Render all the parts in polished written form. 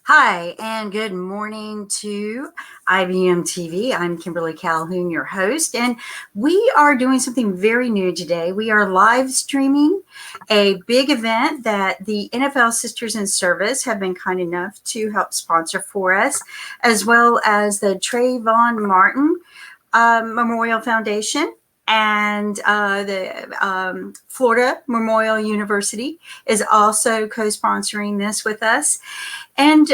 Hi, and good morning to IBMTV. I'm Kimberly Calhoun, your host, and we are doing something very new today. We are live streaming a big event that the NFL Sisters in Service have been kind enough to help sponsor for us, as well as the Trayvon Martin Memorial Foundation. And the Florida Memorial University is also co-sponsoring this with us. And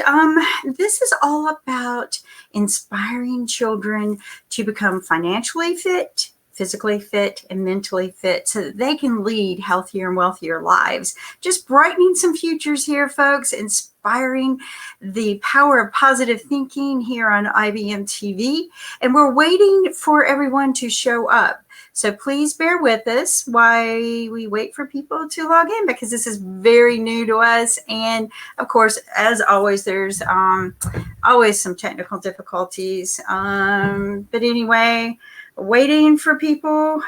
this is all about inspiring children to become financially fit, physically fit, and mentally fit so that they can lead healthier and wealthier lives. Just brightening some futures here, folks, inspiring the power of positive thinking here on IBM TV. And we're waiting for everyone to show up. So please bear with us while we wait for people to log in, because this is very new to us. And of course, as always, there's always some technical difficulties. But anyway, waiting for people.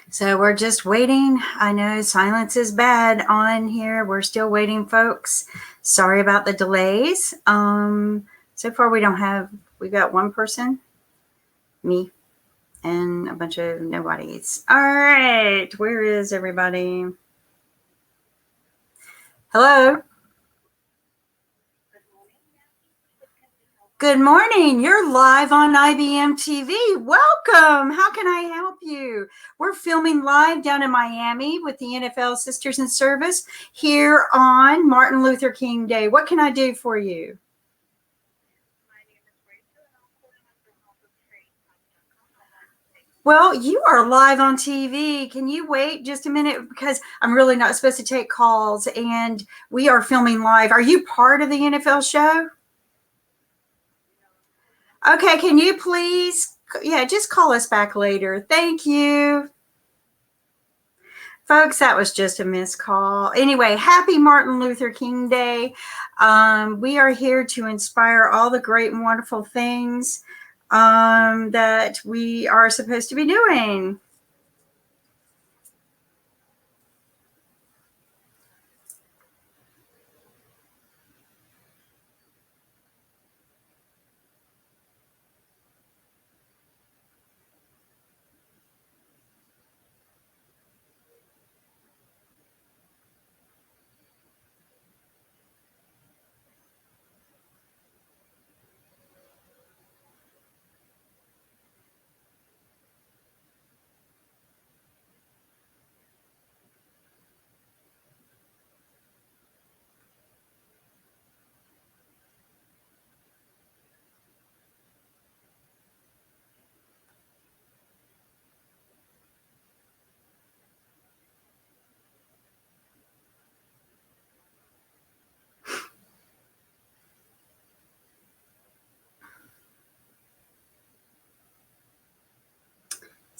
So we're just waiting. I know silence is bad on here. We're still waiting, folks. Sorry about the delays. So far we got one person, me, and a bunch of nobodies. All right, where is everybody? Hello. Good morning. You're live on IBM TV. Welcome. How can I help you? We're filming live down in Miami with the NFL Sisters in Service here on Martin Luther King Day. What can I do for you? Well, you are live on TV. Can you wait just a minute? Because I'm really not supposed to take calls and we are filming live. Are you part of the NFL show? Okay, can you please? Yeah, just call us back later. Thank you. Folks, that was just a missed call. Anyway, happy Martin Luther King Day. We are here to inspire all the great and wonderful things that we are supposed to be doing.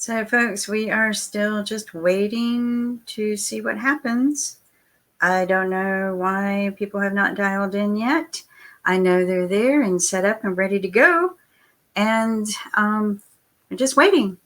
So, folks, we are still just waiting to see what happens. I don't know why people have not dialed in yet. I know they're there and set up and ready to go. And we're just waiting.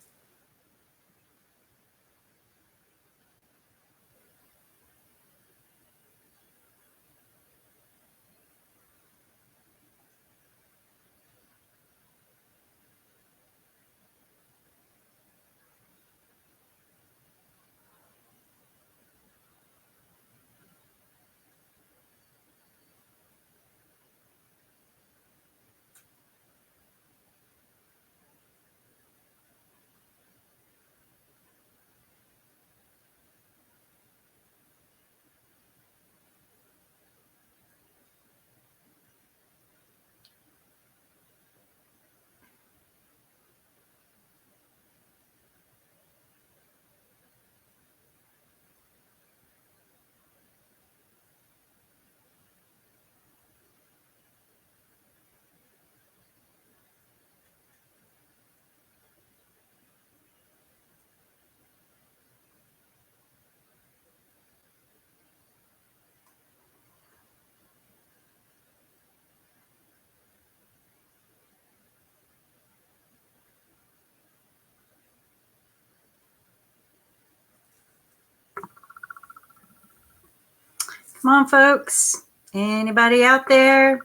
Come on, folks. Anybody out there?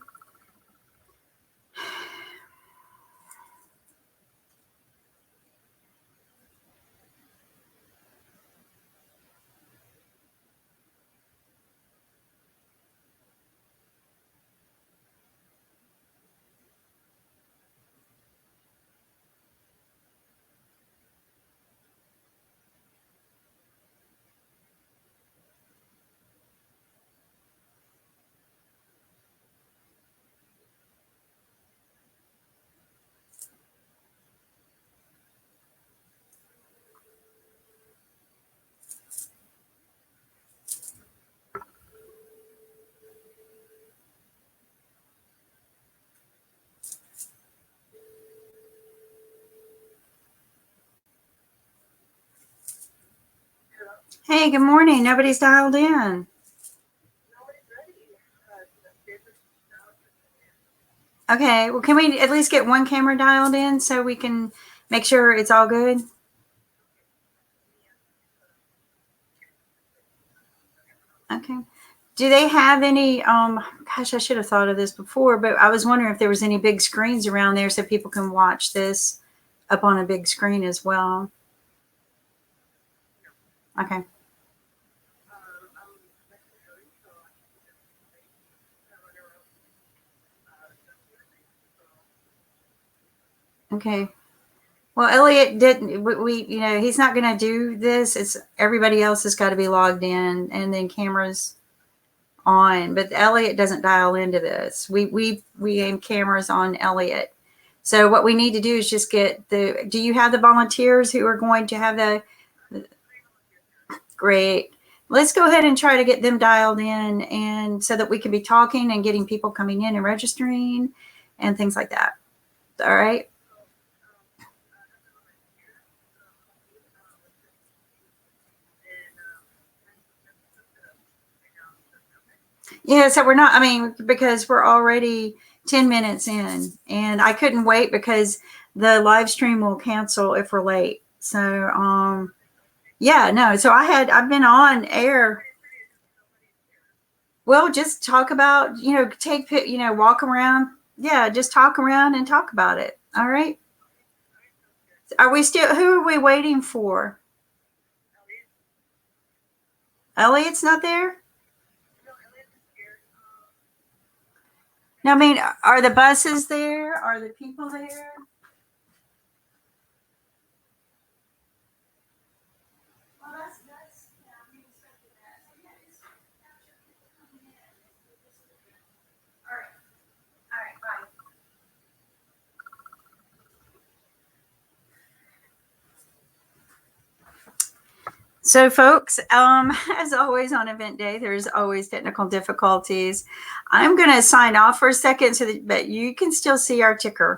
Hey, good morning. Nobody's dialed in. Okay, well, can we at least get one camera dialed in so we can make sure it's all good? Okay. Do they have any, gosh, I should have thought of this before, but I was wondering if there was any big screens around there so people can watch this up on a big screen as well. Okay. Okay. Well, Elliot didn't, he's not going to do this. It's everybody else has got to be logged in and then cameras on, but Elliot doesn't dial into this. We aim cameras on Elliot. So what we need to do is just get do you have the volunteers who are going to have great. Let's go ahead and try to get them dialed in and so that we can be talking and getting people coming in and registering and things like that. All right. Yeah, so we're not, because we're already 10 minutes in and I couldn't wait because the live stream will cancel if we're late. So, yeah, no. So I've been on air. Well, just talk about, walk around. Yeah, just talk around and talk about it. All right. Who are we waiting for? Elliot's not there? No, are the buses there? Are the people there? Well, that's yeah, we expected that. So yeah, just capture people coming in. All right. All right. Bye. So, folks, as always on event day, there's always technical difficulties. I'm going to sign off for a second but you can still see our ticker.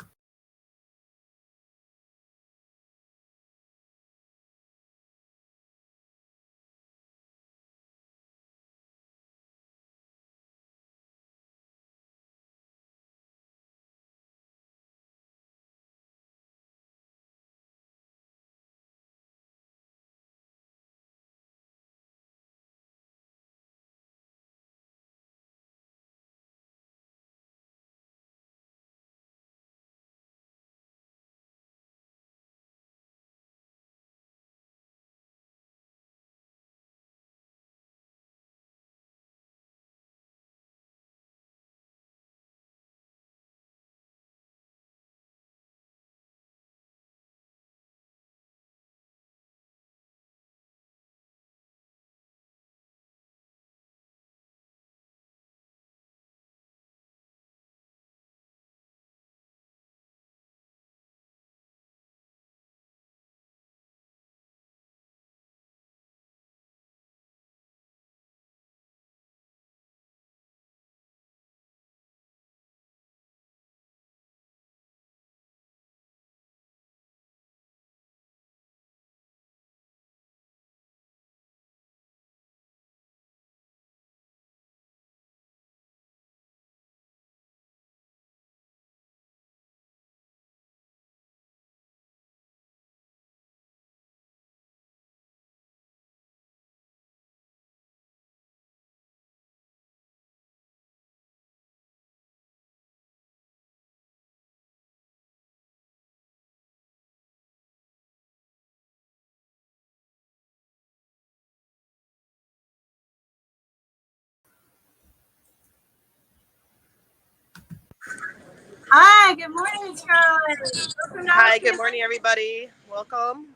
Hi, good morning, Scarlett. Hi, good morning, everybody. Welcome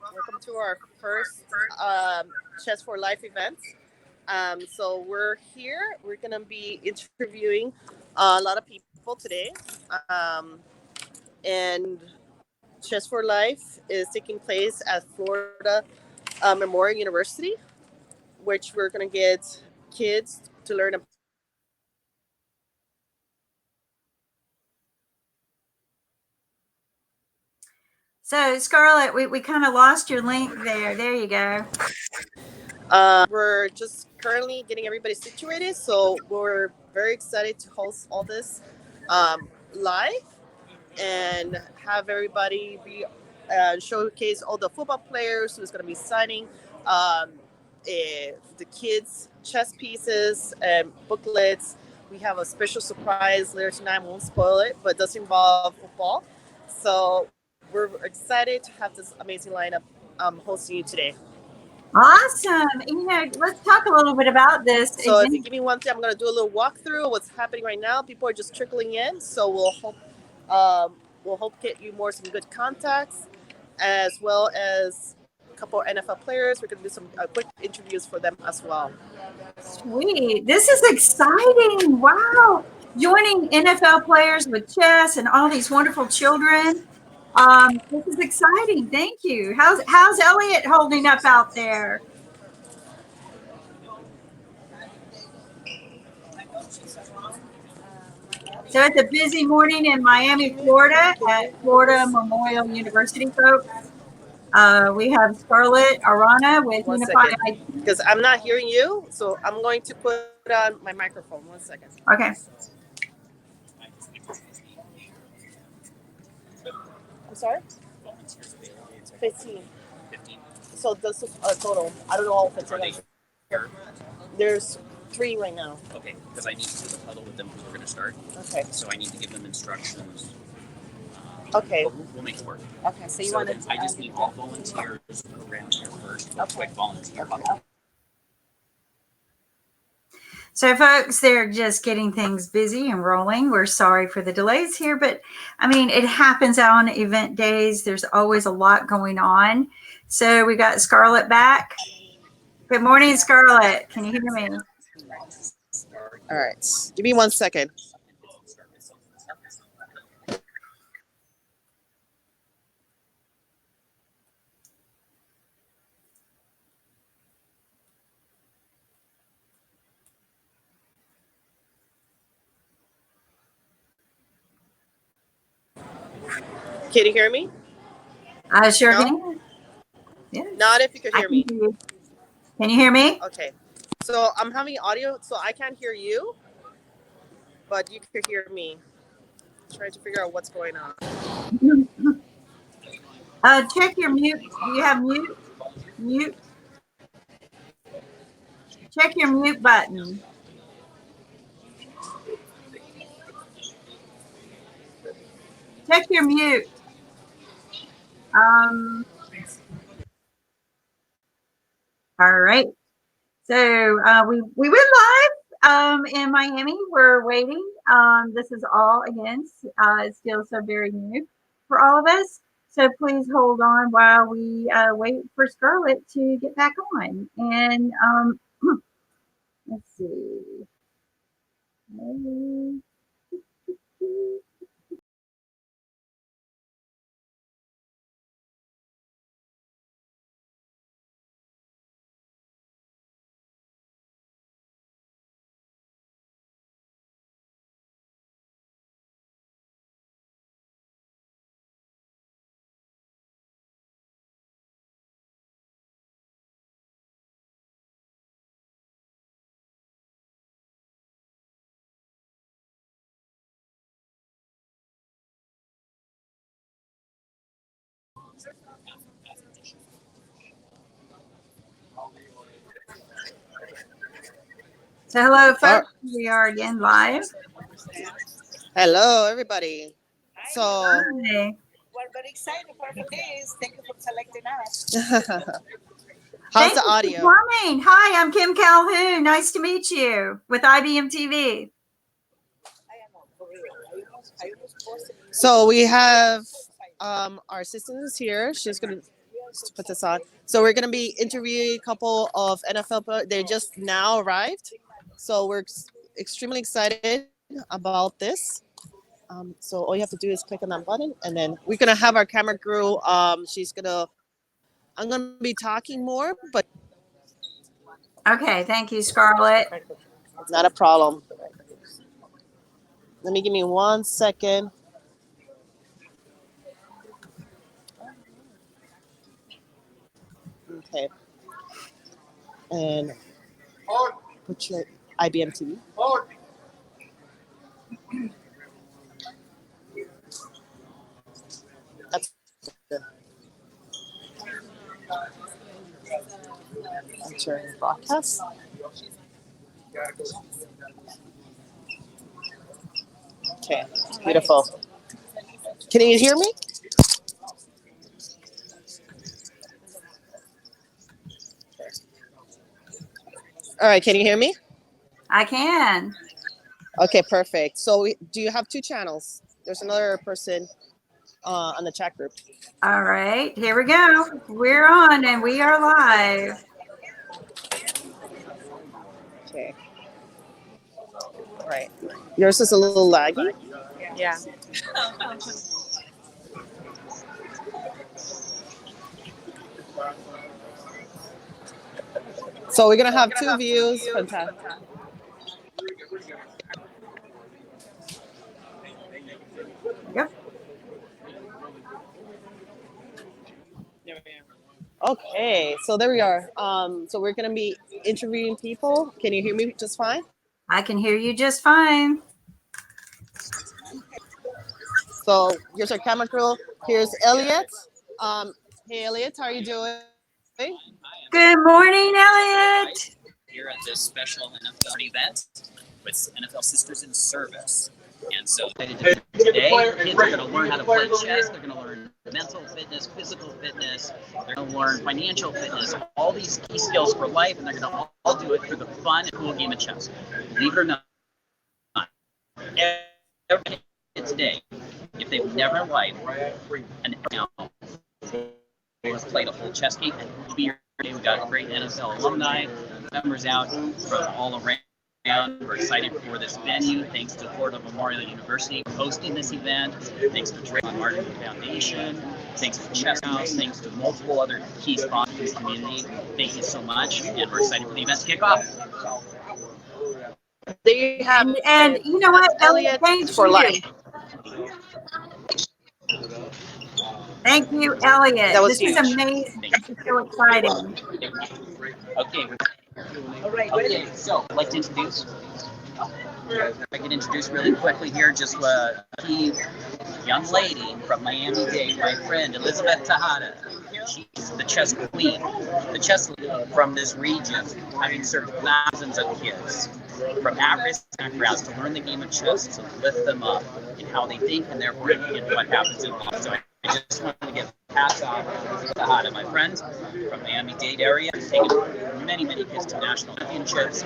to our first Chess4Life event. So we're here. We're gonna be interviewing a lot of people today, um, and Chess4Life is taking place at Florida Memorial University, which we're gonna get kids to learn about chess. So, Scarlett, we kind of lost your link there. There you go. We're just currently getting everybody situated, so we're very excited to host all this live and have everybody be showcase all the football players who's going to be signing the kids' chess pieces and booklets. We have a special surprise later tonight. I won't spoil it, but it does involve football. So we're excited to have this amazing lineup hosting you today. Awesome. Let's talk a little bit about this So if you event. give me one thing, I'm going to do a little walkthrough of what's happening right now. People are just trickling in, so um, we'll hope get you more some good contacts, as well as a couple of NFL players. We're going to do some quick interviews for them as well. Sweet. This is exciting. Wow. Joining NFL players with chess and all these wonderful children. This is exciting. Thank you. How's Elliot holding up out there? So it's a busy morning in Miami, Florida at Florida Memorial University, folks. We have Scarlett Arana with One Unified second, IT. because I'm not hearing you, so I'm going to put on my microphone. 1 second. Okay. I'm sorry. 15. So this is a total. I don't know if it's there's 3 right now. Okay, because I need to do the huddle with them because we're going to start. Okay. So I need to give them instructions. Okay. But we'll make it work. Okay. So you want to? I just need all volunteers around here first. Okay. Quick volunteer huddle. So, folks, they're just getting things busy and rolling. We're sorry for the delays here, but I mean, it happens on event days. There's always a lot going on. So, we got Scarlett back. Good morning, Scarlett. Can you hear me? All right. Give me 1 second. Can you hear me? I sure No? can. Yes. Not if you could I hear can me. hear you. Can you hear me? Okay. So I'm having audio, so I can't hear you, but you can hear me. Trying to figure out what's going on. Check your mute. Do you have mute? Mute. Check your mute button. Check your mute. All right. So we went live in Miami. We're waiting. This is all again still so very new for all of us. So please hold on while we wait for Scarlett to get back on. And let's see. So hello, folks. We are again live. Hello, everybody. So, Hi. We're very excited for this. Thank you for selecting us. how's Thank the you audio? for coming. Hi, I'm Kim Calhoun. Nice to meet you with IBMTV. I am for real. So we have our assistant is here. She's going to put this on. So we're going to be interviewing a couple of NFL players. They just now arrived. So we're extremely excited about this. So all you have to do is click on that button, and then we're going to have our camera crew. I'm going to be talking more, but Okay, thank you, Scarlett. not a problem. Give me 1 second. Okay. And put your IBMTV. That's good. Enter broadcast. Okay, beautiful. Can you hear me? All right, can you hear me? I can. Okay, perfect. So do you have two channels? There's another person on the chat group. All right, here we go. We're on and we are live. Okay. All right. Yours is a little laggy. Yeah. So we're gonna have two views. Fantastic. Yep. Okay, so there we are. So we're gonna be interviewing people. Can you hear me just fine? I can hear you just fine. So here's our camera crew. Here's Elliot. Hey Elliot, how are you doing? Good morning, Elliot. Here at this special NFL event with NFL Sisters in Service. And so today, kids are going to learn how to play chess. They're going to learn mental fitness, physical fitness. They're going to learn financial fitness, all these key skills for life, and they're going to all do it through the fun and cool game of chess. Believe it or not, every kid today, if they've never in life, and now has played a full chess game, and we've got great NFL alumni, members out from all around. We're excited for this venue. Thanks to Florida Memorial University for hosting this event. Thanks to Drake Martin Foundation. Thanks to Chess House. Thanks to multiple other key sponsors in the community. Thank you so much, and we're excited for the event to kick off. There you have And you know what, Elliot, thank for you. life. Thank you, Elliot. That was This is huge. amazing. This is so exciting. Okay. Okay, so I'd like to introduce. If I can introduce really quickly here, just a key young lady from Miami-Dade, my friend Elizabeth Tejada. She's the chess queen, the chess leader from this region, having served thousands of kids from at-risk backgrounds to learn the game of chess, to lift them up in how they think and therefore in what happens in life. So I just wanted to give hats off to Elizabeth Tejada, my friend from Miami-Dade area, taking many kids to national championships,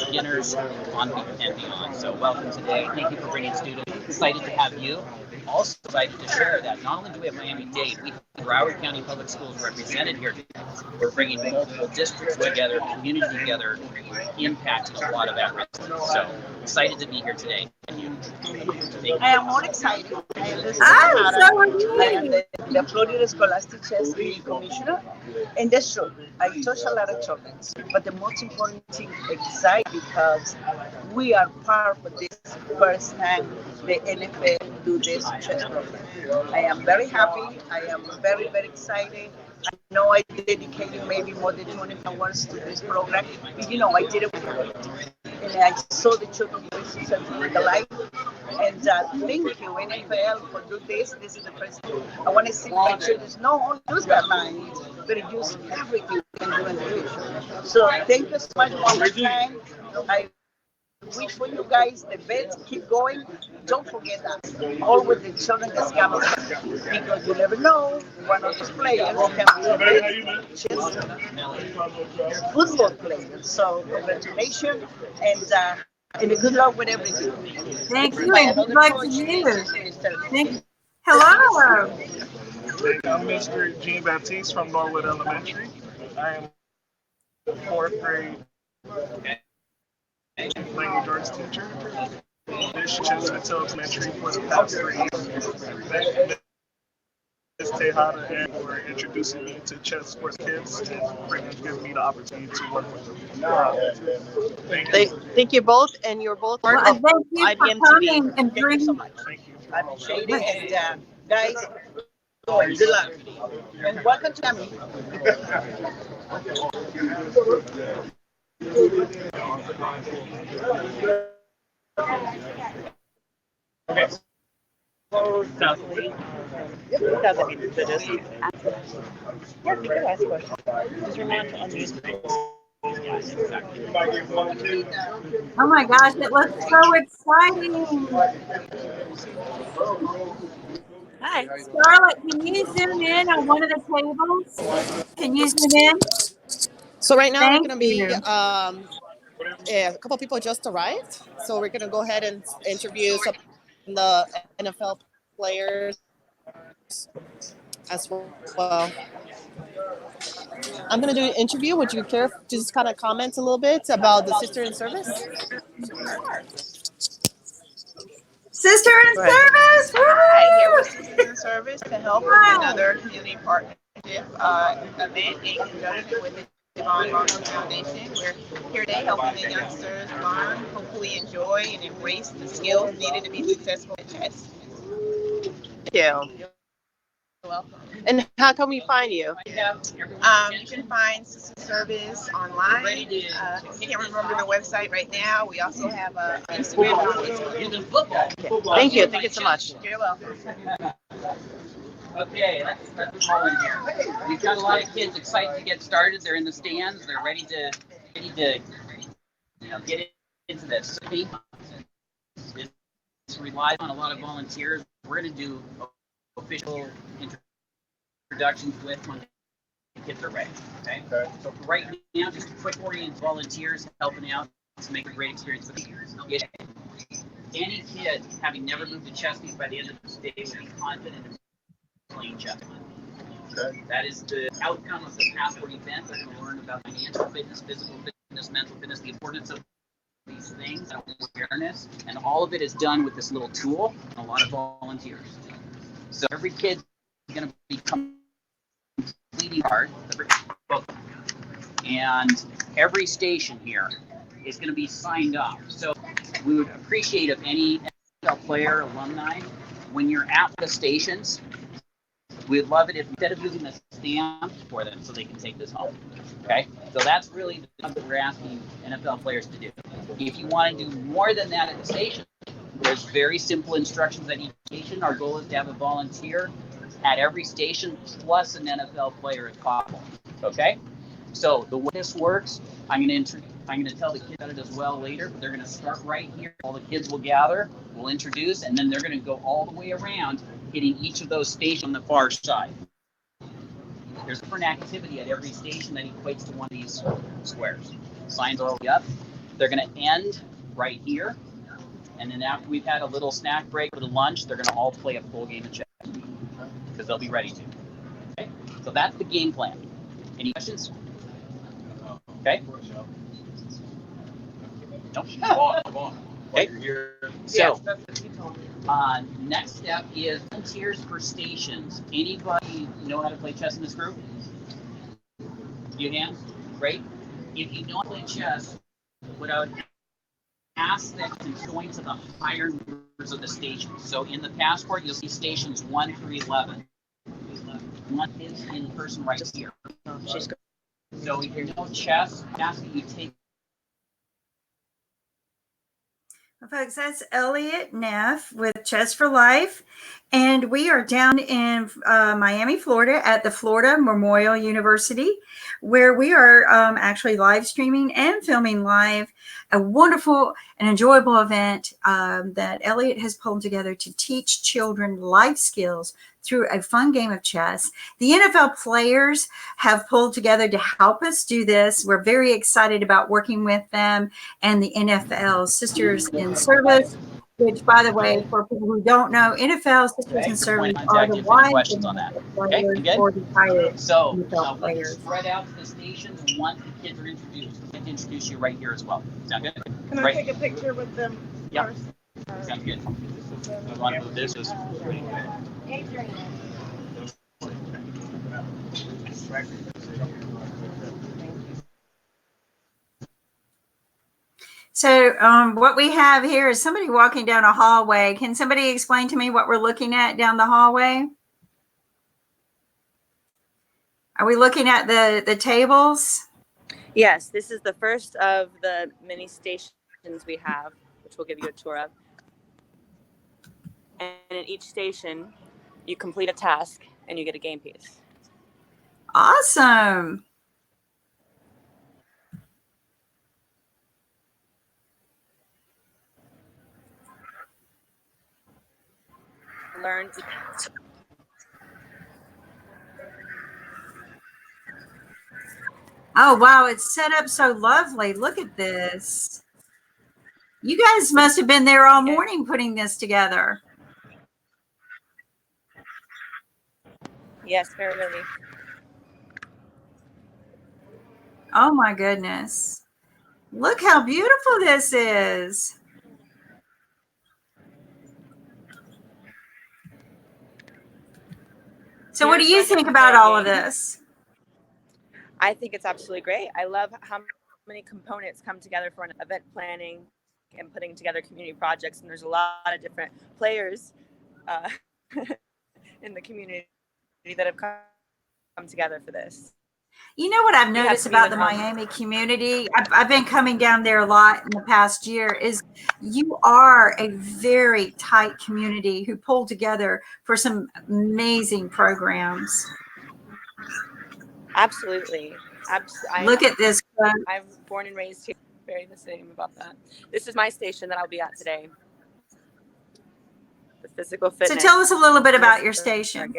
beginners, on and beyond. So welcome today. Thank you for bringing students. Excited to have you. Also excited to share that not only do we have Miami-Dade, we have Broward County Public Schools represented here today. We're bringing multiple districts together, community together, impacting a lot of at-risk. So excited to be here today. Thank you. I am more excited. I am the So are I you. am the Florida Scholastic Chess League Commissioner. And that's true. I touch a lot of children. But the most important thing, excited because we are part of this first time the NFL do this chess program. I am very happy. I am very excited. I know I dedicated maybe more than 24 hours to this program. But, I did it with heart. And I saw the children voices and the life. And thank you, NFL, for doing this. This is the first time. I want to see my children not use their mind, but use everything we can do in the future. So thank you so much one more time. I wish for you guys the best. Keep going. Don't forget that. Always the children that's coming, because you never know, one of those players can be a great chess football player. So congratulations, and And good luck with everything. Thank you, My and good other luck to coach, you. is telling Thank me. you. Hello. I'm Mr. Jean Baptiste from Norwood Elementary. I am a fourth grade language arts teacher. This Chess Elementary for the past 3 years. Thank you, Ms. Tejada, and for introducing me to chess for kids and for giving me the opportunity to work with them. Thank you. Thank you both, and you're both Well, part and of thank you for IBMTV. coming and Thank you so bringing. much. Thank you. I appreciate it. And guys, good luck. And welcome to Emily. Okay. Doesn't need to just. Yeah, you can ask questions. Just remember to unmute. Oh my gosh, it looks so exciting. Hi. Scarlett, can you zoom in on one of the tables? Can you zoom in? So right now we're Thank gonna be you. a couple people just arrived, so we're gonna go ahead and interview some of the NFL players as well. I'm gonna do an interview. Would you care to just kind of comment a little bit about the sister in service? Sister in Go ahead. service. Hi, here Woo! with Sisters in Service to help with Hi. another community partnership event in conjunction with the Devon Marshall Foundation. We're here today helping the youngsters learn, hopefully enjoy, and embrace the skills needed to be successful at chess. Thank you. You're welcome. And how can we find you? You can find Sister Service online. I can't remember the website right now. We also have Instagram and on Facebook. Thank you. Thank you so much. You're welcome. Okay, let's roll in here. We've got a lot of kids excited to get started. They're in the stands. They're ready to get into this. This relies on a lot of volunteers. We're going to do official introductions with when the kids are ready. Okay. So for right now, just a quick orient volunteers helping out to make a great experience for the years. Any kid having never moved to Chesapeake by the end of this day will be confident in playing chess. Okay. That is the outcome of the PassPort event. They're going to learn about financial fitness, physical fitness, mental fitness, the importance of these things, awareness, and all of it is done with this little tool and a lot of volunteers. So every kid is going to become completely hard, and every station here is going to be signed up. So we would appreciate if any NFL player, alumni, when you're at the stations, we'd love it if instead of using the stamp for them so they can take this home. Okay? So that's really the job that we're asking NFL players to do. If you want to do more than that at the station, there's very simple instructions at each station. Our goal is to have a volunteer at every station plus an NFL player if possible. Okay? So the way this works, I'm going to tell the kids about it as well later. They're going to start right here. All the kids will gather, we'll introduce, and then they're going to go all the way around, hitting each of those stations on the far side. There's a different activity at every station that equates to one of these squares. Signs all the way up. They're going to end right here, and then after we've had a little snack break for the lunch, they're going to all play a full game of chess because they'll be ready to. Okay? So that's the game plan. Any questions? Okay. Nope. Okay. So, next step is volunteers for stations. Anybody know how to play chess in this group? Your hands? Great. If you don't play chess, what I would ask that you join to the higher numbers of the stations. So in the PassPort, you'll see stations 1 through 11. One is in person right here. So if you know chess, ask that you take. Well, folks, that's Elliot Neff with Chess4Life. And we are down in Miami, Florida at the Florida Memorial University, where we are actually live streaming and filming live a wonderful and enjoyable event that Elliot has pulled together to teach children life skills through a fun game of chess. The NFL players have pulled together to help us do this. We're very excited about working with them and the NFL Sisters in Service, which, by the way, for people who don't know, NFL Sisters in Service are the Any wives questions on that? of Okay, players you good? or retired So NFL we can players. spread out to the stations once the kids are introduced. We can introduce you right here as well. Sound good? Can I take a picture with them Yep. first? Sounds good. We want to move this. So what we have here is somebody walking down a hallway. Can somebody explain to me what we're looking at down the hallway? Are we looking at the tables? Yes, this is the first of the many stations we have, which we'll give you a tour of. And in each station, you complete a task and you get a game piece. Awesome. Learn. Oh, wow. It's set up so lovely. Look at this. You guys must have been there all morning putting this together. Yes, very early. Oh, my goodness. Look how beautiful this is. So what do you think about all of this? I think it's absolutely great. I love how many components come together for an event planning and putting together community projects. And there's a lot of different players in the community that have come together for this. You know what I've noticed about the Miami community? I've been coming down there a lot in the past year, is you are a very tight community who pull together for some amazing programs. Absolutely. Look at this. I'm born and raised here. Very the same about that. This is my station that I'll be at today. The physical fitness. So tell us a little bit about your station.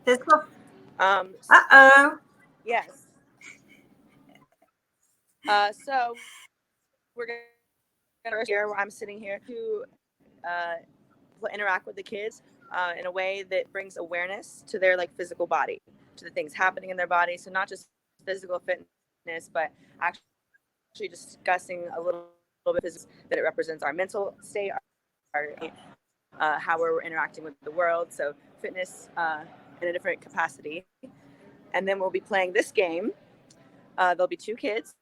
Physical. Uh-oh. Yes. So we're gonna here. I'm sitting here to interact with the kids in a way that brings awareness to their physical body, to the things happening in their body. So not just physical fitness, but actually discussing a little bit that it represents our mental state, how we're interacting with the world. So fitness in a different capacity. And then we'll be playing this game. There'll be two kids.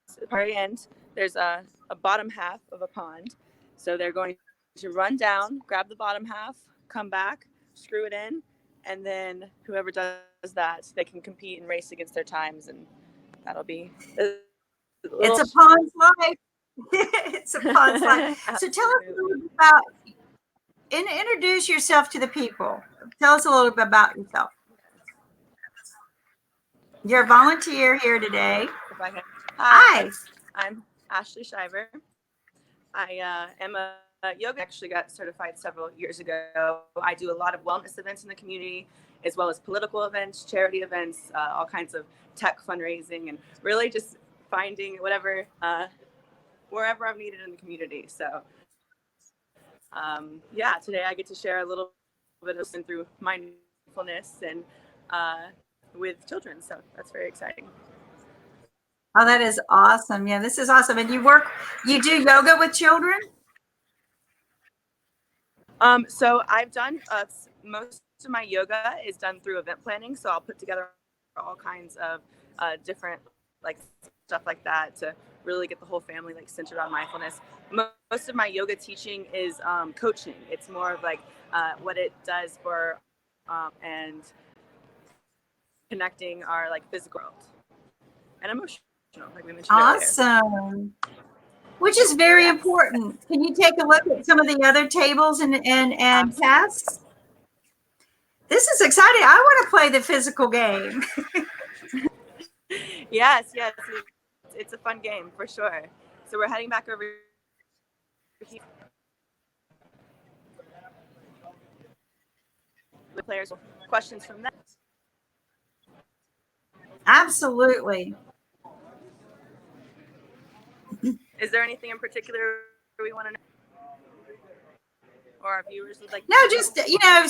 At the very end, there's a bottom half of a pond. So they're going to run down, grab the bottom half, come back, screw it in, and then whoever does that, they can compete and race against their times, and that'll be it's a pond's life. It's a pond's life. So tell us a little bit about, introduce yourself to the people. Tell us a little bit about yourself. You're a volunteer here today. Hi. I'm Ashley Shiver. I am a yoga. Actually got certified several years ago. I do a lot of wellness events in the community, as well as political events, charity events, all kinds of tech fundraising, and really just finding whatever, wherever I'm needed in the community. So, today I get to share a little bit of through mindfulness and with children. So that's very exciting. Oh, that is awesome. Yeah, this is awesome. And you do yoga with children? So I've done most of my yoga is done through event planning. So I'll put together all kinds of different stuff like that to really get the whole family centered on mindfulness. Most of my yoga teaching is coaching. It's more of what it does for and connecting our physical world and emotional, like we mentioned earlier. Awesome. which is very important. Can you take a look at some of the other tables and pass? This is exciting. I want to play the physical game. Yes, it's a fun game for sure. So we're heading back over here. The players will questions from them. Absolutely. Is there anything in particular we want to know? Or our viewers would like No, just,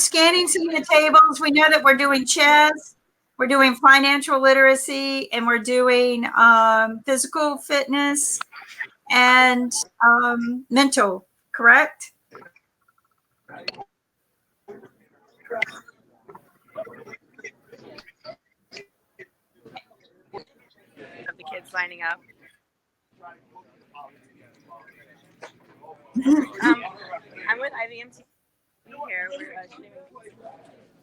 scanning some of the tables. We know that we're doing chess, we're doing financial literacy, and we're doing physical fitness and mental, correct? of the kids signing up. I'm with IBMTV here.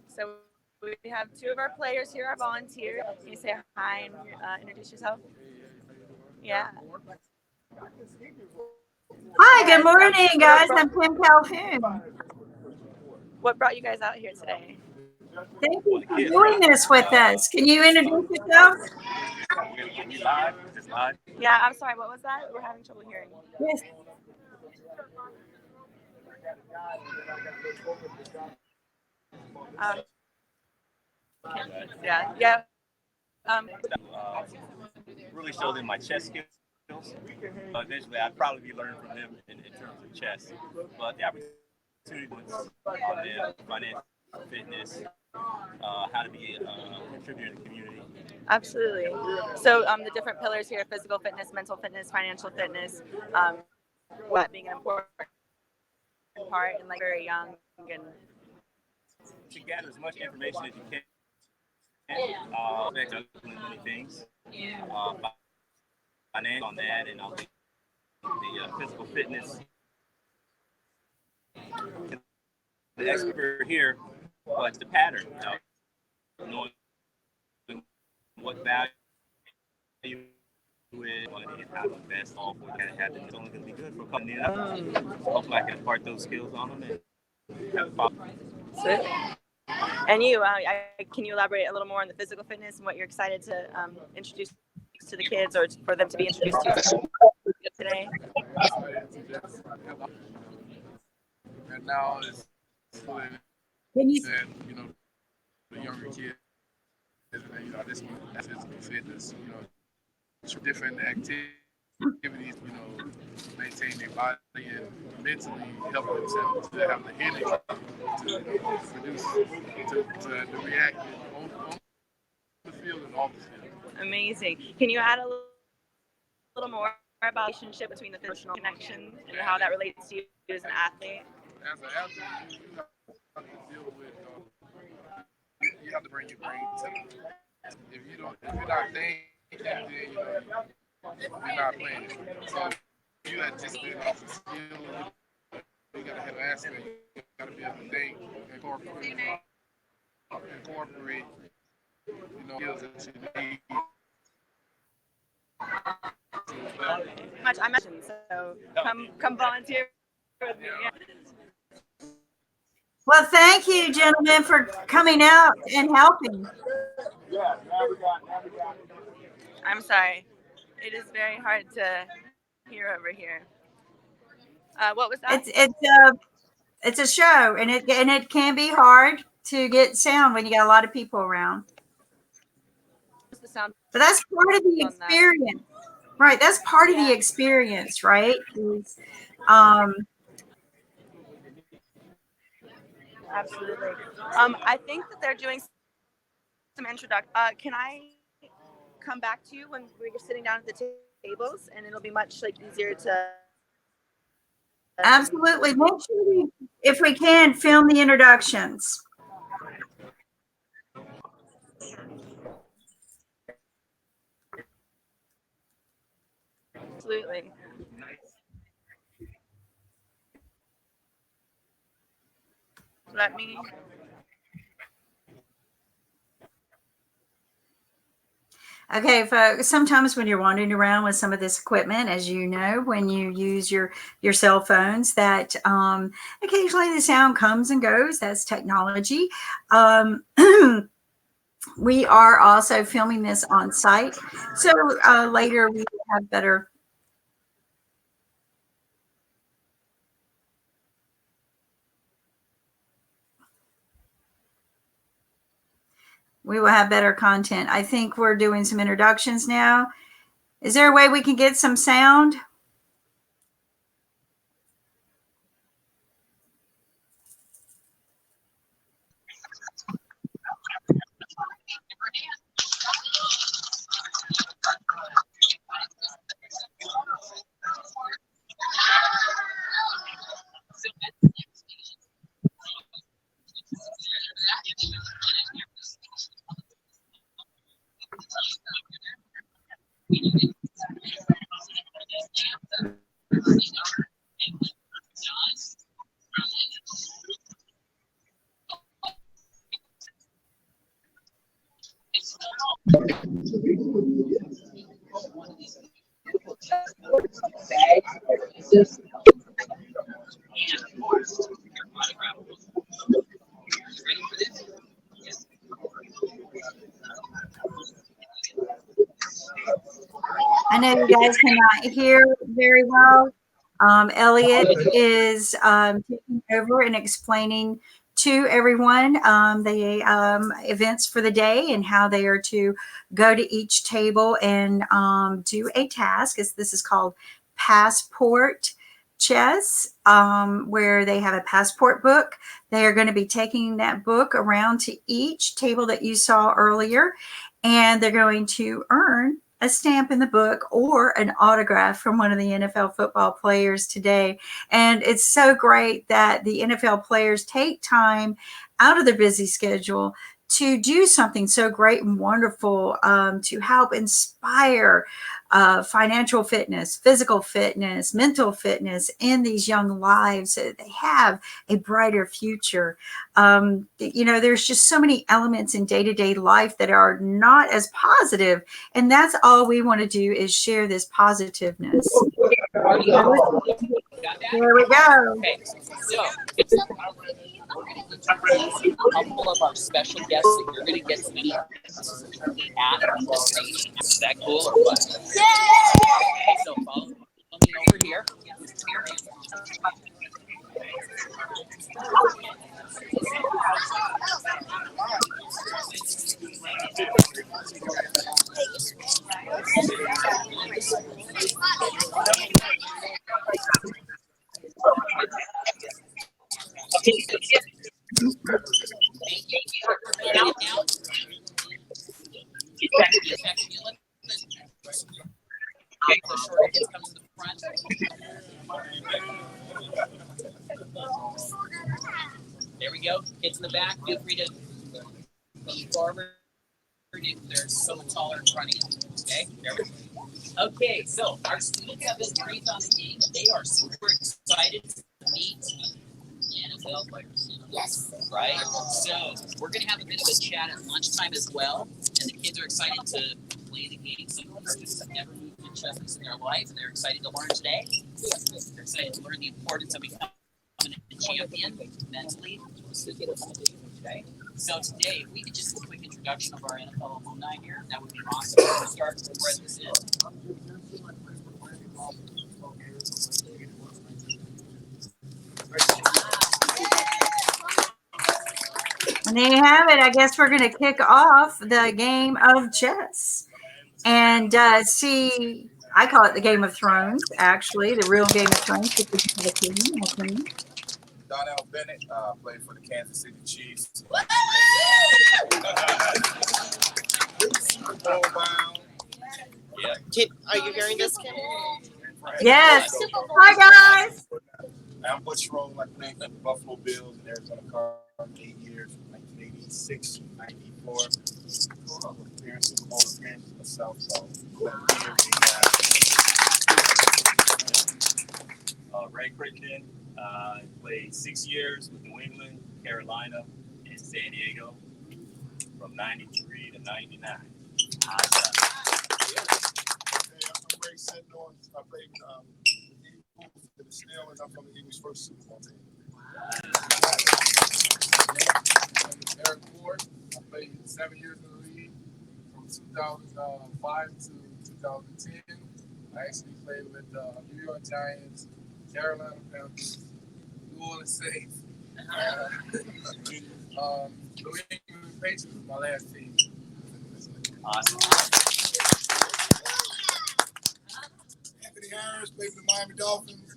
So we have two of our players here, our volunteers. Can you say hi and introduce yourself? Yeah. Hi, good morning, guys. I'm Kim Calhoun. What brought you guys out here today? Thank you for doing this with us. Can you introduce yourself? Yeah, I'm sorry. What was that? We're having trouble hearing. Yes. Yeah. Really show them my chess skills. Eventually, I'd probably be learning from them in terms of chess. But the opportunity on them, financial fitness, how to be a contributor in the community. Absolutely. So the different pillars here: physical fitness, mental fitness, financial fitness. What being an important part and very young and to gather as much information as you can. Many things. Financial on that, and the physical fitness. The expert here, but the pattern. Knowing what value with money and how to invest all for that happen. It's only going to be good for a company. Hopefully, I can impart those skills on them and have a problem. And you, can you elaborate a little more on the physical fitness and what you're excited to introduce to the kids or for them to be introduced to today? And now it's that, the younger kids, this is physical fitness, different activities, maintain their body and mentally help themselves to have the energy to produce, to react on the field and off the field. Amazing. Can you add a little more about the relationship between the emotional connection and how that relates to you as an athlete? As an athlete, you have to deal with, you have to bring your brain to it. If you're not thinking, then you're not playing. So you got just been off the skill. You got to have aspect. You got to be able to think, incorporate, skills that you need. Much I mentioned, so come volunteer with me. Yeah. Well, thank you, gentlemen, for coming out and helping. I'm sorry. It is very hard to hear over here. What was that? It's a show, and it can be hard to get sound when you got a lot of people around. The sound. But that's part of the experience, right? That's part of the experience, right? Absolutely. I think that they're doing some introduction. Can I come back to you when we're sitting down at the tables, and it'll be much easier to. Absolutely. Make sure if we can, film the introductions. Absolutely. Let me. Okay, folks, sometimes when you're wandering around with some of this equipment, as you know, when you use your cell phones, that occasionally the sound comes and goes. That's technology. Um, we are also filming this on site, so later we will have better. We will have better content. I think we're doing some introductions now. Is there a way we can get some sound? I know you guys cannot hear very well. Elliot is taking over and explaining to everyone the events for the day and how they are to go to each table and do a task. This is called PassPort Chess, where they have a passport book. They are going to be taking that book around to each table that you saw earlier, and they're going to earn a stamp in the book or an autograph from one of the NFL football players today. And it's so great that the NFL players take time out of their busy schedule to do something so great and wonderful to help inspire financial fitness, physical fitness, mental fitness in these young lives so that they have a brighter future. There's just so many elements in day-to-day life that are not as positive, and that's all we want to do is share this positiveness. There we go. Okay, so a couple of our special guests that you're going to get to meet at the station. Is that cool or what? Okay, so follow me over here. There we go. Kids in the back, feel free to come forward if there's someone taller in front of you. Okay, there we go. Okay, so our students have been briefed on the game. They are super excited to meet NFL players. Yes. Right? So we're going to have a bit of a chat at lunchtime as well. And the kids are excited to play the game. Some of the students have never moved to chess in their life, and they're excited to learn today. They're excited to learn the importance of becoming a champion mentally. Okay? So today, if we could just do a quick introduction of our NFL alumni here, that would be awesome. We'll start where this is. And there you have it. I guess we're going to kick off the game of chess and see. I call it the Game of Thrones, actually, the real Game of Thrones. Donnell Bennett played for the Kansas City Chiefs. Super Bowl bound. Yeah. Are you hearing this, Kim? Yes. Hi, guys. I'm Butch Roll. I played for the Buffalo Bills and Arizona Cardinals 8 years, 1986 to 94. Appearance Super Bowl appearance myself, so Ray Crichton played 6 years with New England, Carolina, and San Diego from 93 to 99. Awesome. great setting on. I played with the Steelers. I'm from the Eagles' first Super Bowl team. Eric Ford. I played 7 years in the league from 2005 to 2010. I actually played with New York Giants, Carolina Panthers, New Orleans Saints, New England Patriots was my last team. Awesome. Anthony Harris played for the Miami Dolphins.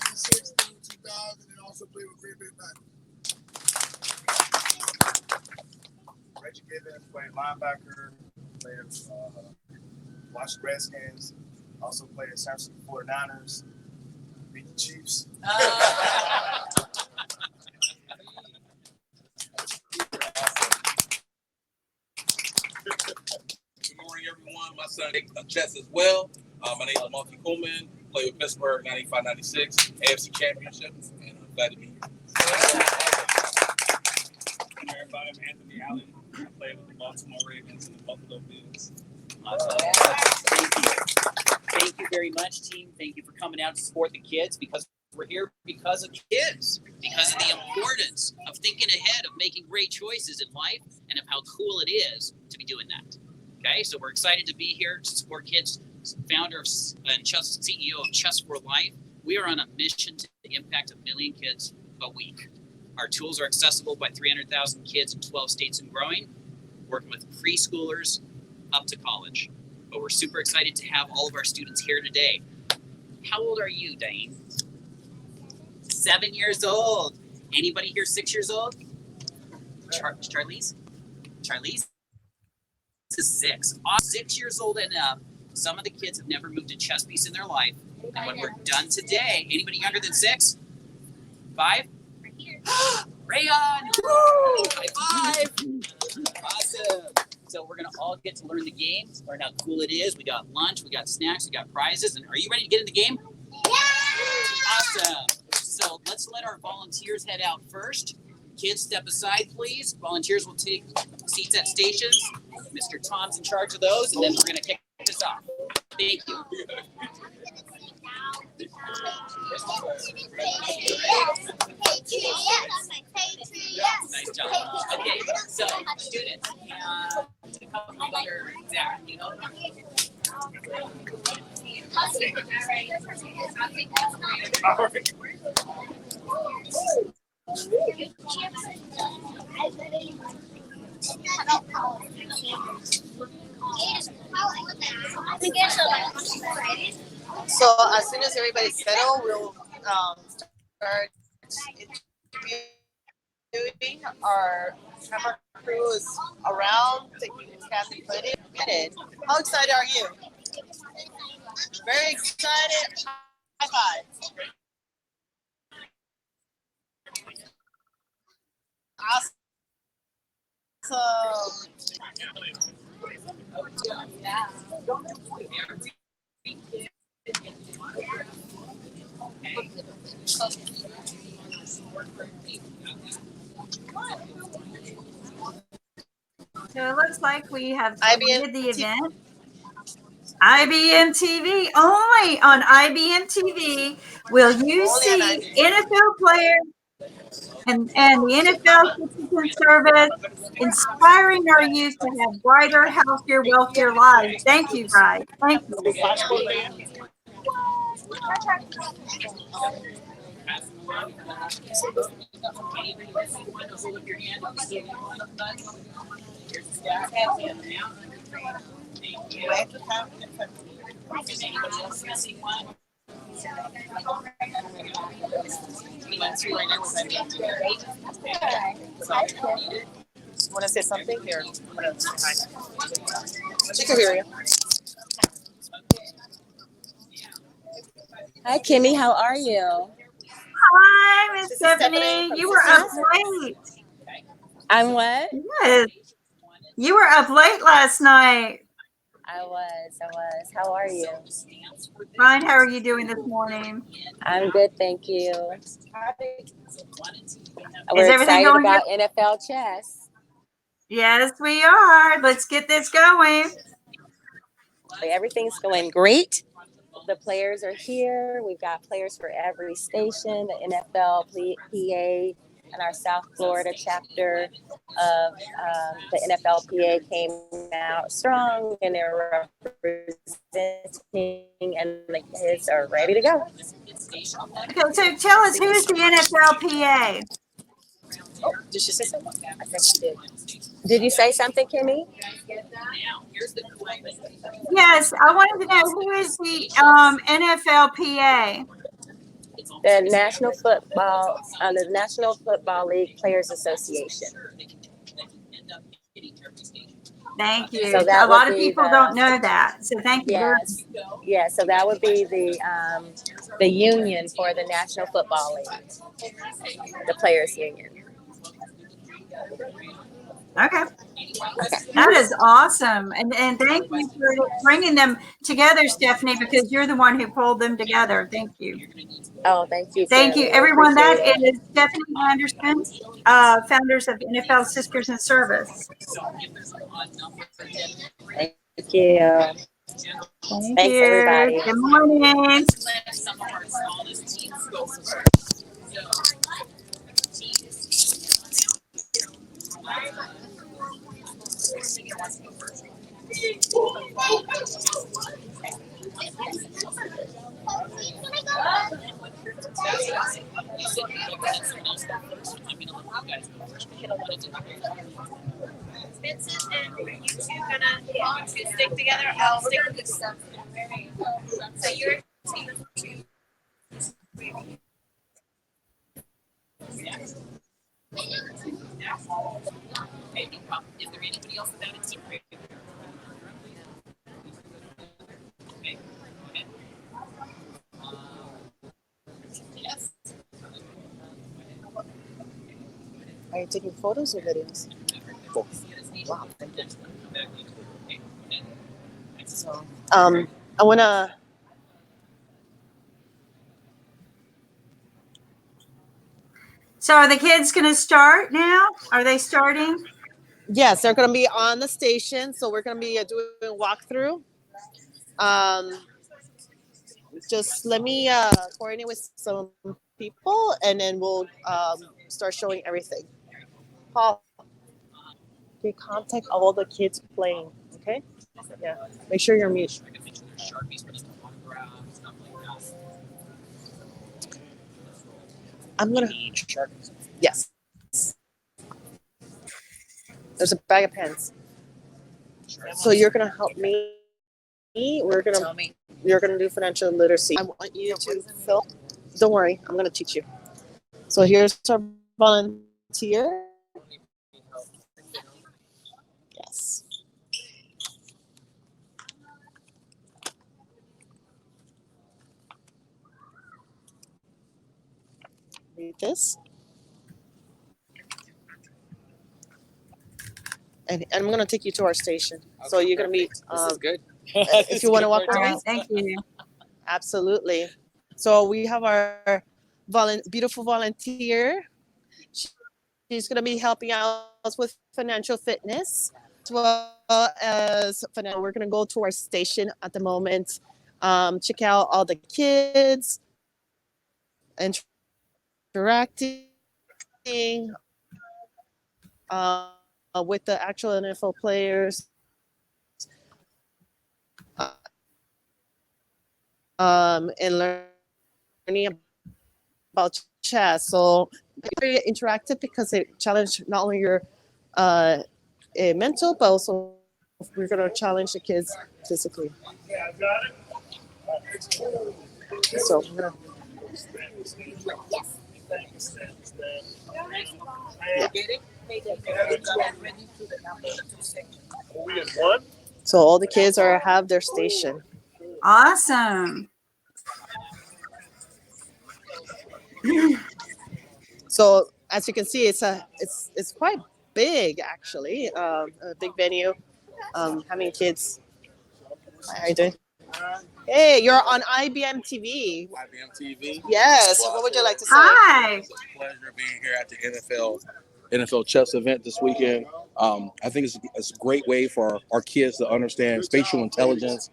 96 through 2000, and also played with Green Bay Packers. Reggie Gibbons played linebacker, played Washington Redskins, also played at San Francisco 49ers, beat the Chiefs. Good morning, everyone. My son chess as well. My name is Monty Coleman. Play with Pittsburgh 95-96 AFC Championship, and I'm glad to be here. Everybody, I'm Anthony Allen. I play with the Baltimore Ravens and the Buffalo Bills. Awesome. Thank you very much, team. Thank you for coming out to support the kids, because we're here because of kids, because of the importance of thinking ahead, of making great choices in life, and of how cool it is to be doing that. Okay, so we're excited to be here to support kids. Founder and CEO of Chess4Life. We are on a mission to impact 1 million kids a week. Our tools are accessible by 300,000 kids in 12 states and growing, working with preschoolers up to college. But we're super excited to have all of our students here today. How old are you, Diane? 7 years old. Anybody here 6 years old? Charlize? Charlize is 6. 6 years old and up. Some of the kids have never moved a chess piece in their life. And when we're done today, anybody younger than 6? 5? Rayon! Woo! High 5! Awesome. So we're going to all get to learn the game, learn how cool it is. We got lunch, we got snacks, we got prizes. And are you ready to get in the game? Yeah! Awesome. So let's let our volunteers head out first. Kids, step aside, please. Volunteers will take seats at stations. Mr. Tom's in charge of those, and then we're going to kick this off. Thank you. Nice job. Okay, so students, and a couple of other Zach, you know. So as soon as everybody's settled, we'll start interviewing. Our camera crew is around taking candid footage. How excited are you? Very excited. High five. Awesome. So it looks like we have IBM completed the event. IBMTV, only on IBMTV will you see NFL players and the NFL Citizen Service inspiring our youth to have brighter, healthier, wealthier lives. Thank you, guys. Thank you. Want to say something here? She can hear you. Hi, Kimmy. How are you? Hi, Miss Stephanie. You were up late. I'm what? Yes. You were up late last night. I was. How are you? Fine. How are you doing this morning? I'm good, thank you. Is We're everything excited going about good? NFL chess. Yes, we are. Let's get this going. Everything's going great. The players are here. We've got players for every station. The NFL, PA, and our South Florida chapter of the NFLPA came out strong, and they're representing, and the kids are ready to go. Okay, so tell us, who is the NFLPA? Oh, did she say something? I think she did. Did you say something, Kimmy? Yes, I wanted to know, who is the NFLPA? The National Football League Players Association. Thank you. So that a lot would of be people don't know that, so thank you. Yes, yeah. So that would be the union for the National Football League, the Players Union. Okay. That is awesome. And thank you for bringing them together, Stephanie, because you're the one who pulled them together. Thank you. Oh, thank you. Thank you, Kimmy. everyone. That Appreciate it. is Stephanie Anderson, founders of NFL Sisters in Service. Thank you. Thank Thanks, you. everybody. Good morning. Vincent and you two gonna stick together. I'll stick with this stuff. So you're team of two. Is there anybody else that is team? Yes. Are you taking photos or videos? Wow. So, I wanna. So are the kids going to start now? Are they starting? Yes, they're going to be on the station, so we're going to be doing a walkthrough. Just let me coordinate with some people, and then we'll start showing everything. Paul, okay, contact all the kids playing. Okay, yeah. Make sure you're mute. I'm gonna. Yes. There's a bag of pens. So you're gonna help me. You're gonna do financial literacy. I want you to fill. Don't worry, I'm gonna teach you. So here's our volunteer. Yes. Read this. And I'm going to take you to our station. Okay, so you're going to meet. This is good. If you want to walk with me. Thank you. Absolutely. So we have our beautiful volunteer. She's going to be helping us with financial fitness, as well as financial. We're going to go to our station at the moment, check out all the kids, interacting with the actual NFL players, and learning about chess. So very interactive because it challenged not only your mental, but also we're going to challenge the kids physically. Yeah, got it. So I'm going to. So all the kids have their station. Awesome. So as you can see, it's quite big actually, a big venue. How many kids? How are you doing? Hey, you're on IBMTV. IBMTV. Yes. What would you like to say? Hi. It's a pleasure being here at the NFL chess event this weekend. I think it's a great way for our kids to understand spatial intelligence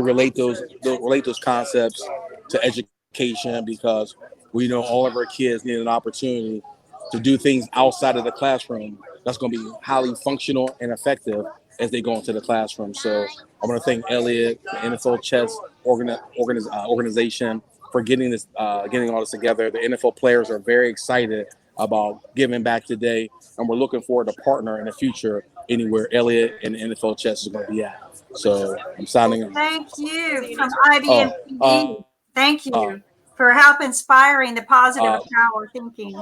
relate those concepts to education, because we know all of our kids need an opportunity to do things outside of the classroom that's going to be highly functional and effective as they go into the classroom. So I want to thank Elliot, the NFL Chess organization, for getting all this together. The NFL players are very excited about giving back today, and we're looking forward to partner in the future anywhere Elliot and NFL Chess is going to be at. So I'm signing. Thank you from Oh, IBMTV. Thank you for help inspiring the positive of power thinking.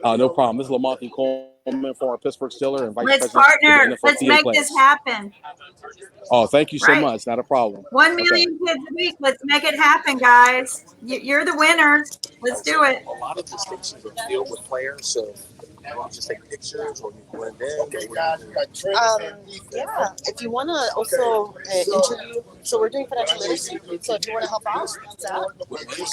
No problem. This is Lamonte Coleman, former Pittsburgh Steeler and Vice Let's President partner. of the NFL Let's PA make players. this happen. Oh, thank you so Right. much. Not a problem. 1 million kids a week. Let's make it happen, guys. You're the winners. Let's do it. A lot of the stations are filled with players, so you want to just take pictures or you blend in. Okay, Yeah, if you want to also interview, so we're doing financial literacy. So if you want to help out, what's that?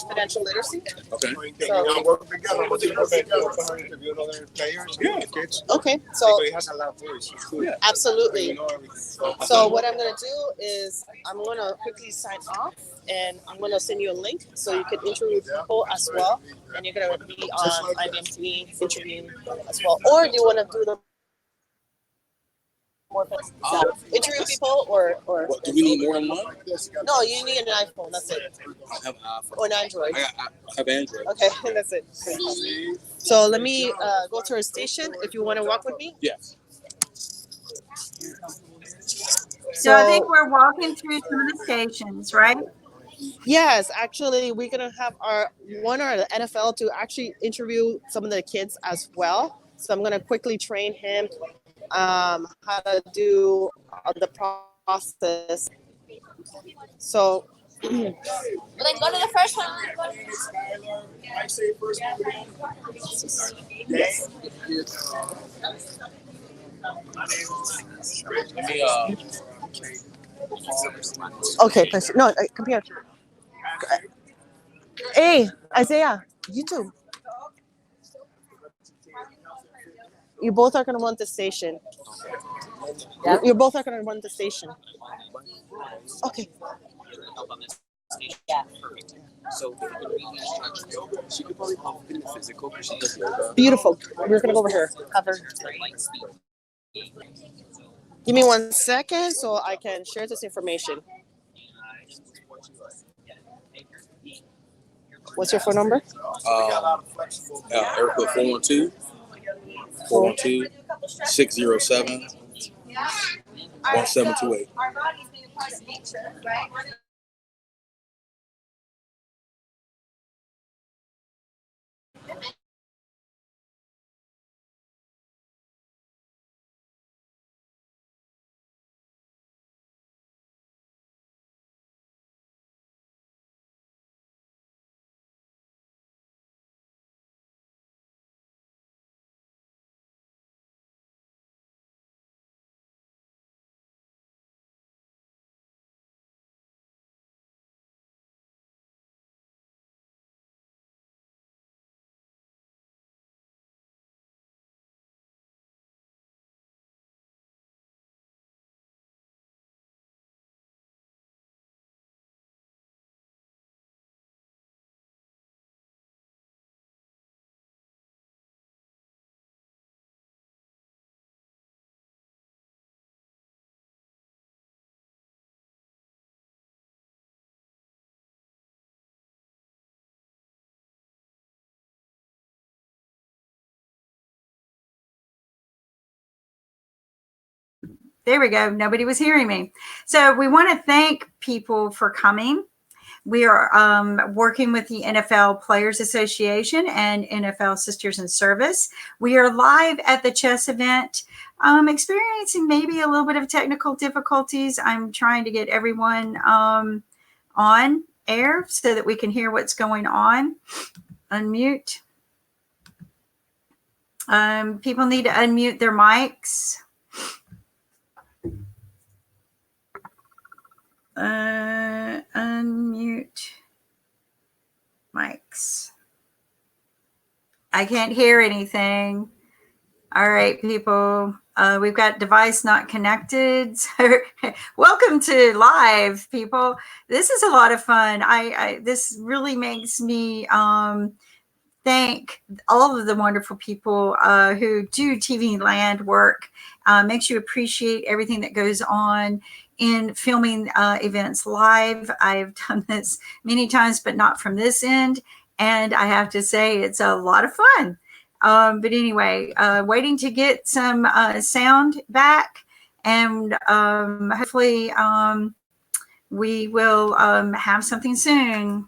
Financial literacy. Okay. So, work together. Interview other players. Yeah. Kids. Okay, so He has a lot of voice. yeah. Absolutely. So what I'm going to do is I'm going to quickly sign off, and I'm going to send you a link so you can interview people as well, and you're going to be on IBMTV interviewing as well. Or do you want to do the more interview people or What, do we need more than one? No, you need an iPhone. That's it. I have an iPhone. Or an Android. I have Android. Okay, that's it. So let me go to our station. If you want to walk with me. Yes. So I think we're walking through some of the stations, right? Yes, actually, we're gonna have our the NFL to actually interview some of the kids as well. So I'm gonna quickly train him how to do the process. So. Well, then go to the first one. I say first. Yes. Okay, perfect. No, come here. Hey, Isaiah, you too. You both are going to run the station. Yep. You both are going to run the station. Okay. Yeah. So she could probably help in the physical because she does yoga. Beautiful. We're going to go over here. Have her. Give me 1 second so I can share this information. What's your phone number? Erica 412-607-1728. Our body's being a part of nature, right? There we go. Nobody was hearing me. So we want to thank people for coming. We are working with the NFL Players Association and NFL Sisters in Service. We are live at the chess event, experiencing maybe a little bit of technical difficulties. I'm trying to get everyone on air so that we can hear what's going on. Unmute. People need to unmute their mics. Unmute mics. I can't hear anything. All right, people. We've got device not connected. So welcome to live, people. This is a lot of fun. This really makes me thank all of the wonderful people who do TV land work. Makes you appreciate everything that goes on in filming events live. I've done this many times, but not from this end. And I have to say, it's a lot of fun. But anyway, waiting to get some sound back. And hopefully we will have something soon.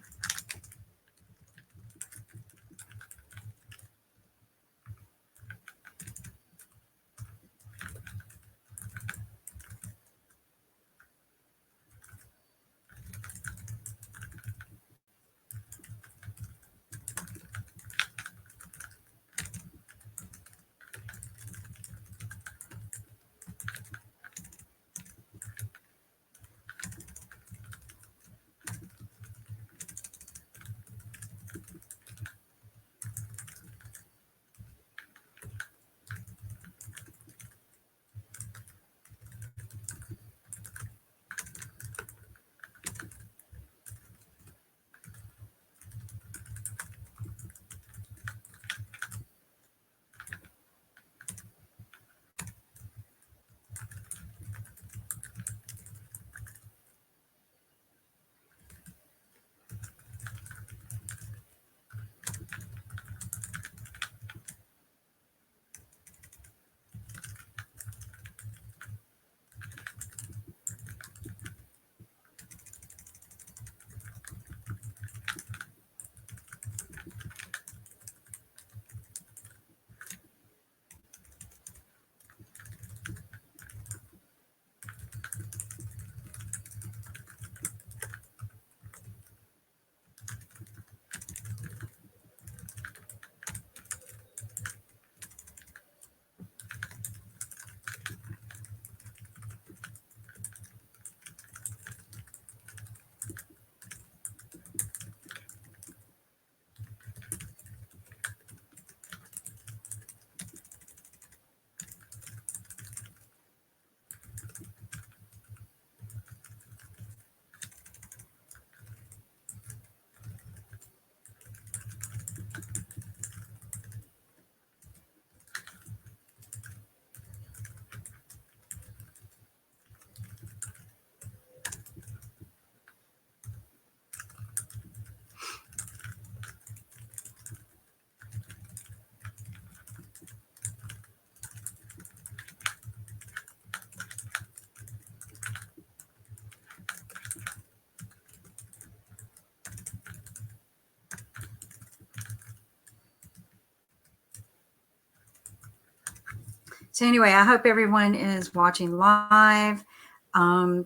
So anyway, I hope everyone is watching live.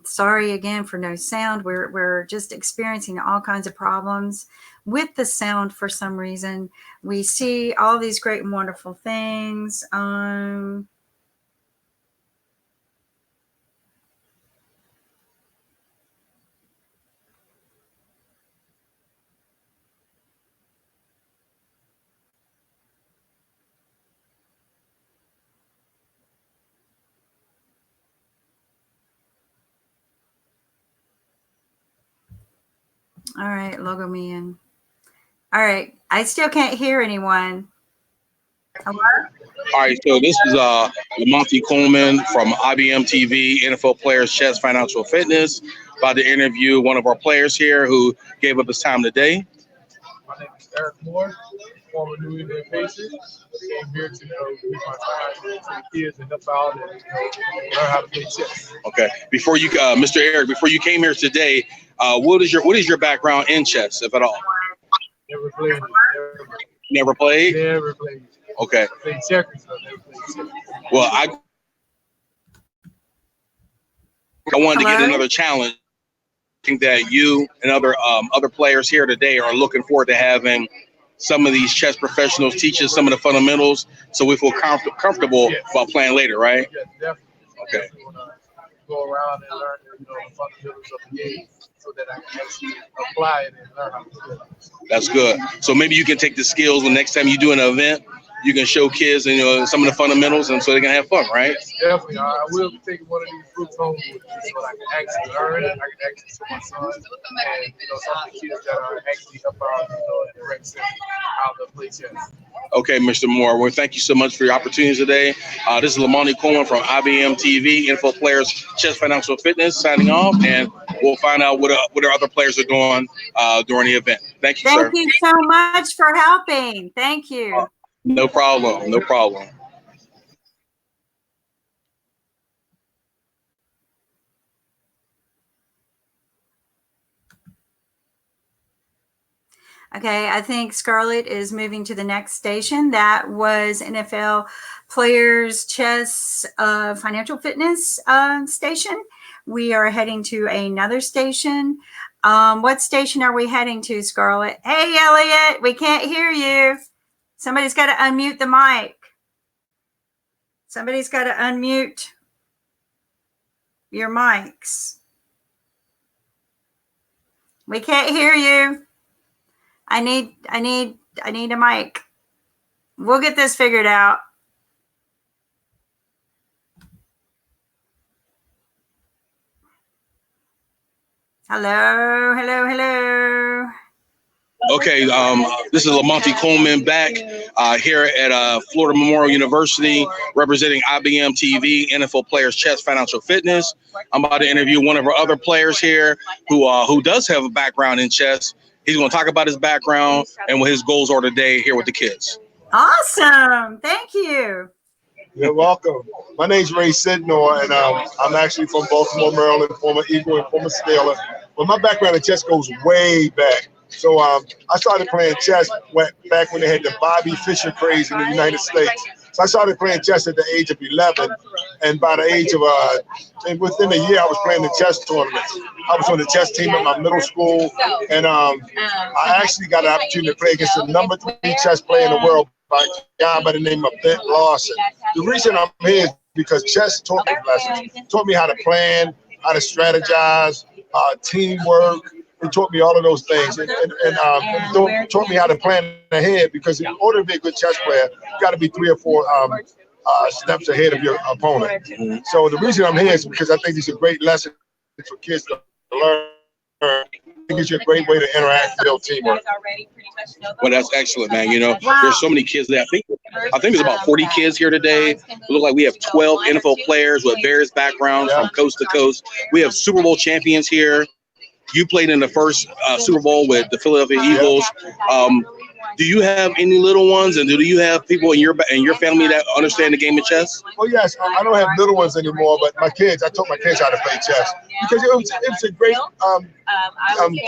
Sorry again for no sound. We're just experiencing all kinds of problems with the sound for some reason. We see all these great and wonderful things. All right, logo me in. All right, I still can't hear anyone. Hello? All right, so this is Monty Coleman from IBMTV, NFL Players Chess Financial Fitness. About to interview one of our players here who gave up his time today. My name is Eric Moore, former New England Patriot. Came here to give my time to the kids and help out and learn how to play chess. Okay, before you, Mr. Eric, before you came here today, what is your background in chess, if at all? Never played it. Never played? Never played it. Okay. I played checkers, but never played chess. Well, I wanted to get another challenge. I think that you and other players here today are looking forward to having some of these chess professionals teach us some of the fundamentals, so we feel comfortable about playing later, right? Yes, definitely. Okay. Definitely want to go around and learn, the fundamentals of the game, so that I can actually apply it and learn how to play it. That's good. So maybe you can take the skills when next time you do an event, you can show kids and some of the fundamentals, and so they can have fun, right? Definitely. I will be taking one of these groups home with me so I can actually learn it. I can actually show my son and some of the kids that are actually help out in the direct sense how to play chess. Okay, Mr. Moore. Well, thank you so much for your opportunities today. This is Lamonte Coleman from IBMTV, Info Players Chess Financial Fitness, signing off, and we'll find out what our other players are doing during the event. Thank you, sir. Thank you so much for helping. Thank you. No problem. No problem. Okay, I think Scarlett is moving to the next station. That was NFL Players Chess Financial Fitness station. We are heading to another station. What station are we heading to, Scarlett? Hey, Elliot, we can't hear you. Somebody's got to unmute the mic. Somebody's got to unmute your mics. We can't hear you. I need a mic. We'll get this figured out. Hello. Okay, this is Lamonte Coleman back here at Florida Memorial University, representing IBMTV, NFL Players Chess Financial Fitness. I'm about to interview one of our other players here who does have a background in chess. He's going to talk about his background and what his goals are today here with the kids. Awesome. Thank you. You're welcome. My name's Ray Sidnor, and I'm actually from Baltimore, Maryland, former Eagle and former Steeler. But my background in chess goes way back. So I started playing chess back when they had the Bobby Fischer craze in the United States. So I started playing chess at the age of 11, and by the age of within a year, I was playing the chess tournaments. I was on the chess team at my middle school, and I actually got an opportunity to play against the number 3 chess player in the world by a guy by the name of Ben Lawson. The reason I'm here is because chess taught me lessons. It taught me how to plan, how to strategize, teamwork. It taught me all of those things, and taught me how to plan ahead, because in order to be a good chess player, you got to be 3 or 4 steps ahead of your opponent. Mm-hmm. So the reason I'm here is because I think these are great lessons for kids to learn. I think it's a great way to interact and build teamwork. Well, that's excellent, man. There's so many kids there. I think there's about 40 kids here today. It looks like we have 12 NFL players with various backgrounds from coast to coast. We have Super Bowl champions here. You played in the first Super Bowl with the Philadelphia Eagles. Do you have any little ones, and do you have people in your family that understand the game of chess? Well, yes. I don't have little ones anymore, but I taught my kids how to play chess, because it was a great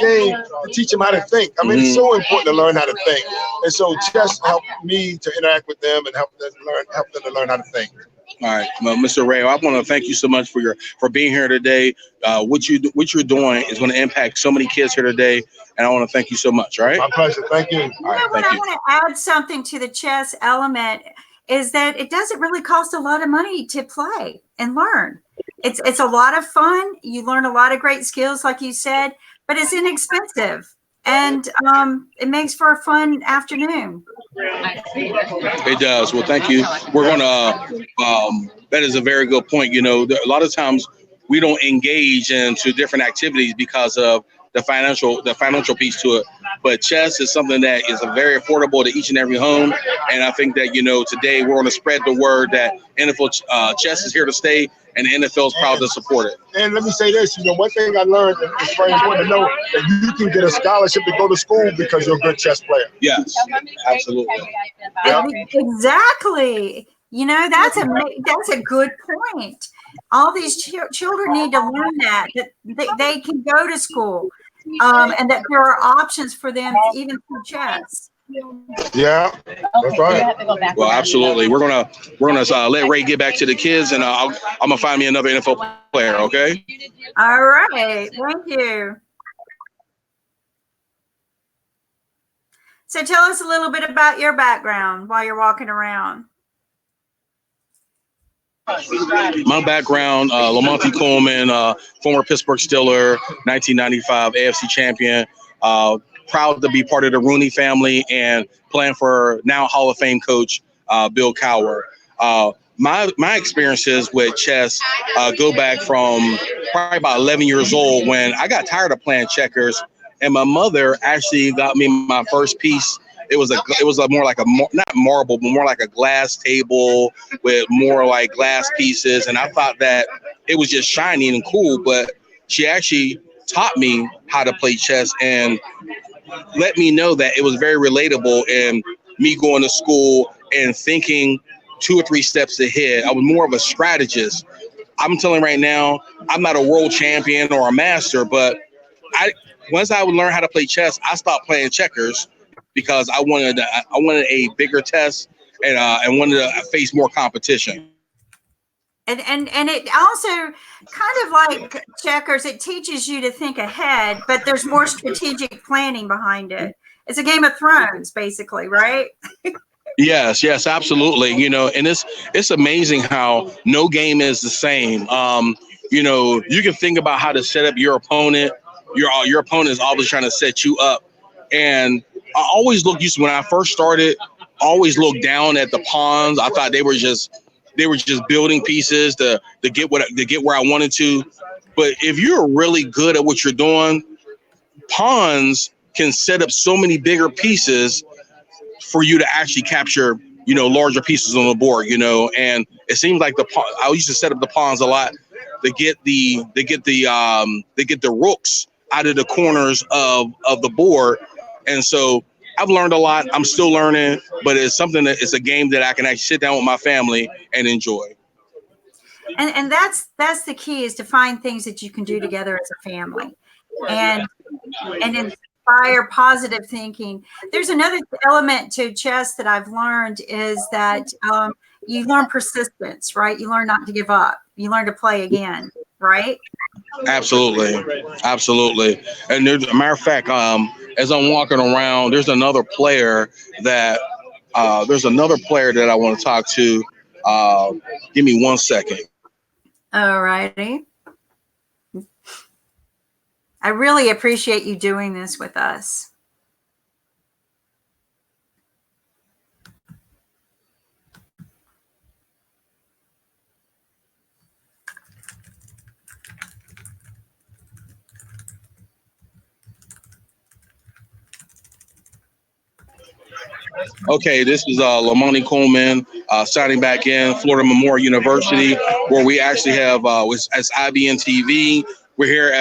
game to teach them how to think. I mean, It's so important to learn how to think, and so chess helped me to interact with them and help them to learn how to think. All right, well, Mr. Ray, I want to thank you so much for being here today. What you're doing is going to impact so many kids here today, and I want to thank you so much. All right. My pleasure. Thank you. I want to add something to the chess element, is that it doesn't really cost a lot of money to play and learn. It's a lot of fun. You learn a lot of great skills, like you said, but it's inexpensive. And it makes for a fun afternoon. It does. Well, thank you. We're going to, that is a very good point. A lot of times we don't engage into different activities because of the financial piece to it. But chess is something that is very affordable to each and every home. And I think that, today we're going to spread the word that NFL chess is here to stay, and the NFL is proud to support it. And let me say this, one thing I learned, and it's very important to know, that you can get a scholarship to go to school because you're a good chess player. Yes, absolutely. Yeah. Exactly. That's a good point. All these children need to learn that they can go to school, and that there are options for them even through chess. Yeah, that's right. Well, absolutely. We're gonna let Ray get back to the kids, and I'm gonna find me another NFL player. Okay. All right. Thank you. So tell us a little bit about your background while you're walking around. My background, Lamonte Coleman, former Pittsburgh Steeler, 1995 AFC champion. Proud to be part of the Rooney family and playing for now Hall of Fame coach Bill Cower. My experiences with chess go back from probably about 11 years old when I got tired of playing checkers, and my mother actually got me my first piece. It was more like not marble, but more like a glass table with more like glass pieces, and I thought that it was just shiny and cool. But she actually taught me how to play chess and let me know that it was very relatable in me going to school and thinking 2 or 3 steps ahead. I was more of a strategist. I'm telling you right now, I'm not a world champion or a master, but once I would learn how to play chess, I stopped playing checkers because I wanted a bigger test and wanted to face more competition. And it also kind of like checkers, it teaches you to think ahead, but there's more strategic planning behind it. It's a Game of Thrones, basically, right? Yes, absolutely. And it's amazing how no game is the same. You can think about how to set up your opponent. Your opponent is always trying to set you up. And I always when I first started, always looked down at the pawns. I thought they were just building pieces to get where I wanted to. But if you're really good at what you're doing, pawns can set up so many bigger pieces for you to actually capture, larger pieces on the board, and it seems like I used to set up the pawns a lot to get the rooks out of the corners of the board. And so I've learned a lot. I'm still learning, but it's a game that I can actually sit down with my family and enjoy. And that's the key, is to find things that you can do together as a family and inspire positive thinking. There's another element to chess that I've learned is that you learn persistence, right? You learn not to give up. You learn to play again, right? Absolutely. And there's a matter of fact, as I'm walking around, there's another player that I want to talk to. Give me 1 second. All righty. I really appreciate you doing this with us. Okay, this is Lamoni Coleman signing back in Florida Memorial University, where we actually have as IBMTV. We're here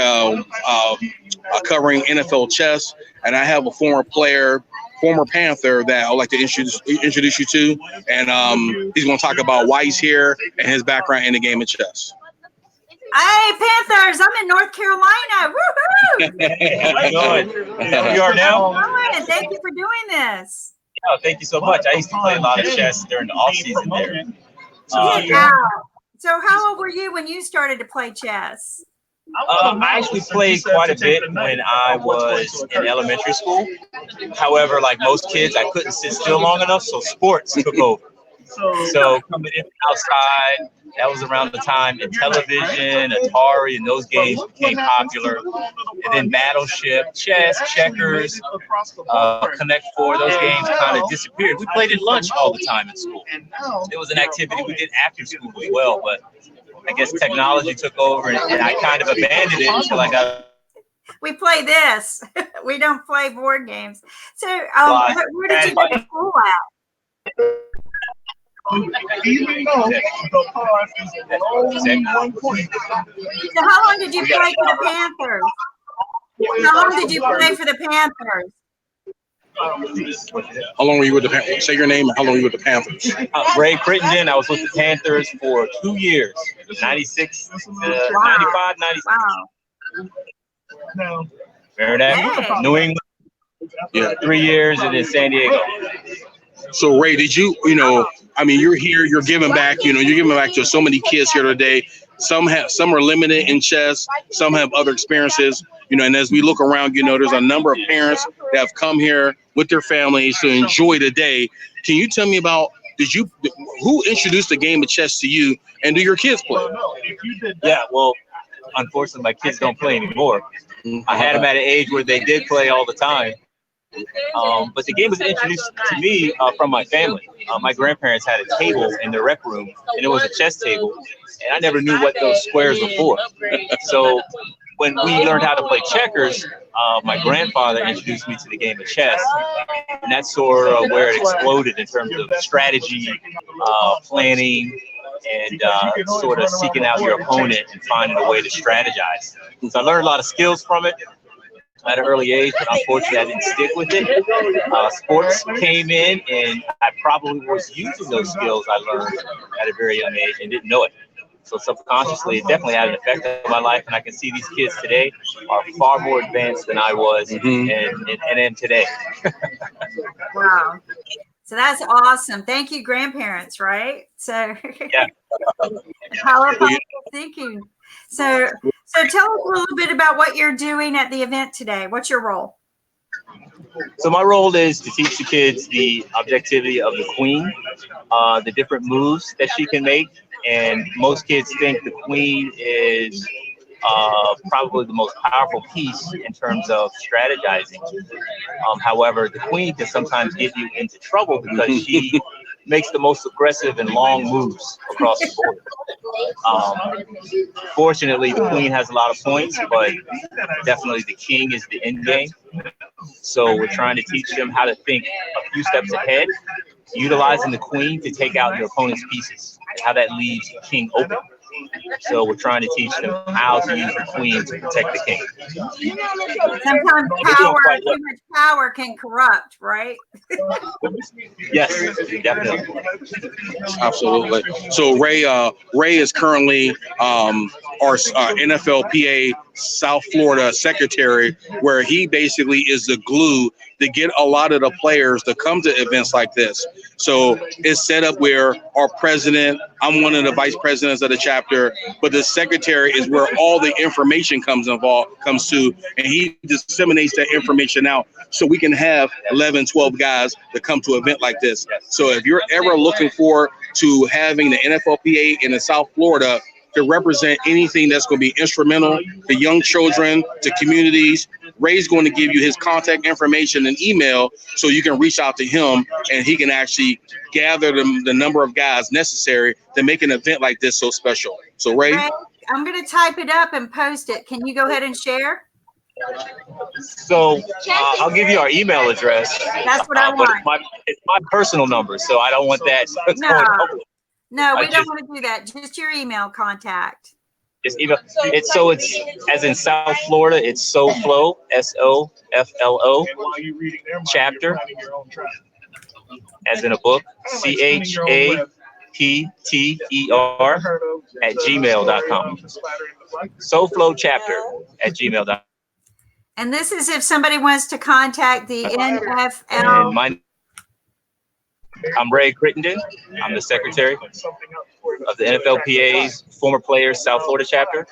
covering NFL chess, and I have a former Panther that I'd like to introduce you to, and he's going to talk about why he's here and his background in the game of chess. Hey, Panthers! I'm in North Carolina. Woohoo! Here we are now. Thank you for doing this. Oh, thank you so much. I used to play a lot of chess during the off season there. So how old were you when you started to play chess? I actually played quite a bit when I was in elementary school. However, like most kids, I couldn't sit still long enough, so sports took over. So coming in outside, that was around the time that television, Atari, and those games became popular. And then Battleship, chess, checkers, Connect 4, those games kind of disappeared. We played at lunch all the time in school. It was an activity we did after school as well, but I guess technology took over, and I kind of abandoned it until I got. We play this. We don't play board games. So where did you go to school at? Even though the pause is only 1 point. So how long did you play for the Panthers? How long did you play for the Panthers? How long were you with the Panthers? Say your name and how long were you with the Panthers? Ray Crittenden. I was with the Panthers for 2 years, 96 to 95, 96. Wow. Remember that? New England, 3 years, and then San Diego. So Ray, did you're here, you're giving back, you're giving back to so many kids here today. Some are limited in chess, some have other experiences, and as we look around, there's a number of parents that have come here with their families to enjoy the day. Can you tell me about, who introduced the game of chess to you, and do your kids play? Yeah, well, unfortunately, my kids don't play anymore. I had them at an age where they did play all the time. But the game was introduced to me from my family. My grandparents had a table in their rec room, and it was a chess table, and I never knew what those squares were for. So when we learned how to play checkers, my grandfather introduced me to the game of chess, and that's sort of where it exploded in terms of strategy, planning, and sort of seeking out your opponent and finding a way to strategize. So I learned a lot of skills from it at an early age, but unfortunately I didn't stick with it. Sports came in, and I probably was using those skills I learned at a very young age and didn't know it. So subconsciously, it definitely had an effect on my life, and I can see these kids today are far more advanced than I was and am today. Wow. So that's awesome. Thank you, grandparents, right? So yeah. Powerful thinking. So tell us a little bit about what you're doing at the event today. What's your role? So my role is to teach the kids the objectivity of the queen, the different moves that she can make. And most kids think the queen is probably the most powerful piece in terms of strategizing. However, the queen can sometimes get you into trouble because she makes the most aggressive and long moves across the board. Fortunately, the queen has a lot of points, but definitely the king is the end game. So we're trying to teach them how to think a few steps ahead, utilizing the queen to take out your opponent's pieces, how that leaves the king open. So we're trying to teach them how to use the queen to protect the king. Sometimes too much power can corrupt, right? Yes, definitely. Absolutely. So Ray is currently our NFLPA South Florida secretary, where he basically is the glue to get a lot of the players to come to events like this. So it's set up where our president, I'm one of the vice presidents of the chapter, but the secretary is where all the information comes to, and he disseminates that information out so we can have 11, 12 guys to come to an event like this. So if you're ever looking forward to having the NFLPA in the South Florida to represent anything that's going to be instrumental to young children, to communities, Ray's going to give you his contact information and email so you can reach out to him, and he can actually gather the number of guys necessary to make an event like this so special. So Ray, I'm going to type it up and post it. Can you go ahead and share? So I'll give you our email address. That's what I want. But it's my personal number, so I don't want that. No, we don't want to do that. Just your email contact. Just email. It's as in South Florida. It's SoFlo, SOFLO, chapter, as in a book, CHAPTER @gmail.com. SoFlo chapter @gmail.com. And this is if somebody wants to contact the NFL. And I'm Ray Crittenden. I'm the secretary of the NFLPA's former players South Florida chapter.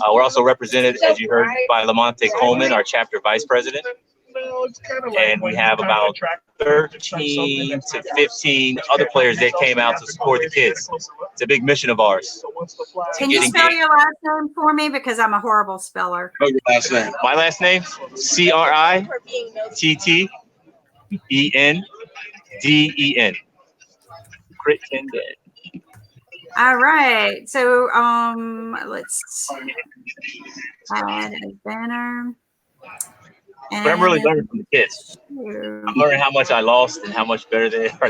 We're also represented, as you heard, by Lamonte Coleman, our chapter vice president. And we have about 13 to 15 other players that came out to support the kids. It's a big mission of ours. Can you spell your last name for me? Because I'm a horrible speller. Oh, your last name. My last name, CRITTENDEN. Crittenden. All right. So let's add a banner. But I'm really learning from the kids. I'm learning how much I lost and how much better they are. Hey,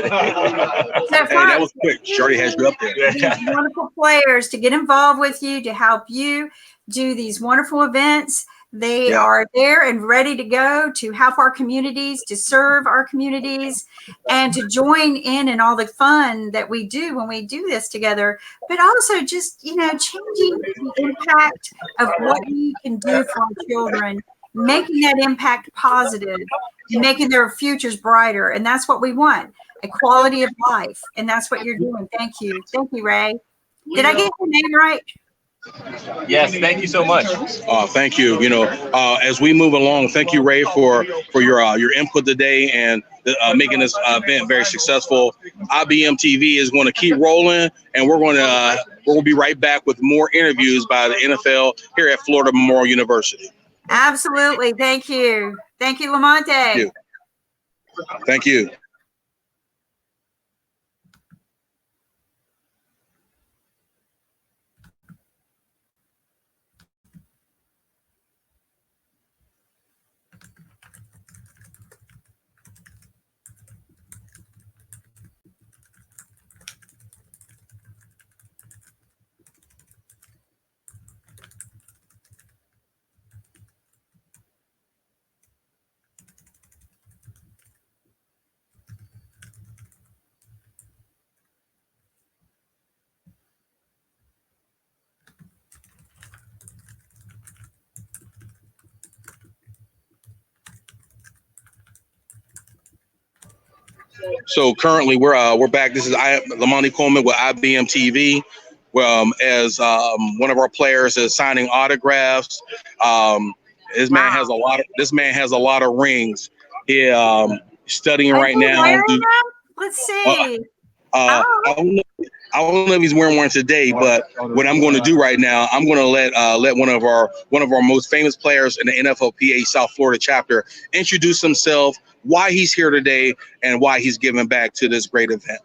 that was quick. Shorty has you up there. These wonderful players to get involved with you, to help you do these wonderful events. They are there and ready to go to help our communities, to serve our communities, and to join in all the fun that we do when we do this together. But also just, changing the impact of what we can do for our children, making that impact positive, and making their futures brighter. And that's what we want, a quality of life. And that's what you're doing. Thank you. Thank you, Ray. Did I get your name right? Yes, thank you so much. Thank you. As we move along, thank you, Ray, for your input today and making this event very successful. IBMTV is going to keep rolling, and we'll be right back with more interviews by the NFL here at Florida Memorial University. Absolutely. Thank you. Thank you, Lamonte. Thank you. Thank you. So currently we're back. This is Lamonte Coleman with IBMTV. As one of our players is signing autographs. This man has a lot of rings. He studying right now. Wearing them? Let's see. I don't know if he's wearing one today, but what I'm going to do right now, I'm going to let one of our most famous players in the NFLPA South Florida chapter introduce himself, why he's here today, and why he's giving back to this great event.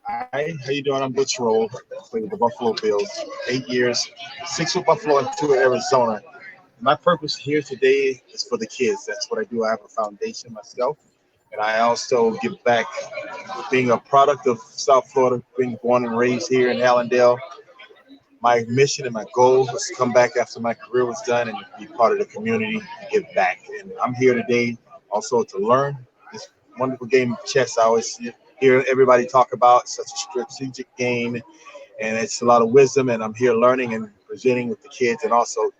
Hi, how you doing? I'm Butch Roll, played with the Buffalo Bills, 8 years, 6 with Buffalo and 2 with Arizona. My purpose here today is for the kids. That's what I do. I have a foundation myself, and I also give back. Being a product of South Florida, being born and raised here in Allendale, my mission and my goal was to come back after my career was done and be part of the community and give back. And I'm here today also to learn this wonderful game of chess. I always hear everybody talk about such a strategic game, and it's a lot of wisdom, and I'm here learning and presenting with the kids and also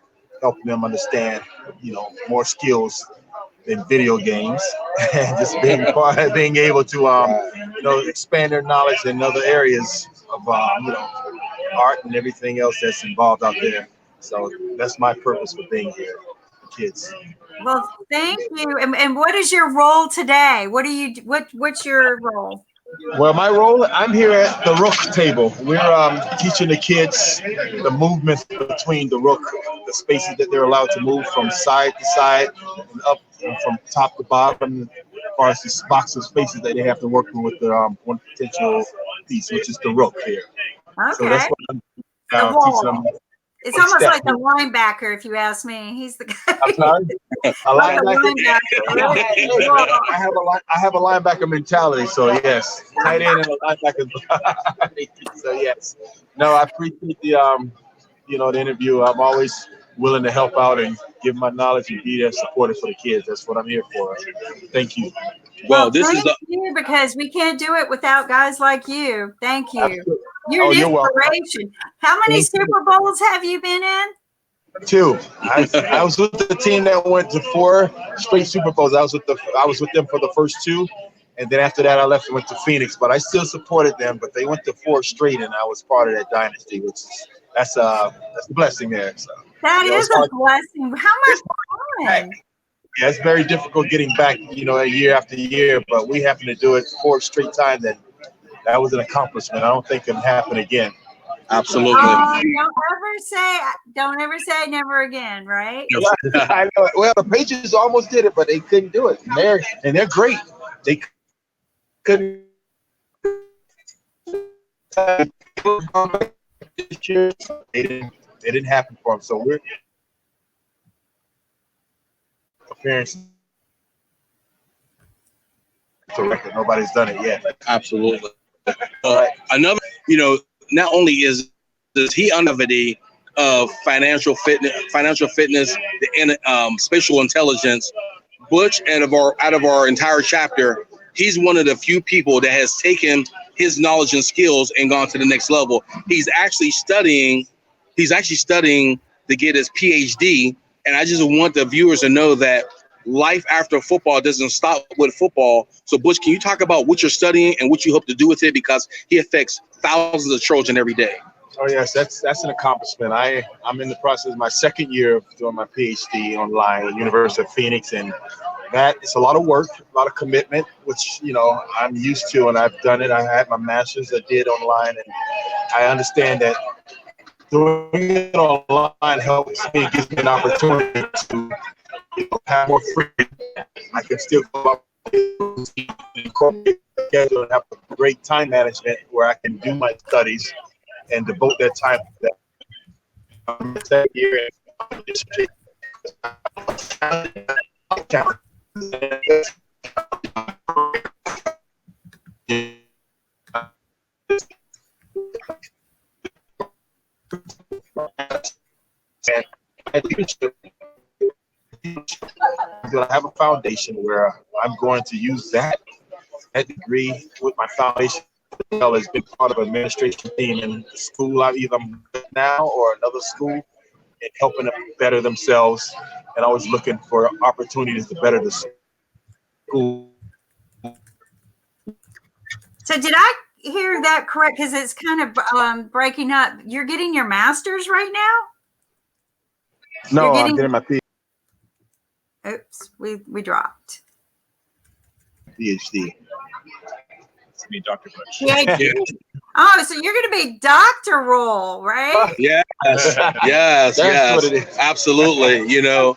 helping them understand, more skills than video games and just being able to, expand their knowledge in other areas of, art and everything else that's involved out there. So that's my purpose for being here, kids. Well, thank you. And what is your role today? What's your role? Well, my role, I'm here at the rook table. We're teaching the kids the movement between the rook, the spaces that they're allowed to move from side to side and up and from top to bottom, as far as this box of spaces that they have to work with the one potential piece, which is the rook here. Okay. So that's what I'm teaching them. It's almost like the linebacker, if you ask me. He's the guy. I'm sorry? I have a linebacker mentality, so yes. Tight end and a linebacker. So yes. No, I appreciate the the interview. I'm always willing to help out and give my knowledge and be there supportive for the kids. That's what I'm here for. Thank you. Well, thank you, because we can't do it without guys like you. Thank you. Absolutely. You're an inspiration. How many Super Bowls have you been in? 2. I was with the team that went to 4 straight Super Bowls. I was with them for the first 2, and then after that I left and went to Phoenix. But I still supported them. But they went to 4 straight, and I was part of that dynasty, which is that's a blessing there. So that is a blessing. How much fun? Yeah, it's very difficult getting back, year after year. But we happen to do it 4 straight times, and that was an accomplishment. I don't think it can happen again. Absolutely. Don't ever say never again, right? I know. Well, the Patriots almost did it, but they couldn't do it. And they're great. They couldn't. It didn't happen for them. So we're parents. Nobody's done it yet. Absolutely. Another, not only is he unavity of financial fitness, and spatial intelligence, Butch, out of our entire chapter, he's one of the few people that has taken his knowledge and skills and gone to the next level. He's actually studying to get his PhD, and I just want the viewers to know that life after football doesn't stop with football. So Butch, can you talk about what you're studying and what you hope to do with it? Because he affects thousands of children every day. Oh yes, that's an accomplishment. I'm in the process of my 2nd year of doing my PhD online at the University of Phoenix, and that it's a lot of work, a lot of commitment, which I'm used to, and I've done it. I had my master's I did online, and I understand that doing it online helps me, gives me an opportunity to have more freedom. I can still go out incorporate the schedule and have a great time management where I can do my studies and devote that time to that year. I have a foundation where I'm going to use that degree with my foundation as well as being part of an administration team in the school I'm either now or another school, and helping them better themselves, and always looking for opportunities to better the school. So did I hear that correct? Because it's kind of breaking up. You're getting your master's right now? No, I'm getting my PhD. Oops, we dropped. PhD. It's me, Dr. Bush. PhD. Oh, so you're going to be doctoral, right? Yes, yes, absolutely. You know,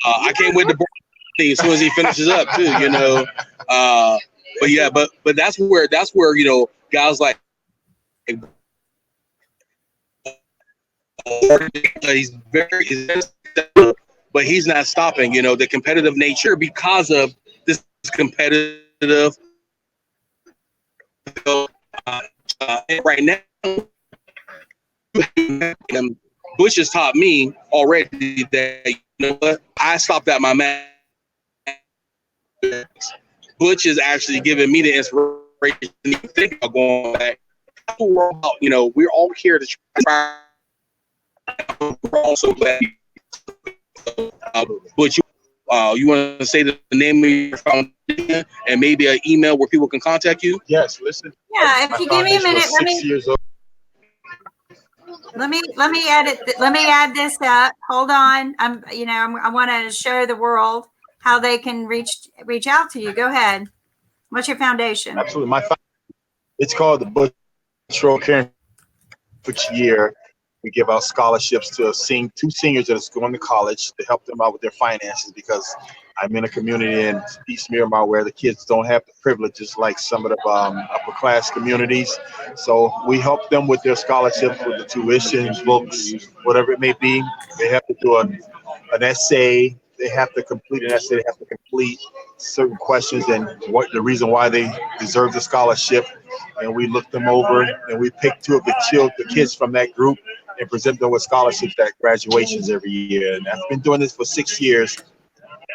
I can't wait to bring as soon as he finishes up too. You know, but yeah, but that's where you know guys like he's but he's not stopping. You know, the competitive nature because of this competitive. Right now, Bush has taught me already that, you know what, I stopped at my man. Butch is actually giving me the inspiration to think about going back. You know, we're all here to try. We're also glad. Butch, you want to say the name of your foundation and maybe an email where people can contact you? Yes, listen. Yeah, if you give me a minute, let me edit. Let me add this up. Hold on. I want to show the world how they can reach out to you. Go ahead. What's your foundation? Absolutely, it's called the Bush Road Caring for Year. We give out scholarships to two seniors that are going to college to help them out with their finances, because I'm in a community in East Miramar where the kids don't have the privileges like some of the upper class communities. So we help them with their scholarships, with the tuition, books, whatever it may be. They have to do an essay. They have to complete an essay. They have to complete certain questions and what the reason why they deserve the scholarship. And we look them over and we pick two of the kids from that group and present them with scholarships at graduations every year. And I've been doing this for 6 years.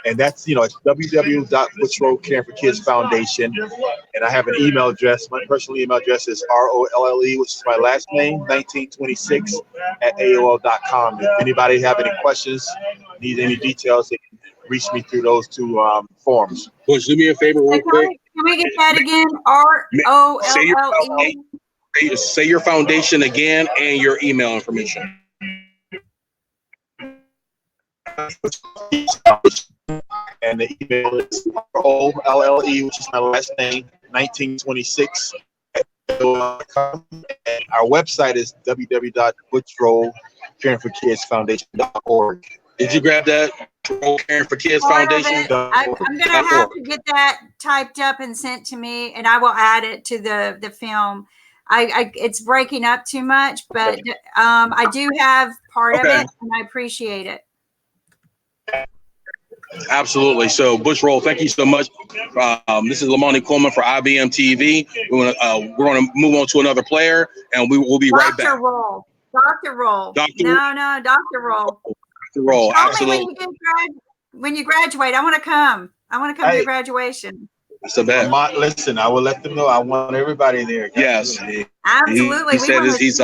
And that's, it's www.bushroadcaringforkids Foundation. And I have an email address. My personal email address is ROLLE, which is my last name, 1926 at AOL.com. If anybody have any questions, need any details, they can reach me through those two forms. Bush, do me a favor real quick. Can we get that again? ROLLE. Say your foundation again and your email information. And the email is ROLLE, which is my last name, 1926. And our website is www.butchrollcaringforkidsfoundation.org. Did you grab that? Caring for Kids Foundation. I'm going to have to get that typed up and sent to me, and I will add it to the film. It's breaking up too much, but I do have part of it, and I appreciate it. Absolutely. So, Bush Roll, thank you so much. This is Lamoni Coleman for IBMTV. We're going to move on to another player, and we'll be right back. Dr. Roll. Dr. Roll. Dr. Roll. Absolutely. When you graduate, I want to come. I want to come to your graduation. That's the best. Listen, I will let them know. I want everybody there. Yes. Absolutely. He said he's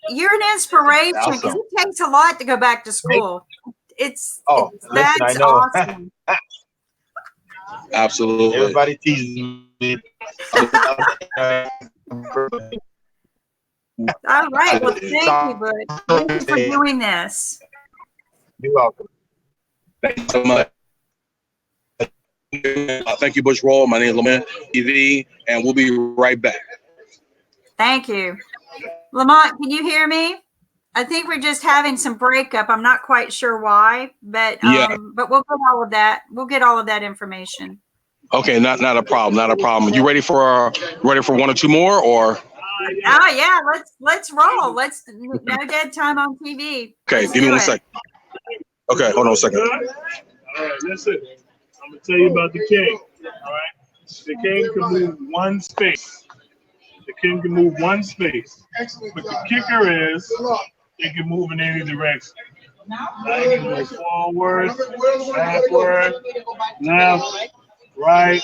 you're an inspiration because it takes a lot to go back to school. That's awesome. Absolutely. Everybody teases me. All right. Well, thank you, Bud. Thank you for doing this. You're welcome. Thank you so much. Thank you, Bush Roll. My name is Lamont TV, and we'll be right back. Thank you. Lamont, can you hear me? I think we're just having some breakup. I'm not quite sure why, but we'll get all of that. We'll get all of that information. Okay, not a problem, not a problem. You ready for one or two more, or? Oh yeah, let's roll. Let's no dead time on TV. Okay, Let's give me do 1 it. second. Okay, hold on a second. All right, listen. I'm gonna tell you about the king. All right, the king can move one space. The king can move one space, but the kicker is it can move in any direction. I can go forward, backward, left, right.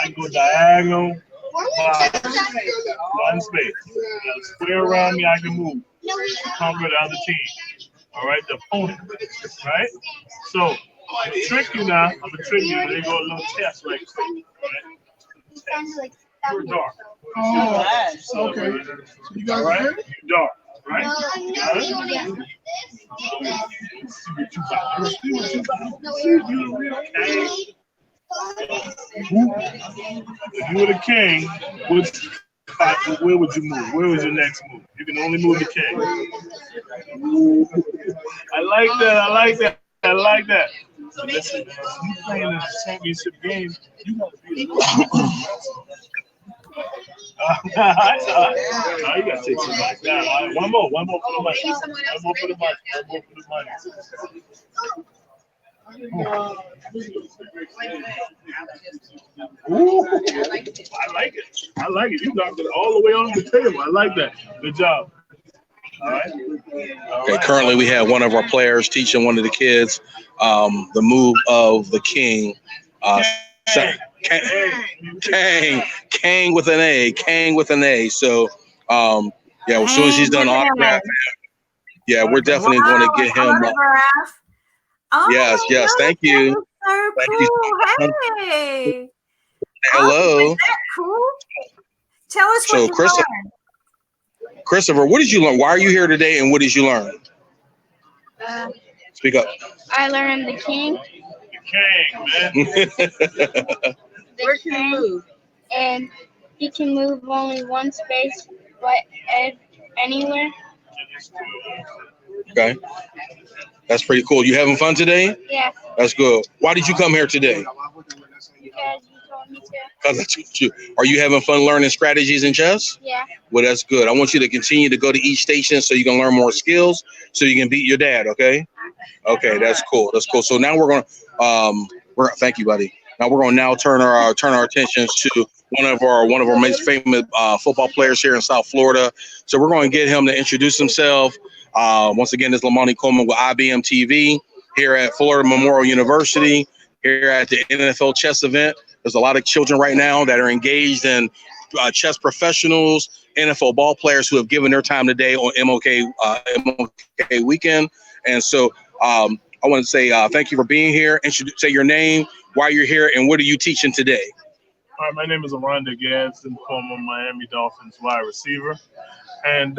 I can go diagonal, bottom. One space. Got a square around me. I can move. Conquer the other team. All right, the opponent. Right. So I'm gonna trick you now. I'm gonna trick you. Let me go a little test right quick. Right? You're dark. Oh, okay. You got right? You're dark. Right? You got it? Let's see what you got. Let's see what you got. Let's see if you're the real king. If you were the king, where would you move? Where was your next move? You can only move the king. I like that. I like that. I like that. So listen, man, you playing a championship game, you gotta be you gotta take some mic. Nah, one more for the mic. One more for the mic. One more for the mic. Ooh, I like it. I like it. You knocked it all the way on the table. I like that. Good job. All right. Okay, currently we have one of our players teaching one of the kids the move of the king. Kang with an A. Kang with an A. So, yeah, as soon as he's done autograph, yeah, we're definitely going to get him. Autograph. Oh yes, yes. Thank you. So Thank cool. you. Hey. Hello. Is that cool? Tell us what you learned. Christopher, what did you learn? Why are you here today, and what did you learn? Speak up. I learned the king. The king, man. Where can he move? And he can move only one space, but anywhere. Okay. That's pretty cool. You having fun today? Yeah. That's good. Why did you come here today? Because you told me to. Because I told you. Are you having fun learning strategies in chess? Yeah. Well, that's good. I want you to continue to go to each station so you can learn more skills so you can beat your dad, okay? Okay, that's cool. That's cool. So now we're going to thank you, buddy. Now we're going to now turn our attentions to one of our most famous football players here in South Florida. So we're going to get him to introduce himself. Once again, this is Lamani Coleman with IBMTV here at Florida Memorial University, here at the NFL chess event. There's a lot of children right now that are engaged in chess professionals, NFL ball players who have given their time today on MLK weekend. And so I want to say thank you for being here. Say your name, why you're here, and what are you teaching today? All right, my name is Aranda Gadsden, former Miami Dolphins wide receiver. And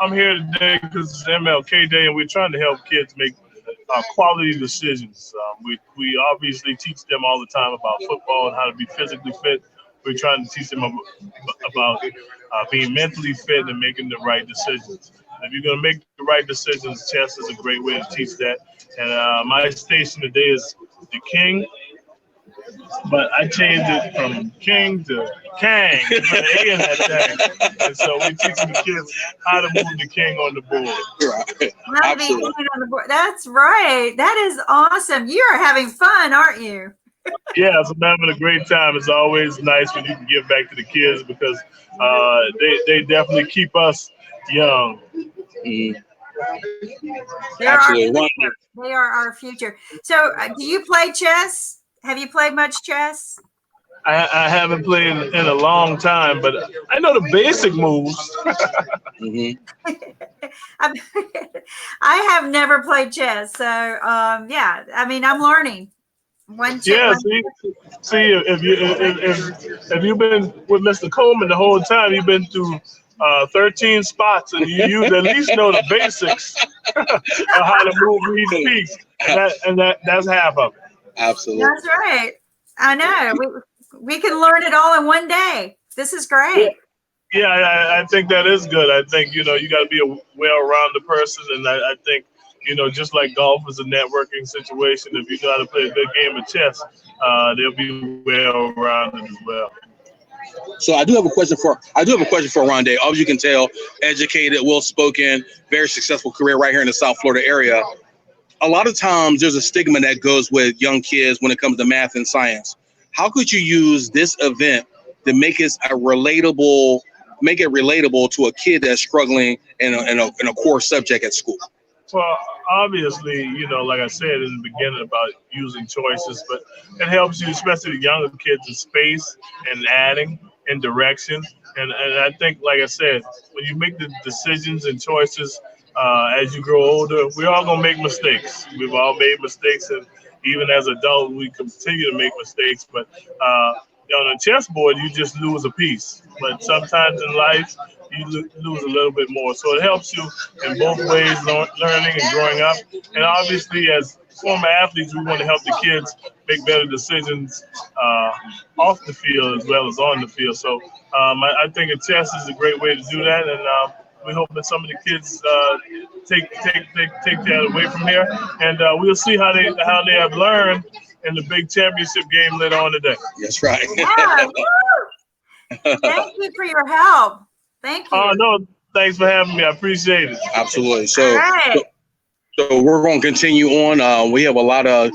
I'm here today because it's MLK Day, and we're trying to help kids make quality decisions. We obviously teach them all the time about football and how to be physically fit. We're trying to teach them about being mentally fit and making the right decisions. If you're going to make the right decisions, chess is a great way to teach that. And my station today is the King, but I changed it from King to Kang. And so we're teaching the kids how to move the king on the board. Right. Absolutely. On the board. That's right. That is awesome. You are having fun, aren't you? Yeah, so I'm having a great time. It's always nice when you can give back to the kids because they definitely keep us young. Mm-hmm. They are our future. So do you play chess? Have you played much chess? I haven't played in a long time, but I know the basic moves. Mm-hmm. I have never played chess. So, yeah, I mean, I'm learning. Yeah, see, if you've been with Mr. Coleman the whole time, you've been through 13 spots, and you at least know the basics of how to move each piece, and that's half of it. Absolutely. That's right. I know. We can learn it all in one day. This is great. Yeah, I think that is good. I think, you got to be a well-rounded person, and I think just like golf is a networking situation, if you know how to play a good game of chess, they'll be well rounded as well. So I do have a question for Rondé. As you can tell, educated, well spoken, very successful career right here in the South Florida area. A lot of times there's a stigma that goes with young kids when it comes to math and science. How could you use this event to make it relatable to a kid that's struggling in a core subject at school? Well, obviously, like I said in the beginning about using choices, but it helps you, especially the younger kids, in space and adding and direction. And I think, like I said, when you make the decisions and choices as you grow older, we're all going to make mistakes. We've all made mistakes, and even as adults, we continue to make mistakes. But on a chessboard, you just lose a piece. But sometimes in life, you lose a little bit more. So it helps you in both ways, learning and growing up. And obviously, as former athletes, we want to help the kids make better decisions off the field as well as on the field. So I think a chess is a great way to do that. And we hope that some of the kids take that away from here. And we'll see how they have learned in the big championship game later on today. That's right. Yeah, thank you for your help. Thank you. No, thanks for having me. I appreciate it. Absolutely. So, right. so we're going to continue on. We have a lot of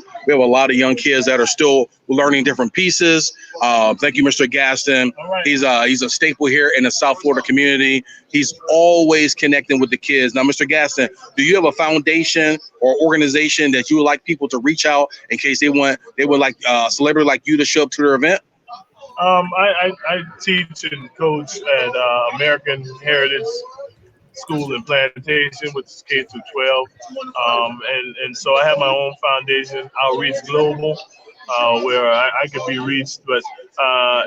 young kids that are still learning different pieces. Thank you, Mr. Gaston. Right. He's a staple here in the South Florida community. He's always connecting with the kids. Now, Mr. Gaston, do you have a foundation or organization that you would like people to reach out in case they would like a celebrity like you to show up to their event? I teach and coach at American Heritage School in Plantation, which is K through 12, and so I have my own foundation, Outreach Global, where I could be reached, but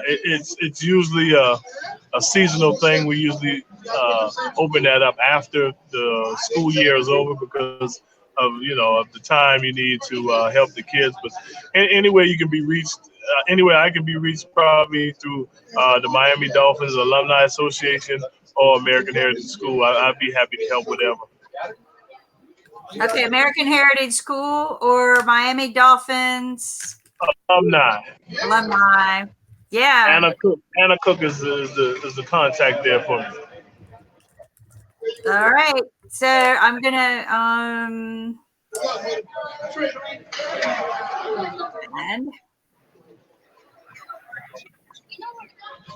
it's usually a seasonal thing. We usually open that up after the school year is over because of the time you need to help the kids. But anyway, you can be reached. Anyway, I can be reached probably through the Miami Dolphins Alumni Association or American Heritage School. I'd be happy to help whatever. Okay, American Heritage School or Miami Dolphins Alumni. Yeah. Anna Cook is the contact there for me. All right. So I'm gonna and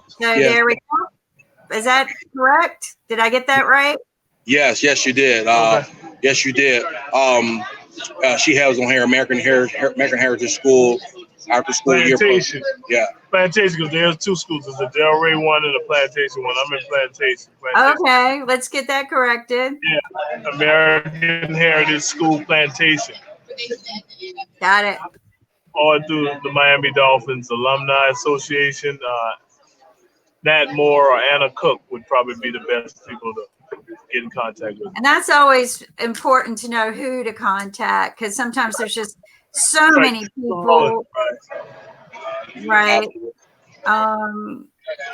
so Yes. There we go. Is that correct? Did I get that right? Yes, you did. Yes, you did. She has on here American Heritage School after school year. Plantation. Yeah. Plantation, because there's two schools. There's a Delray one and a Plantation one. I'm in Plantation. Okay, let's get that corrected. Yeah, American Heritage School Plantation. Got it. Or through the Miami Dolphins Alumni Association. Nat Moore or Anna Cook would probably be the best people to get in contact with. And that's always important to know who to contact because sometimes there's just so many people. Right. And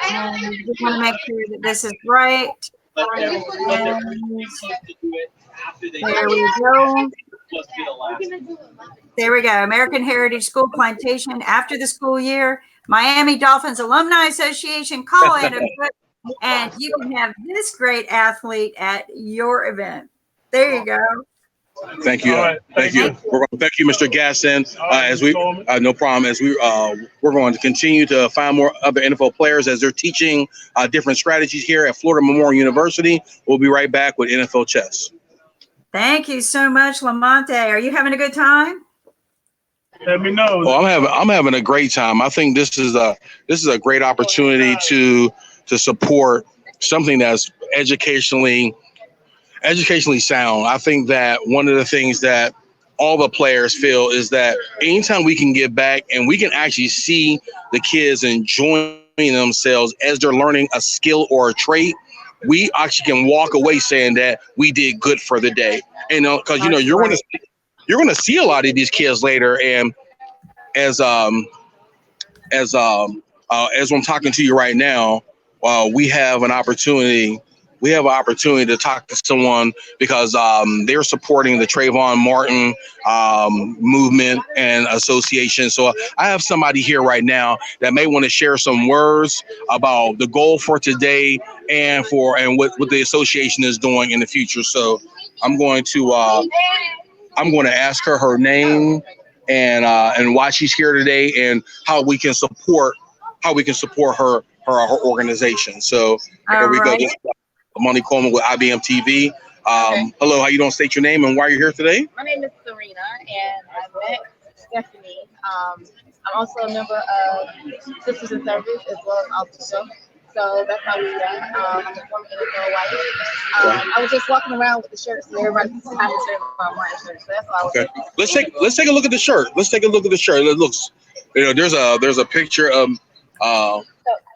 we want to make sure that this is right. And there we go. There we go. American Heritage School Plantation after the school year. Miami Dolphins Alumni Association, call in and you can have this great athlete at your event. There you go. Thank you. Right, thank you. Thank you, Mr. Gaston. As we, no problem. As we're going to continue to find more other NFL players as they're teaching different strategies here at Florida Memorial University. We'll be right back with NFL Chess. Thank you so much, Lamonte. Are you having a good time? Let me know. Well, I'm having a great time. I think this is a great opportunity to support something that's educationally sound. I think that one of the things that all the players feel is that anytime we can give back and we can actually see the kids enjoying themselves as they're learning a skill or a trait, we actually can walk away saying that we did good for the day. Because you're going to see a lot of these kids later, and as I'm talking to you right now, we have an opportunity we have an opportunity to talk to someone because they're supporting the Trayvon Martin movement and association. So I have somebody here right now that may want to share some words about the goal for today and what the association is doing in the future. So I'm going to ask her name and why she's here today and how we can support her organization. So here we go. This is Monty Coleman with IBMTV. Hello, how you doing? State your name and why you're here today. My name is Serena, and I met Stephanie. I'm also a member of Sisters in Service as well as Officer. So that's how we met. I'm a former NFL wife. I was just walking around with the shirts, and everybody was kind of saying my white shirt. So that's why I was. Okay. Let's take a look at the shirt. It looks, there's a picture of. So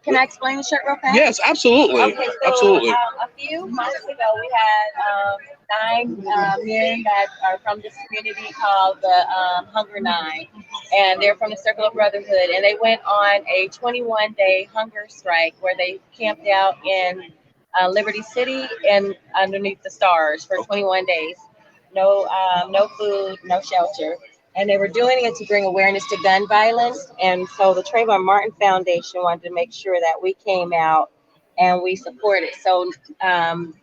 can I explain the shirt real fast? Yes, absolutely. Okay, so, Absolutely. A few months ago, we had 9 men that are from this community called the Hunger Nine, and they're from the Circle of Brotherhood, and they went on a 21-day hunger strike where they camped out in Liberty City and underneath the stars for 21 days. No food, no shelter. And they were doing it to bring awareness to gun violence. And so the Trayvon Martin Foundation wanted to make sure that we came out and we supported. So, and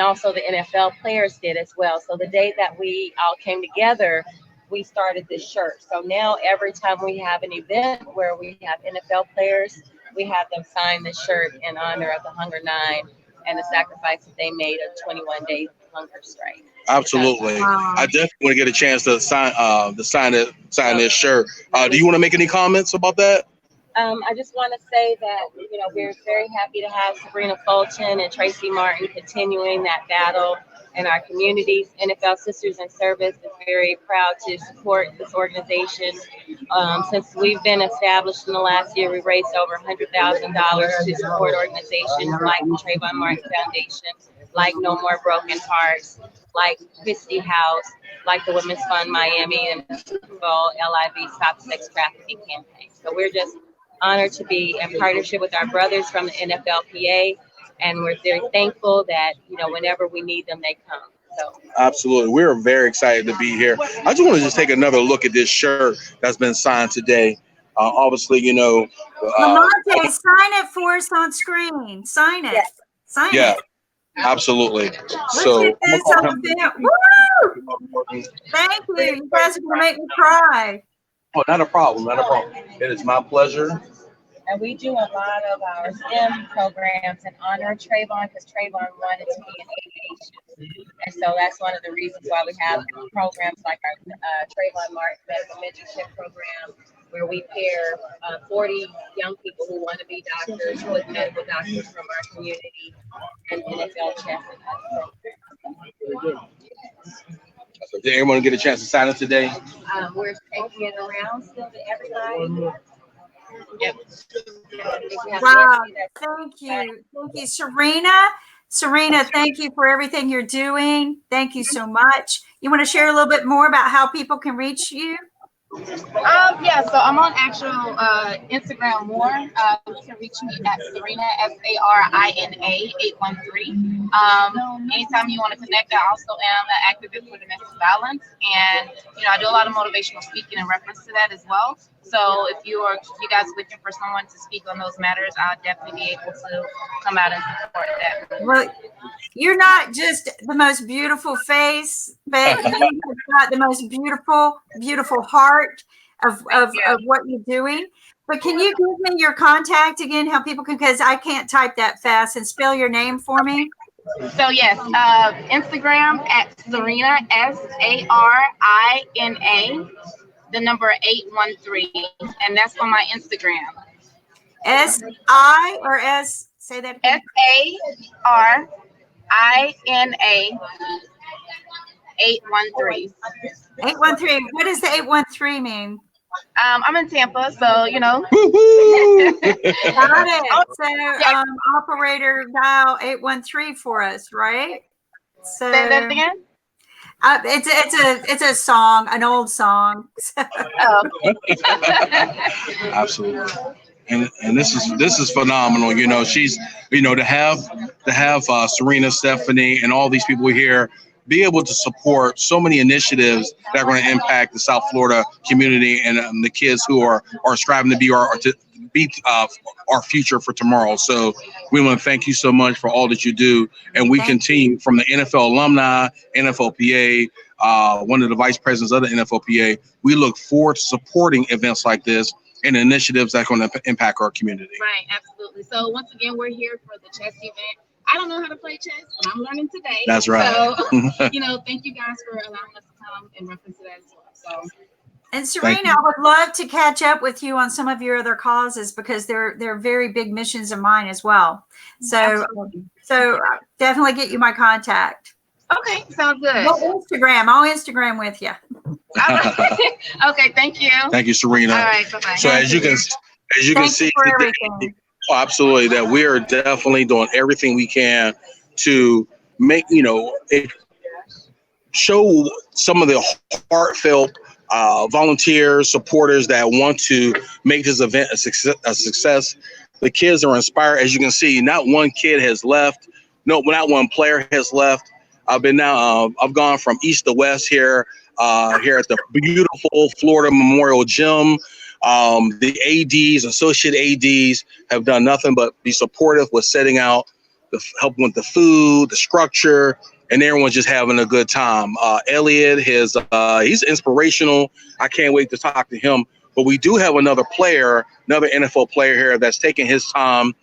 also the NFL players did as well. So the day that we all came together, we started this shirt. So now every time we have an event where we have NFL players, we have them sign this shirt in honor of the Hunger Nine and the sacrifice that they made of 21 days of hunger strike. Absolutely. I definitely want to get a chance to sign this shirt. Do you want to make any comments about that? I just want to say that, we're very happy to have Sabrina Fulton and Tracy Martin continuing that battle in our communities. NFL Sisters in Service is very proud to support this organization. Since we've been established in the last year, we've raised over $100,000 to support organizations like the Trayvon Martin Foundation, like No More Broken Hearts, like Christie House, like the Women's Fund Miami, and the Super Bowl LIV Stop Sex Trafficking campaign. So we're just honored to be in partnership with our brothers from the NFLPA, and we're very thankful that, whenever we need them, they come. So absolutely, we're very excited to be here. I just want to take another look at this shirt that's been signed today. Obviously, Lamonte, sign it for us on screen. Sign it. Yes. Sign yeah. it. Absolutely. Let's So get this up there. Woo! Thank you. You guys are gonna make me cry. Oh, not a problem. It is my pleasure. And we do a lot of our STEM programs in honor of Trayvon, because Trayvon wanted to be in aviation. And so that's one of the reasons why we have programs like our Trayvon Martin Medical Mentorship Program, where we pair 40 young people who want to be doctors with medical doctors from our community and NFL chess program. So did everyone get a chance to sign it today? We're taking it around still to everybody. Yep. Wow. Thank you, Serena, thank you for everything you're doing. Thank you so much. You want to share a little bit more about how people can reach you? Yeah, so I'm on actual Instagram more. You can reach me at Sarina, SARINA 813. Anytime you want to connect, I also am an activist for domestic violence, and I do a lot of motivational speaking in reference to that as well. So if you guys are looking for someone to speak on those matters, I'll definitely be able to come out and support that. Well, you're not just the most beautiful face, but you've got the most beautiful heart of what you're doing. But can you give me your contact again, how people can, because I can't type that fast, and spell your name for me? So yes, Instagram at Sarina, SARINA, the number 813, and that's on my Instagram. S-I or S, say that again. SARINA 813. 813. What does the 813 mean? I'm in Tampa, so Got it. So operator dial 813 for us, right? So say that again. It's a song, an old song. Absolutely. and this is phenomenal. You know, she's to have Serena, Stephanie, and all these people here be able to support so many initiatives that are going to impact the South Florida community and the kids who are striving to be our future for tomorrow. So we want to thank you so much for all that you do, and we continue from the NFL alumni, NFLPA, one of the vice presidents of the NFLPA. We look forward to supporting events like this and initiatives that are going to impact our community. Right, absolutely. So once again, we're here for the chess event. I don't know how to play chess, but I'm learning today. That's right. So, thank you guys for allowing us to come and reference that as well. So. And Serena, I would love to catch up with you on some of your other causes because they're very big missions of mine as well. So definitely get you my contact. Okay, sounds good. I'll Instagram with you. Okay, thank you. Thank you, Serena. All right, bye-bye. So as you can see today, absolutely, that we are definitely doing everything we can to make show some of the heartfelt volunteers, supporters that want to make this event a success. The kids are inspired. As you can see, not one kid has left. No, not one player has left. I've gone from east to west here at the beautiful Florida Memorial Gym. The ADs, associate ADs, have done nothing but be supportive with setting out, helping with the food, the structure, and everyone's just having a good time. Elliot, he's inspirational. I can't wait to talk to him. But we do have another NFL player here that's taking his time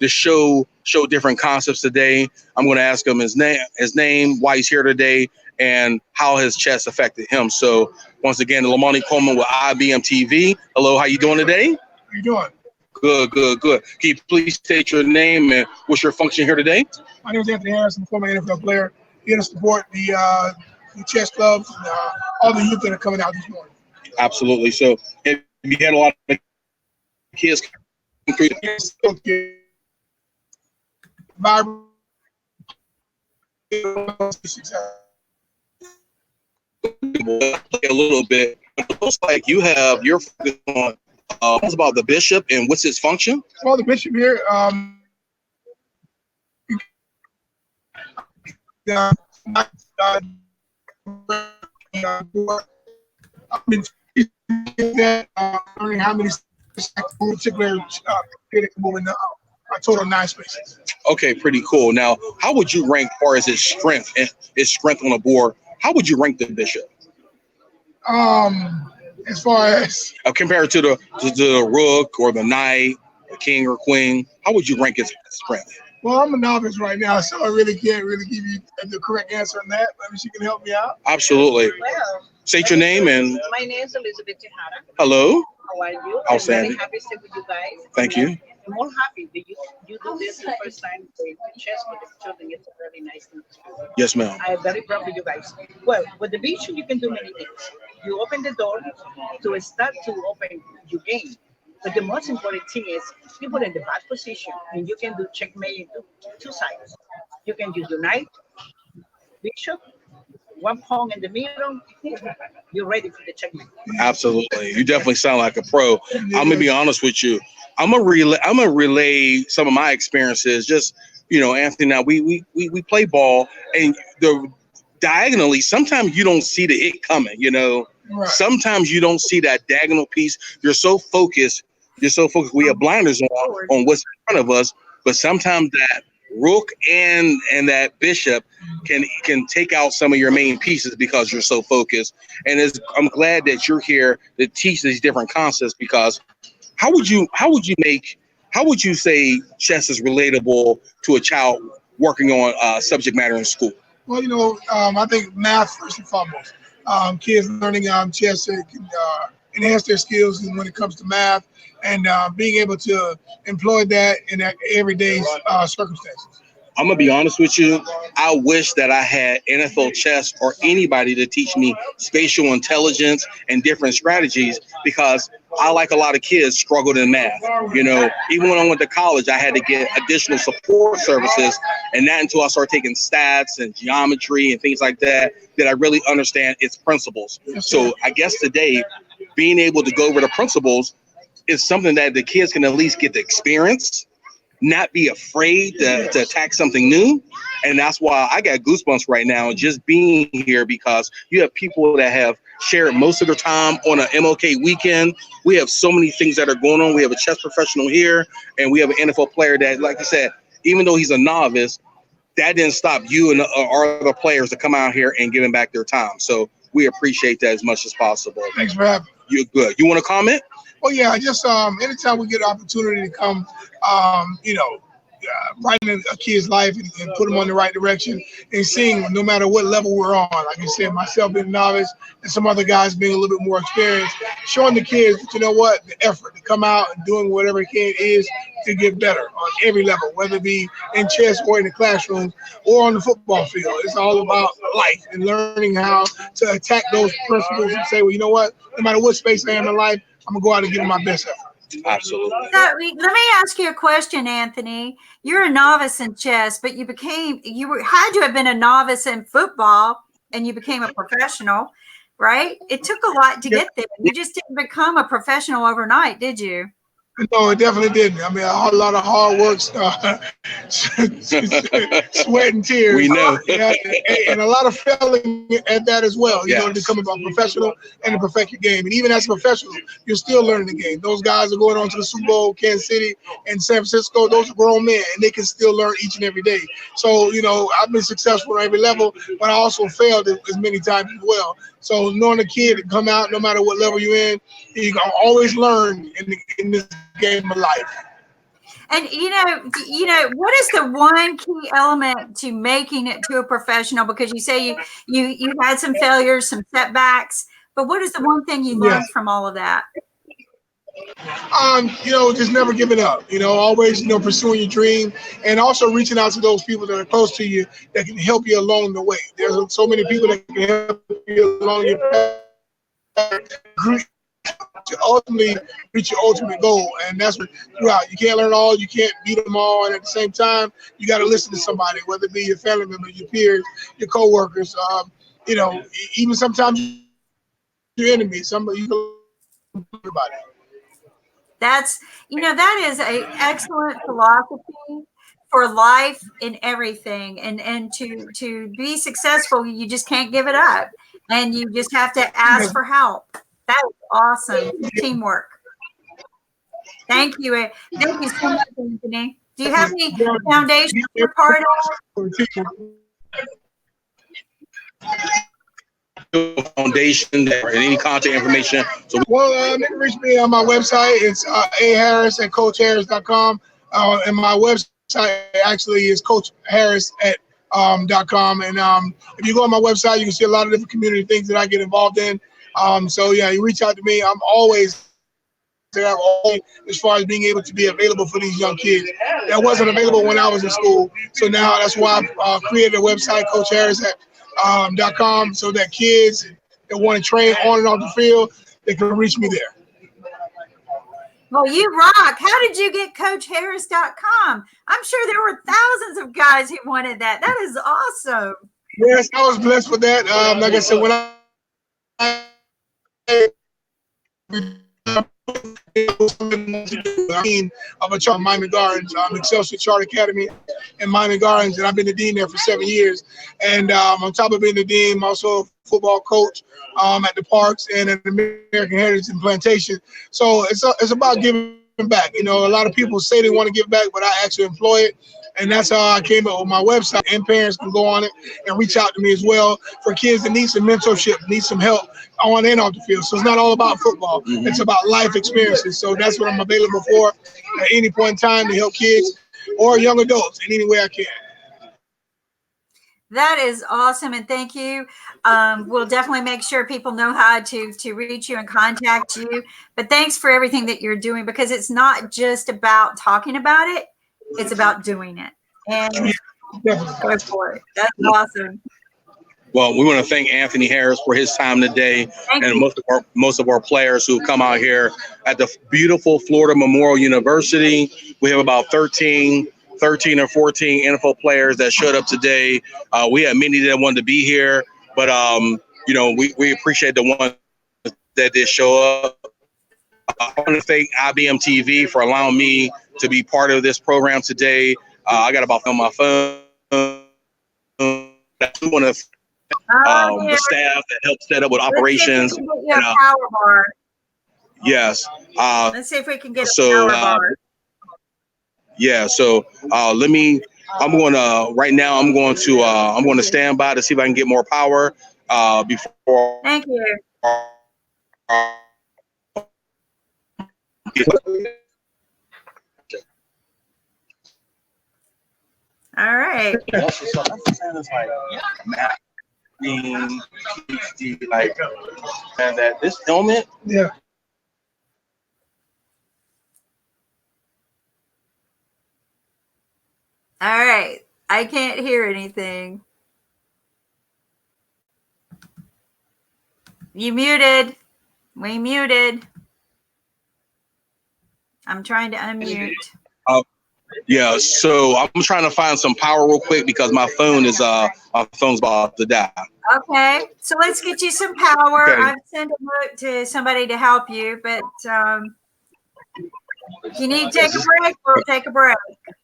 to show different concepts today. I'm going to ask him his name, why he's here today, and how has chess affected him. So once again, Lamani Coleman with IBMTV. Hello, how you doing today? How you doing? Good. Can you please state your name and what's your function here today? My name is Anthony Harris. I'm a former NFL player. Here to support the chess clubs and all the youth that are coming out this morning. Absolutely. So have you had a lot of kids come through? A little bit. It looks like you're focused on what's about the bishop and what's his function? Well, the bishop here, learning how many particular move in a total of 9 spaces. Okay, pretty cool. Now, how would you rank as far as his strength on the board? How would you rank the bishop? As far as compared to the rook or the knight, the king or queen, how would you rank his strength? Well, I'm a novice right now, so I really can't give you the correct answer on that. Maybe she can help me out. Absolutely. Well, state your name and. My name is Elizabeth Tejada. Hello. How are you? Outstanding. I'm very happy to sit with you guys. Thank you. I'm more happy that you do this the first time with chess with the children. It's a really nice thing to do. Yes, ma'am. I'm very proud of you guys. Well, with the bishop, you can do many things. You open the door to start to open your game. But the most important thing is you put in the back position and you can do checkmate in two sides. You can do your knight, bishop, one pawn in the middle. You're ready for the checkmate. Absolutely. You definitely sound like a pro. I'm gonna be honest with you. I'm gonna relay some of my experiences. Just Anthony. Now we play ball, and diagonally sometimes you don't see the it coming. Right. Sometimes you don't see that diagonal piece. You're so focused. We have blinders on what's in front of us. But sometimes that rook and that bishop can take out some of your main pieces because you're so focused. And I'm glad that you're here to teach these different concepts, because how would you say chess is relatable to a child working on subject matter in school? Well, I think math first and foremost. Kids learning chess can enhance their skills when it comes to math, and being able to employ that in everyday circumstances. I'm gonna be honest with you. I wish that I had NFL chess or anybody to teach me spatial intelligence and different strategies, because I, like a lot of kids, struggled in math. Even when I went to college, I had to get additional support services, and not until I started taking stats and geometry and things like that I really understand its principles. So I guess today, being able to go over the principles it's something that the kids can at least get the experience, not be afraid to attack something new. And that's why I got goosebumps right now just being here, because you have people that have shared most of their time on an MLK weekend. We have so many things that are going on. We have a chess professional here, and we have an NFL player that, like I said, even though he's a novice, that didn't stop you and our other players to come out here and give him back their time. So we appreciate that as much as possible. Thanks for having me. You're good. You want to comment? Well, yeah, just anytime we get an opportunity to come, brighten a kid's life and put them on the right direction, and seeing no matter what level we're on, like you said, myself being a novice and some other guys being a little bit more experienced, showing the kids that, you know what, the effort to come out and doing whatever it can is to get better on every level, whether it be in chess or in the classroom or on the football field. It's all about life and learning how to attack those principles and say, well, you know what, no matter what space I am in life, I'm going to go out and give my best effort. Absolutely. So, let me ask you a question, Anthony. You're a novice in chess, but you had to have been a novice in football, and you became a professional, right? It took a lot to get there. You just didn't become a professional overnight, did you? No, it definitely didn't. I mean, a lot of hard work, sweat and tears. We know. and a lot of failing at that as well. You know, to become a professional and to perfect your game. And even as a professional, you're still learning the game. Those guys are going on to the Super Bowl, Kansas City and San Francisco. Those are grown men, and they can still learn each and every day. So, you know, I've been successful at every level, but I also failed as many times as well. So knowing a kid to come out, no matter what level you're in, you can always learn in this game of life. And you know, what is the one key element to making it to a professional? Because you say you had some failures, some setbacks, but what is the one thing you learned from all of that? Just never giving up. Always, pursuing your dream, and also reaching out to those people that are close to you that can help you along the way. There's so many people that can help you along your path to ultimately reach your ultimate goal, and that's what throughout. You can't learn all, you can't beat them all, and at the same time, you got to listen to somebody, whether it be your family member, your peers, your coworkers. Even sometimes your enemies. Somebody you can everybody. That is an excellent philosophy for life in everything, and to be successful, you just can't give it up, and you just have to ask for help. That is awesome teamwork. Thank you so much, Anthony. Do you have any foundation you're part of? Foundation or any contact information. So, you can reach me on my website. It's aharris@coachharris.com. And my website actually is coachharris.com. And if you go on my website, you can see a lot of different community things that I get involved in. You reach out to me. I'm always there as far as being able to be available for these young kids. That wasn't available when I was in school. So now that's why I created a website, coachharris.com, so that kids that want to train on and off the field, they can reach me there. Well, you rock. How did you get CoachHarris.com? I'm sure there were thousands of guys who wanted that. That is awesome. Yes, I was blessed with that. Like I said, when of a charter, Miami Gardens, Excelsior Charter Academy in Miami Gardens, and I've been the dean there for 7 years. And on top of being the dean, I'm also a football coach at the Parks and at the American Heritage and Plantation. So it's about giving back. A lot of people say they want to give back, but I actually employ it. And that's how I came up with my website. And parents can go on it and reach out to me as well for kids that need some mentorship, need some help on and off the field. So it's not all about football. Mm-hmm. It's about life experiences. So that's what I'm available for at any point in time to help kids or young adults in any way I can. That is awesome, and thank you. We'll definitely make sure people know how to reach you and contact you. But thanks for everything that you're doing, because it's not just about talking about it. It's about doing it. And go for it. That's awesome. Well, we want to thank Anthony Harris for his time today, and most of our players who come out here at the beautiful Florida Memorial University. We have about 13 or 14 NFL players that showed up today. We had many that wanted to be here, but we appreciate the ones that did show up. I want to thank IBMTV for allowing me to be part of this program today. I got about on my phone. I want to the staff that helped set up with operations. Let's see if we can get you a power bar. Yes. Let's see if we can get a power bar. Yeah. So let me. I'm going to right now. I'm going to stand by to see if I can get more power before. Thank you. All right. Like, and that this helmet. Yeah. All right. I can't hear anything. You muted. We muted. I'm trying to unmute. Yeah, so I'm trying to find some power real quick because my phone's about to die. Okay, so let's get you some power. Okay. I've sent a note to somebody to help you, but if you need to take a break, we'll take a break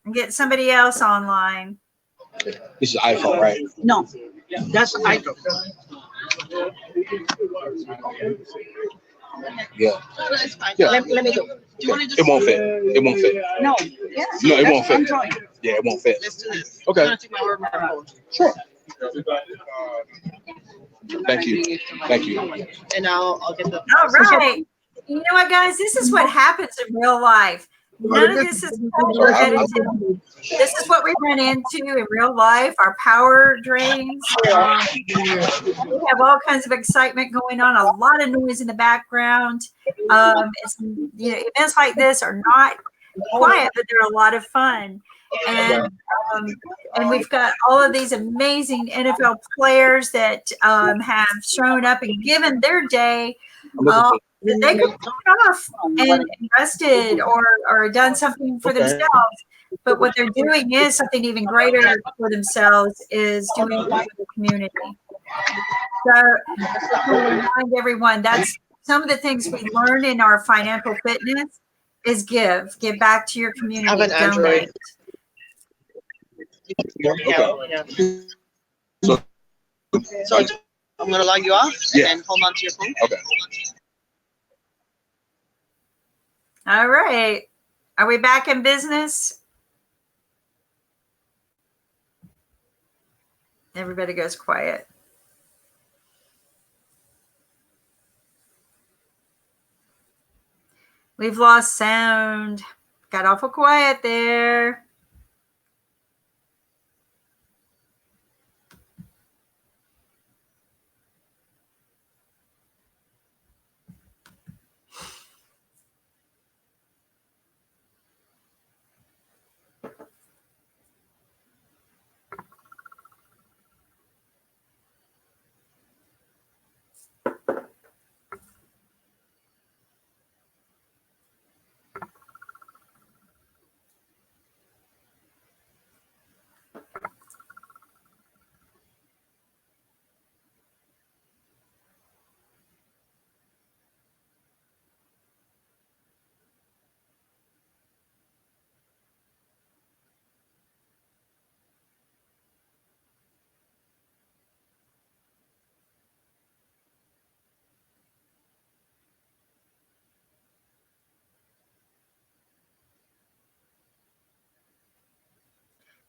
and get somebody else online. This is iPhone, right? No, that's iPhone. Yeah. Let me go. It won't fit. It won't fit. No. No, it won't fit. I'm trying. Yeah, it won't fit. Let's do this. Okay. Sure. Thank you. Thank you. And I'll get the. All right. You know what, guys? This is what happens in real life. None of this is edited. This is what we run into in real life. Our power drains. We have all kinds of excitement going on. A lot of noise in the background. Events like this are not quiet, but they're a lot of fun. And we've got all of these amazing NFL players that have shown up and given their day. They could turn off and rested or done something for themselves. But what they're doing is something even greater for themselves, is doing for the community. So to remind everyone, that's some of the things we learn in our financial fitness is give back to your community. I have an Android. So I'm going to log you off and hold on to your phone. Okay. All right. Are we back in business? Everybody goes quiet. We've lost sound. Got awful quiet there.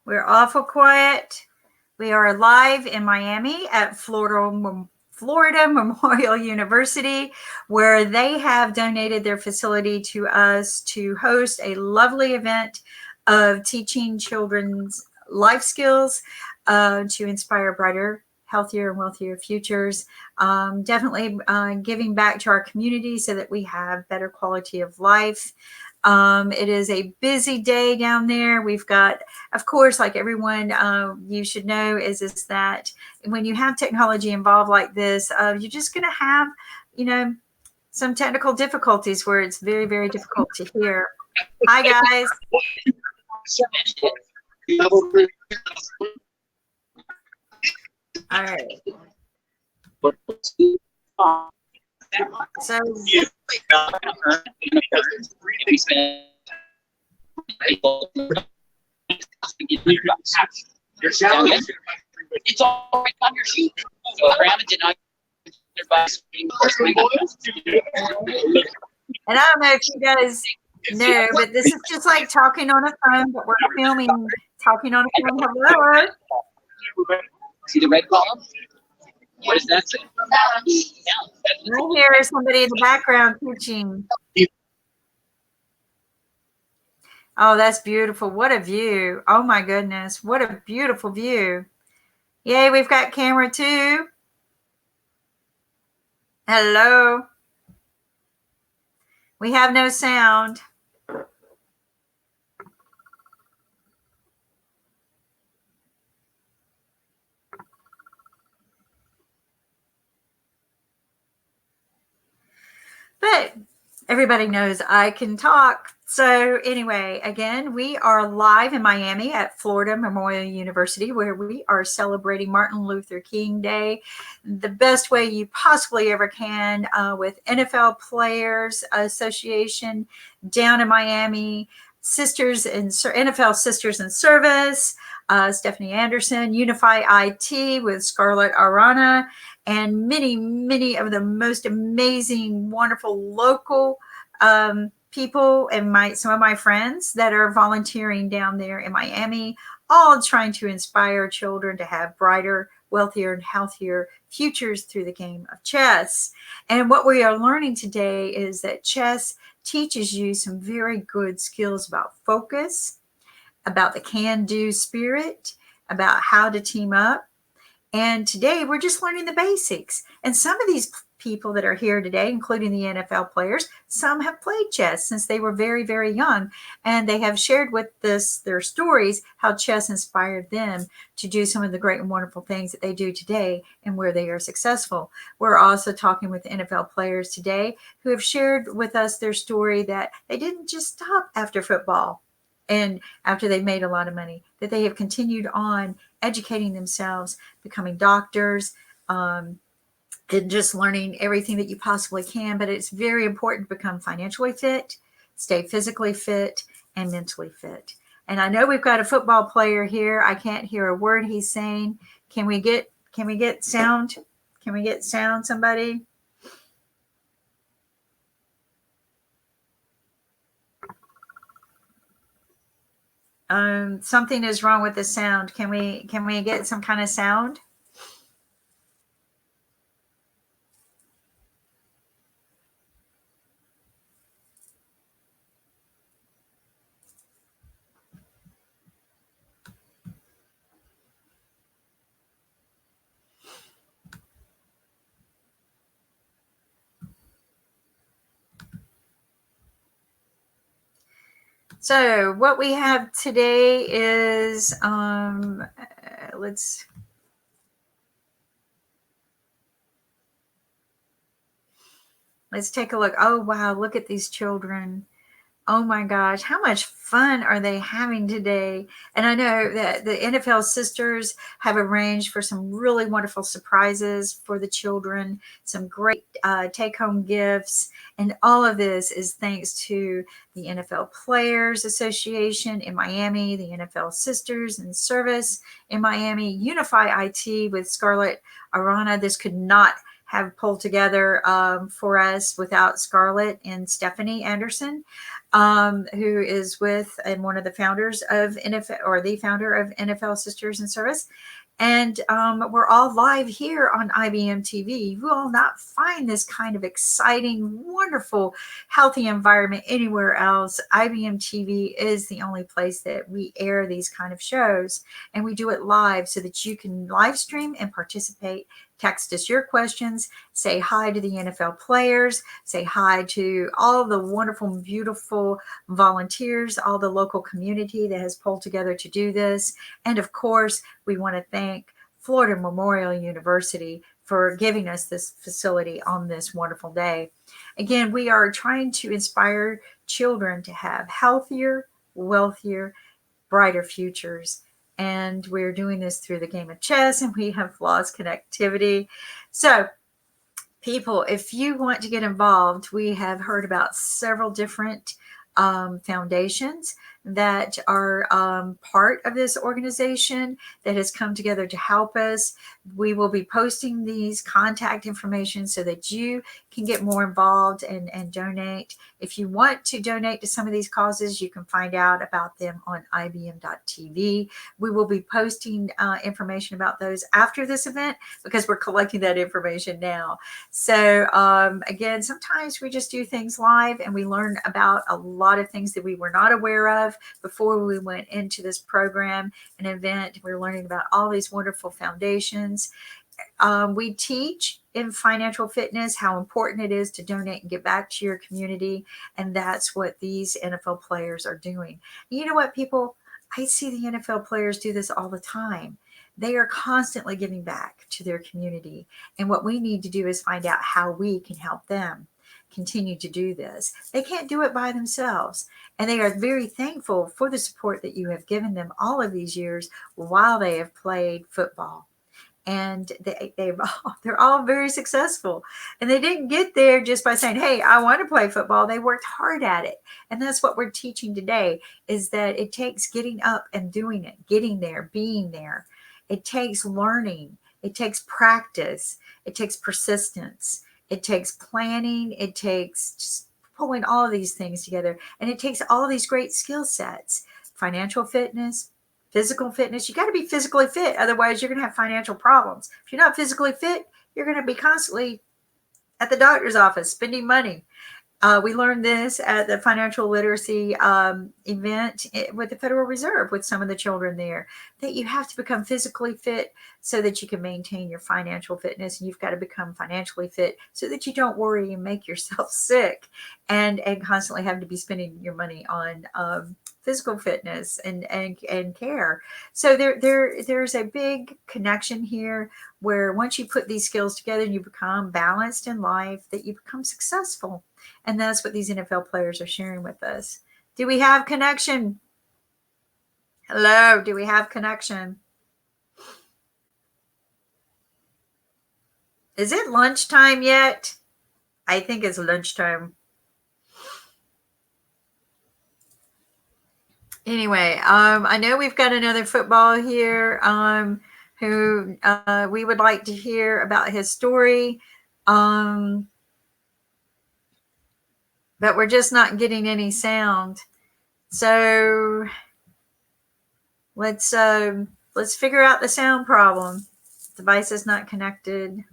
We're awful quiet. We are live in Miami at Florida Memorial University, where they have donated their facility to us to host a lovely event of teaching children's life skills to inspire brighter, healthier, and wealthier futures. Definitely giving back to our community so that we have better quality of life. It is a busy day down there. We've got, of course, like everyone you should know, is that when you have technology involved like this, you're just going to have, some technical difficulties where it's very, very difficult to hear. Hi, guys. All right. So It's all right on your sheet. So Grandma did not And I don't know if you guys know, but this is just like talking on a phone, but we're filming talking on a phone. Hello. See the red column? What does that say? I hear somebody in the background teaching. Oh, that's beautiful. What a view. Oh my goodness. What a beautiful view. Yay, we've got camera 2. Hello. We have no sound. But everybody knows I can talk. So anyway, again, we are live in Miami at Florida Memorial University, where we are celebrating Martin Luther King Day the best way you possibly ever can, with NFL Players Association down in Miami, Sisters in NFL Sisters in Service, Stephanie Anderson, Unify IT with Scarlett Arana, and many of the most amazing, wonderful local people and some of my friends that are volunteering down there in Miami, all trying to inspire children to have brighter, wealthier, and healthier futures through the game of chess. And what we are learning today is that chess teaches you some very good skills about focus, about the can-do spirit, about how to team up. And today we're just learning the basics. And some of these people that are here today, including the NFL players, some have played chess since they were very, very young. And they have shared with us their stories, how chess inspired them to do some of the great and wonderful things that they do today and where they are successful. We're also talking with NFL players today who have shared with us their story that they didn't just stop after football and after they made a lot of money, that they have continued on educating themselves, becoming doctors, and just learning everything that you possibly can. But it's very important to become financially fit, stay physically fit, and mentally fit. And I know we've got a football player here. I can't hear a word he's saying. Can we get sound? Can we get sound, somebody? Something is wrong with the sound. Can we get some kind of sound? So what we have today is, let's take a look. Oh, wow. Look at these children. Oh my gosh, how much fun are they having today? And I know that the NFL sisters have arranged for some really wonderful surprises for the children, some great take-home gifts. And all of this is thanks to the NFL Players Association in Miami, the NFL Sisters in Service in Miami, Unify IT with Scarlett Arana. This could not have pulled together for us without Scarlett and Stephanie Anderson, who is with and one of the founders of NFL, or the founder of NFL Sisters in Service. And we're all live here on IBMTV. You will not find this kind of exciting, wonderful, healthy environment anywhere else. IBMTV is the only place that we air these kind of shows, and we do it live so that you can live stream and participate. Text us your questions, say hi to the NFL players, say hi to all the wonderful, beautiful volunteers, all the local community that has pulled together to do this. And of course, we want to thank Florida Memorial University for giving us this facility on this wonderful day. Again, we are trying to inspire children to have healthier, wealthier, brighter futures. And we're doing this through the game of chess, and we have lost connectivity. So people, if you want to get involved, we have heard about several different foundations that are part of this organization that has come together to help us. We will be posting these contact information so that you can get more involved and donate. If you want to donate to some of these causes, you can find out about them on IBM.TV. We will be posting information about those after this event because we're collecting that information now. So again, sometimes we just do things live and we learn about a lot of things that we were not aware of before we went into this program and event. We're learning about all these wonderful foundations. We teach in financial fitness how important it is to donate and give back to your community. And that's what these NFL players are doing. You know what, people? I see the NFL players do this all the time. They are constantly giving back to their community. And what we need to do is find out how we can help them continue to do this. They can't do it by themselves. And they are very thankful for the support that you have given them all of these years while they have played football. And they're all very successful. And they didn't get there just by saying, hey, I want to play football. They worked hard at it. And that's what we're teaching today, is that it takes getting up and doing it, getting there, being there. It takes learning. It takes practice. It takes persistence. It takes planning. It takes just pulling all of these things together. And it takes all of these great skill sets: financial fitness, physical fitness. You got to be physically fit. Otherwise, you're going to have financial problems. If you're not physically fit, you're going to be constantly at the doctor's office spending money. We learned this at the financial literacy event with the Federal Reserve with some of the children there, that you have to become physically fit so that you can maintain your financial fitness. And you've got to become financially fit so that you don't worry and make yourself sick and constantly have to be spending your money on physical fitness and care. So there's a big connection here where once you put these skills together and you become balanced in life, that you become successful. And that's what these NFL players are sharing with us. Do we have connection? Hello, do we have connection? Is it lunchtime yet? I think it's lunchtime. Anyway, I know we've got another football here who we would like to hear about his story. But we're just not getting any sound. So let's figure out the sound problem. Device is not connected.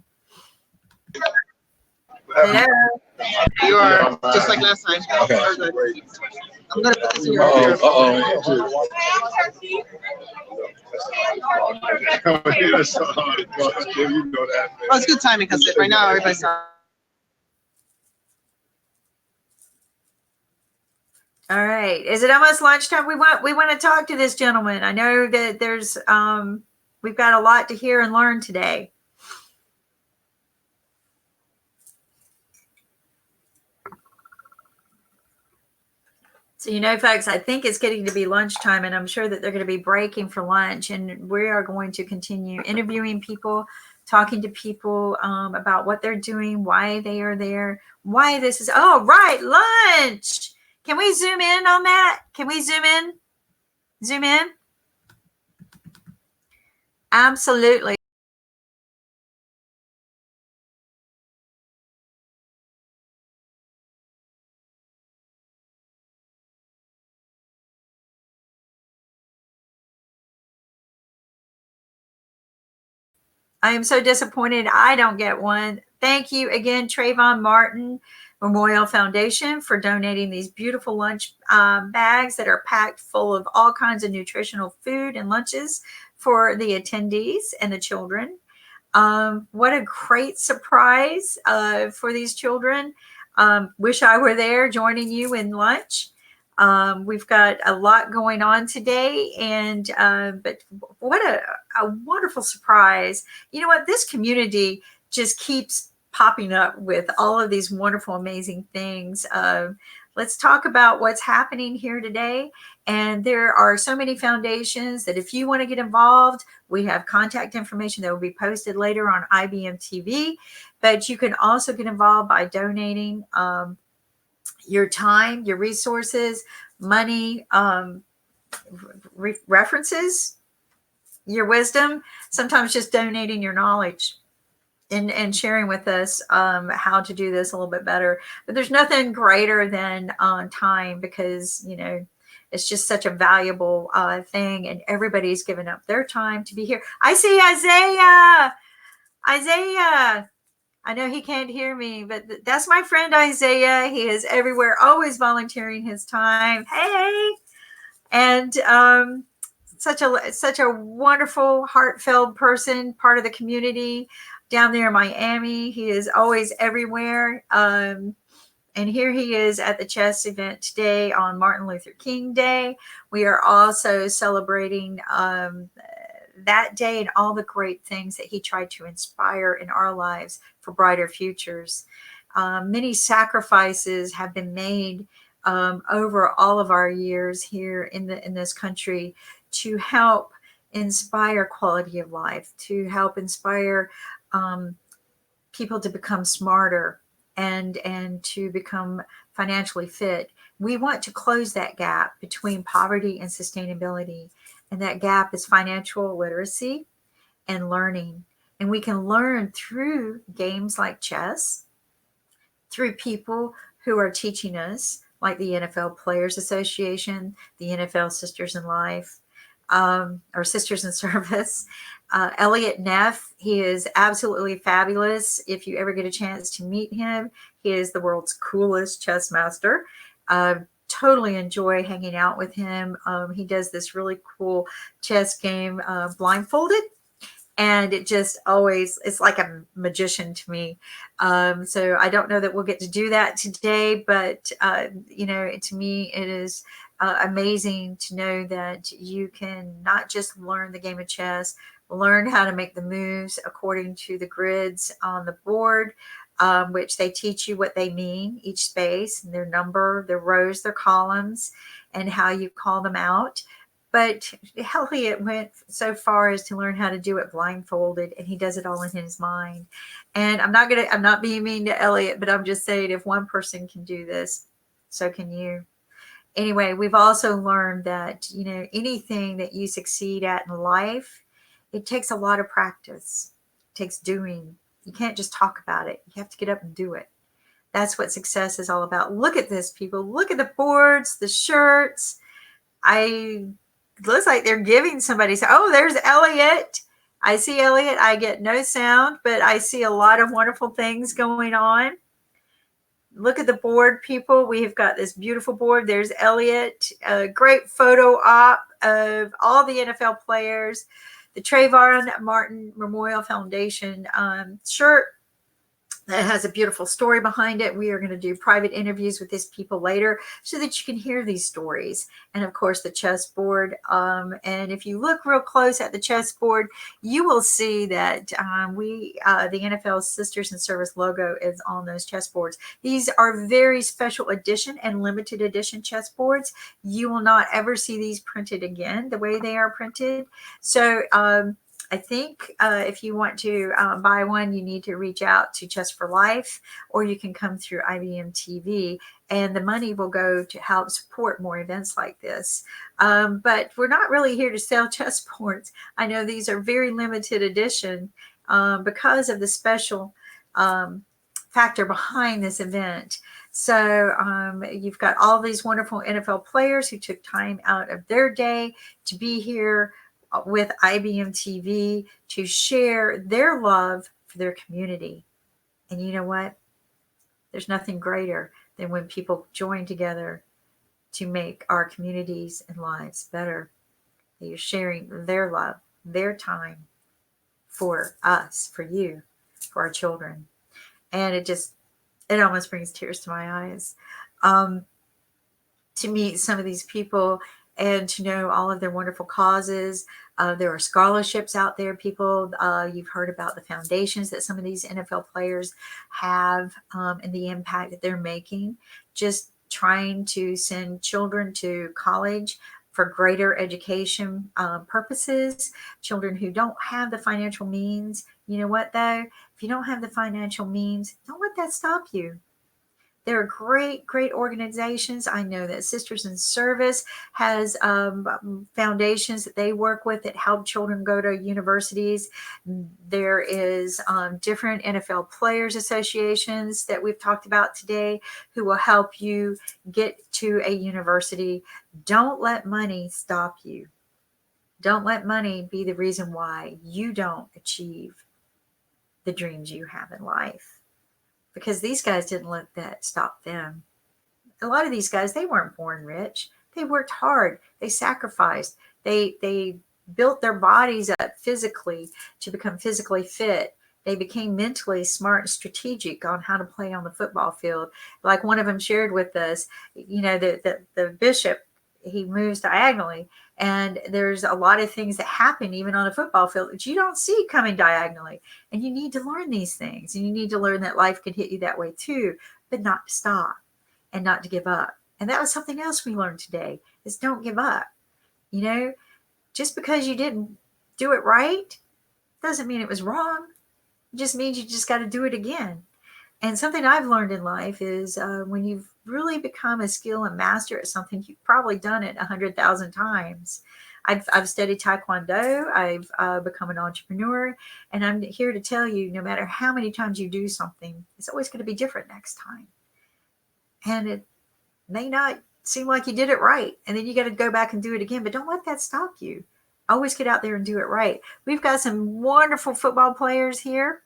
Hello. You are just like last time. Okay. I'm gonna put this in your ear. Well, it's good timing because right now everybody's talking. All right. Is it almost lunchtime? We want to talk to this gentleman. I know that there's we've got a lot to hear and learn today. So, folks, I think it's getting to be lunchtime, and I'm sure that they're going to be breaking for lunch, and we are going to continue interviewing people, talking to people about what they're doing, why they are there, why this is, oh, right, lunch. Can we zoom in on that? Can we zoom in? Zoom in? Absolutely. I am so disappointed I don't get one. Thank you again, Trayvon Martin Memorial Foundation, for donating these beautiful lunch bags that are packed full of all kinds of nutritional food and lunches for the attendees and the children. What a great surprise for these children. Wish I were there joining you in lunch. We've got a lot going on today, and but what a wonderful surprise. You know what? This community just keeps popping up with all of these wonderful, amazing things. let's talk about what's happening here today. And there are so many foundations that if you want to get involved, we have contact information that will be posted later on IBMTV. But you can also get involved by donating your time, your resources, money, references, your wisdom, sometimes just donating your knowledge and sharing with us how to do this a little bit better. But there's nothing greater than time, because, you know, it's just such a valuable thing, and everybody's given up their time to be here. I see Isaiah. Isaiah. I know he can't hear me, but that's my friend Isaiah. He is everywhere, always volunteering his time. Hey. And such a wonderful, heartfelt person, part of the community down there in Miami. He is always everywhere. And here he is at the chess event today on Martin Luther King Day. We are also celebrating that day and all the great things that he tried to inspire in our lives for brighter futures. Many sacrifices have been made over all of our years here in this country to help inspire quality of life, to help inspire people to become smarter and to become financially fit. We want to close that gap between poverty and sustainability. And that gap is financial literacy and learning. And we can learn through games like chess, through people who are teaching us, like the NFL Players Association, the NFL Sisters in Life, or Sisters in Service. Elliot Neff, he is absolutely fabulous. If you ever get a chance to meet him, he is the world's coolest chess master. Totally enjoy hanging out with him. He does this really cool chess game blindfolded. And it just always, it's like a magician to me. So I don't know that we'll get to do that today, but, you know, to me, it is amazing to know that you can not just learn the game of chess, learn how to make the moves according to the grids on the board, which they teach you what they mean, each space, and their number, their rows, their columns, and how you call them out. But Elliot went so far as to learn how to do it blindfolded, and he does it all in his mind. And I'm not being mean to Elliot, but I'm just saying, if one person can do this, so can you. Anyway, we've also learned that, you know, anything that you succeed at in life, it takes a lot of practice. It takes doing. You can't just talk about it. You have to get up and do it. That's what success is all about. Look at this, people. Look at the boards, the shirts. Looks like they're giving somebody. Oh, there's Elliot. I see Elliot. I get no sound, but I see a lot of wonderful things going on. Look at the board, people. We have got this beautiful board. There's Elliot. A great photo op of all the NFL players. The Trayvon Martin Memorial Foundation shirt that has a beautiful story behind it. We are going to do private interviews with these people later so that you can hear these stories. And of course, the chessboard. And if you look real close at the chessboard, you will see that the NFL Sisters in Service logo is on those chessboards. These are very special edition and limited edition chessboards. You will not ever see these printed again the way they are printed. So, I think if you want to buy one, you need to reach out to Chess4Life, or you can come through IBMTV, and the money will go to help support more events like this. But we're not really here to sell chessboards. I know these are very limited edition because of the special factor behind this event. So you've got all these wonderful NFL players who took time out of their day to be here with IBM TV to share their love for their community. And you know what? There's nothing greater than when people join together to make our communities and lives better. They're sharing their love, their time for us, for you, for our children. And it almost brings tears to my eyes to meet some of these people and to know all of their wonderful causes. There are scholarships out there, people. You've heard about the foundations that some of these NFL players have and the impact that they're making. Just trying to send children to college for greater education purposes, children who don't have the financial means. You know what, though? If you don't have the financial means, don't let that stop you. There are great, great organizations. I know that Sisters in Service has foundations that they work with that help children go to universities. There is different NFL players associations that we've talked about today who will help you get to a university. Don't let money stop you. Don't let money be the reason why you don't achieve the dreams you have in life. Because these guys didn't let that stop them. A lot of these guys, they weren't born rich. They worked hard. They sacrificed. They built their bodies up physically to become physically fit. They became mentally smart and strategic on how to play on the football field. Like one of them shared with us, you know, the bishop, he moves diagonally. And there's a lot of things that happen even on a football field that you don't see coming diagonally. And you need to learn these things. And you need to learn that life can hit you that way too, but not to stop and not to give up. And that was something else we learned today is don't give up. You know, just because you didn't do it right doesn't mean it was wrong. It just means you just got to do it again. And something I've learned in life is when you've really become a skill and master at something, you've probably done it 100,000 times. I've studied Taekwondo. I've become an entrepreneur. And I'm here to tell you, no matter how many times you do something, it's always going to be different next time. And it may not seem like you did it right. And then you got to go back and do it again. But don't let that stop you. Always get out there and do it right. We've got some wonderful football players here.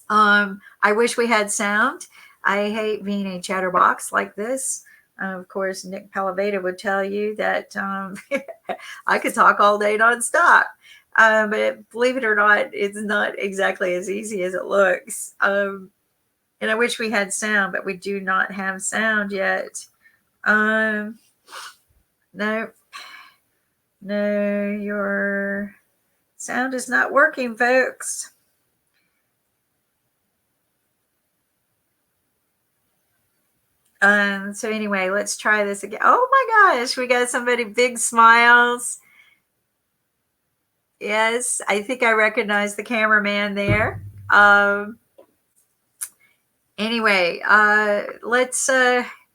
I wish we had sound. I hate being a chatterbox like this. Of course, Nick Palaveda would tell you that I could talk all day nonstop. But believe it or not, it's not exactly as easy as it looks. And I wish we had sound, but we do not have sound yet. No, your sound is not working, folks. So anyway, let's try this again. Oh my gosh, we got somebody big smiles. Yes, I think I recognize the cameraman there. Anyway, let's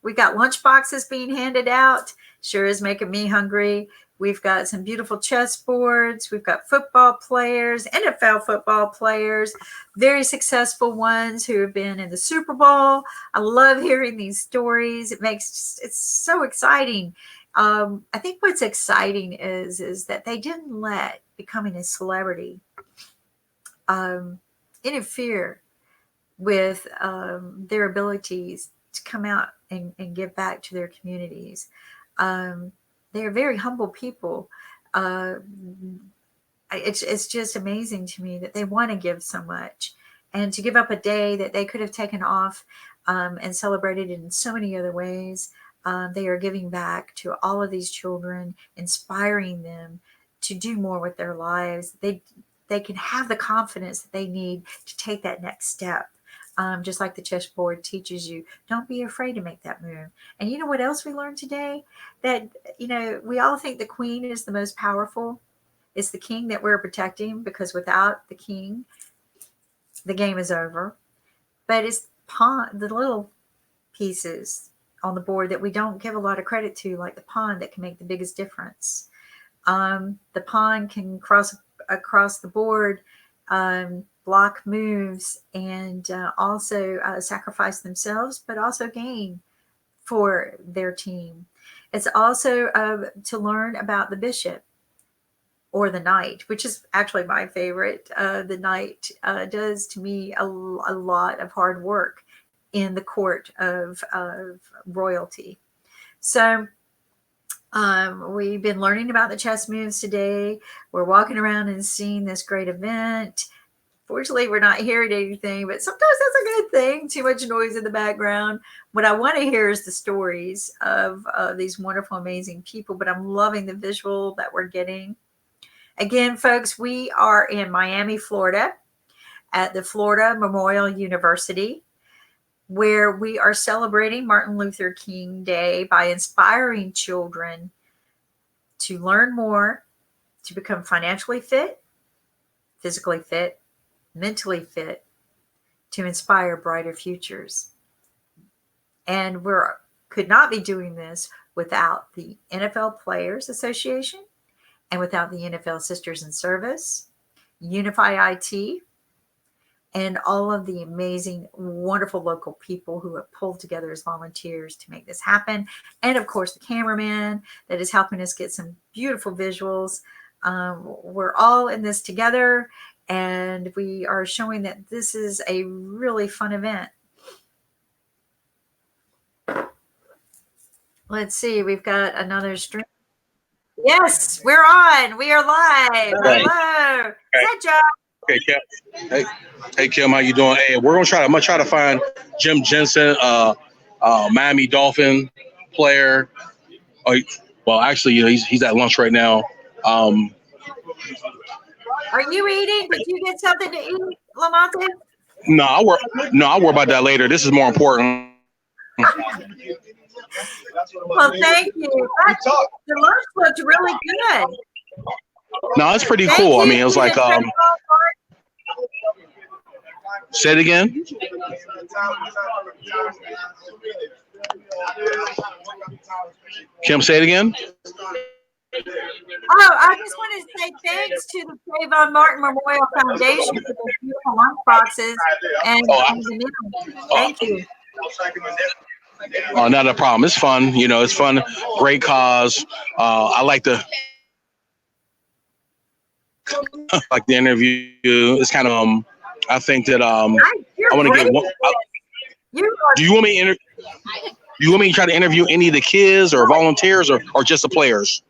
we got lunch boxes being handed out. Sure is making me hungry. We've got some beautiful chess boards. We've got football players, NFL football players, very successful ones who have been in the Super Bowl. I love hearing these stories. It's so exciting. I think what's exciting is that they didn't let becoming a celebrity interfere with their abilities to come out and give back to their communities. They're very humble people. It's just amazing to me that they want to give so much and to give up a day that they could have taken off and celebrated in so many other ways. They are giving back to all of these children, inspiring them to do more with their lives. They can have the confidence that they need to take that next step. Just like the chessboard teaches you, don't be afraid to make that move. And you know what else we learned today? That, you know, we all think the queen is the most powerful. It's the king that we're protecting, because without the king, the game is over. But it's the little pieces on the board that we don't give a lot of credit to, like the pawn, that can make the biggest difference. The pawn can cross across the board, block moves, and also sacrifice themselves, but also gain for their team. It's also to learn about the bishop or the knight, which is actually my favorite. The knight does, to me, a lot of hard work in the court of royalty. So we've been learning about the chess moves today. We're walking around and seeing this great event. Fortunately, we're not hearing anything, but sometimes that's a good thing. Too much noise in the background. What I want to hear is the stories of these wonderful, amazing people, but I'm loving the visual that we're getting. Again, folks, we are in Miami, Florida, at the Florida Memorial University. where we are celebrating Martin Luther King Day by inspiring children to learn more, to become financially fit, physically fit, mentally fit, to inspire brighter futures. And we could not be doing this without the NFL Players Association and without the NFL Sisters in Service, Unify IT, and all of the amazing, wonderful local people who have pulled together as volunteers to make this happen. And of course, the cameraman that is helping us get some beautiful visuals. We're all in this together, and we are showing that this is a really fun event. Let's see, we've got another stream. Yes, we're on. We are live. Right. Hello. Is that Joe? Okay, Kim. Hey, Kim, how you doing? Hey, I'm gonna try to find Jim Jensen, Miami Dolphin player. Oh, well, actually, he's at lunch right now. Are you eating? Did you get something to eat, Lamonte? No, I'll worry about that later. This is more important. Well, thank you. The lunch looked really good. No, it's pretty cool. I mean, it was like say it again. Kim, say it again. Oh, I just want to say thanks to the Trayvon Martin Memorial Foundation for those beautiful lunch boxes and the meal. Thank you. Oh, not a problem. It's fun. It's fun. Great cause. I like the interview. It's kind of I think that I want to get one. Do you want me to try to interview any of the kids or volunteers or just the players?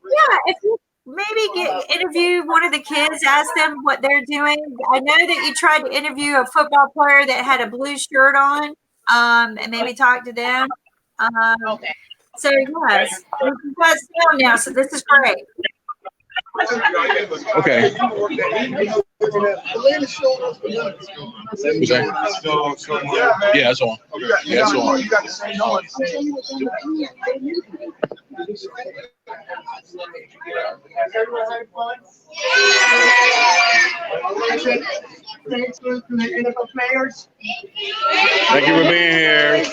Yeah, if you maybe interview one of the kids, ask them what they're doing. I know that you tried to interview a football player that had a blue shirt on, and maybe talk to them. So yes, you guys know now. So this is great. Okay. Yeah, that's on. Yeah, that's on. Thanks to the NFL players. Thank you for being here.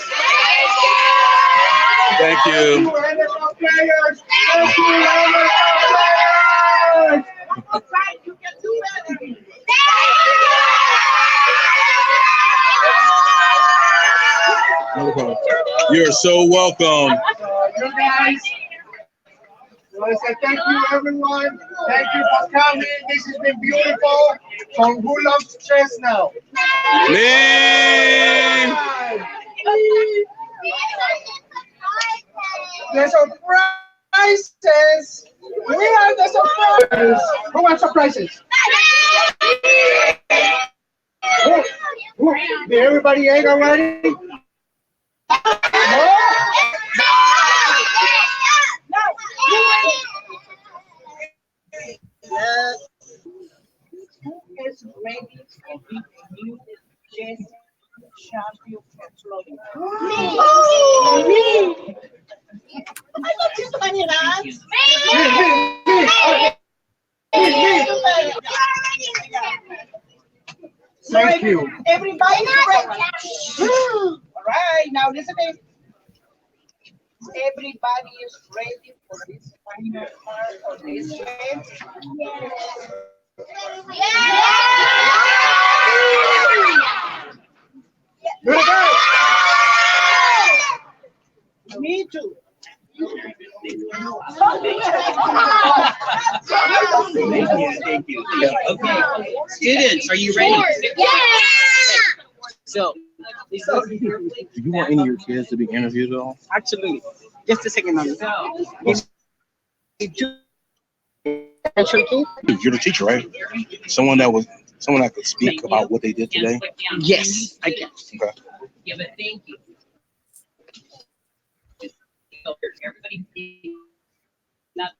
Thank you. NFL players. Thank you, NFL players. You can do anything. You're so welcome. You guys. I want to say thank you, everyone. Thank you for coming. This has been beautiful. So who loves chess now? Me. The surprises. We have the surprises. Who wants surprises? Did everybody egg already? Who is ready to be the new chess champion for me? I got you somebody in eyes. Thank you. Everybody's ready. All right, now listen to me. Everybody is ready for this final part of this game. Me too. Thank you. Okay, students, are you ready? Yeah. So, do you want any of your kids to be interviewed at all? Absolutely. Just a second. You're the teacher, right? Someone that could speak about what they did today. Yes, I can. Okay. Yeah, but thank you. Everybody, not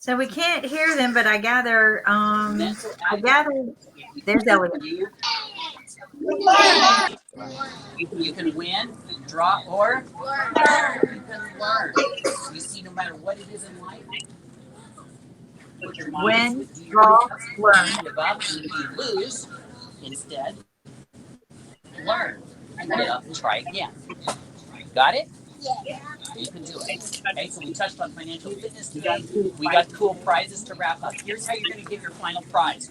So we can't hear them, but I gather, there's Elliot. You can win, draw, or learn. You can learn. You see, no matter what it is in life, put your mind to Win, it. Do your draw, best. learn. Give up, and if you lose, instead, learn and get up and try again. Got it? Yeah. You can do it. Okay, so we touched on financial fitness today. We got cool prizes to wrap up. Here's how you're going to get your final prize.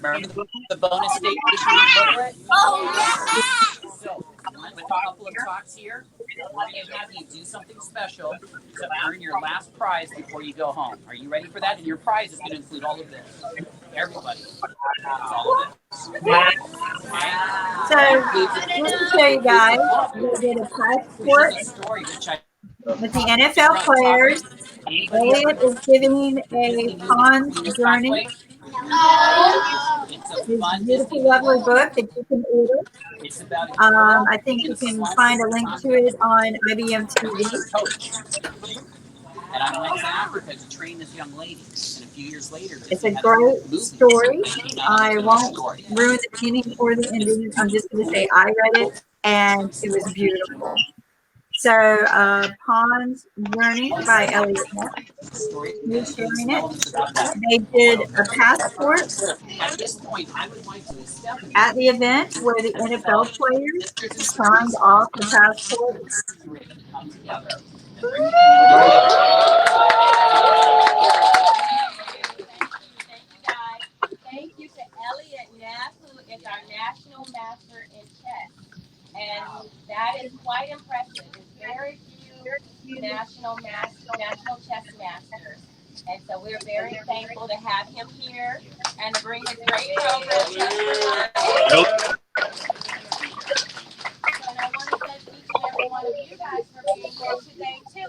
Remember the bonus station in the booklet? Oh, yeah! So, with a couple of talks here, we're going to have you do something special to earn your last prize before you go home. Are you ready for that? And your prize is going to include all of this. Everybody. It's all of this. Okay? So just to show you guys, we did a passport This is a story which I with the NFL players. Elliot is giving a Pond's Journey. His beautiful, lovely book that you can order. It's about a girl I think you in can slums find a link to it on IBMTV. coach. And I went to Africa to train this young lady. And a few years later, It's they a had great movie story. making out I of the won't story. ruin the beginning or the ending. I'm just going to say I read it and it was beautiful. So, Pond's Journey by Elliot Neff. He's sharing it. They did a passport At this point, I would like to Stephanie. at the event where the NFL players signed off the passport. Come together and bring Thank you to Elliot Neff, who is our national master in chess. And that is quite impressive. There's very few national chess masters. And so we're very thankful to have him here and to bring his great program, Chess4Life. And I want to thank each and every one of you guys for being here today too,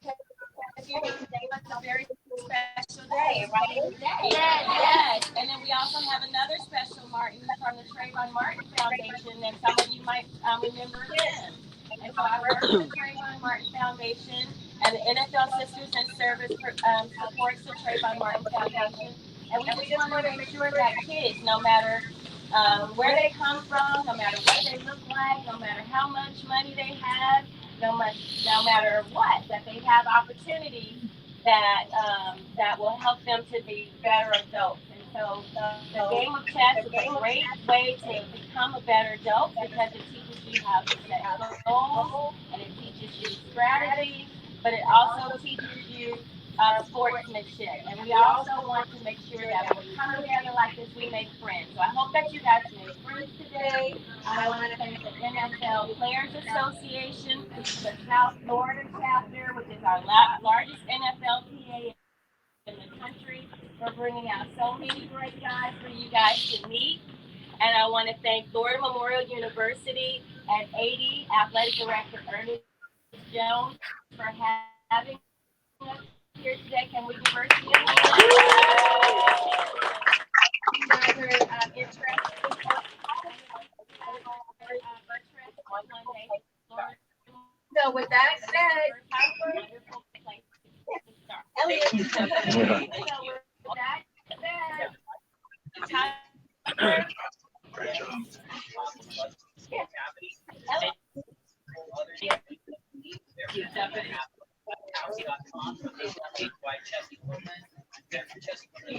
because you gave us a very special day, right? Yes. And then we also have another special Martin from the Trayvon Martin Foundation, and some of you might remember him. And so I work with the Trayvon Martin Foundation, and the NFL Sisters in Service supports the Trayvon Martin Foundation. And we just want to make sure that kids, no matter where they come from, no matter what they look like, no matter how much money they have, no matter what, that they have opportunities that will help them to be better adults. And so the game of chess is a great way to become a better adult because it teaches you how to set goals and it teaches you strategy, but it also teaches you sportsmanship. And we also want to make sure that when we come together like this, we make friends. So I hope that you guys made friends today. I want to thank the NFL Players Association, the South Florida chapter, which is our largest NFL PA in the country, for bringing out so many great guys for you guys to meet. And I want to thank Florida Memorial University and AD Athletic Director Ernest Jones for having us here today. Can we give Ernest So with that said, Elliot. So with that said, Great job.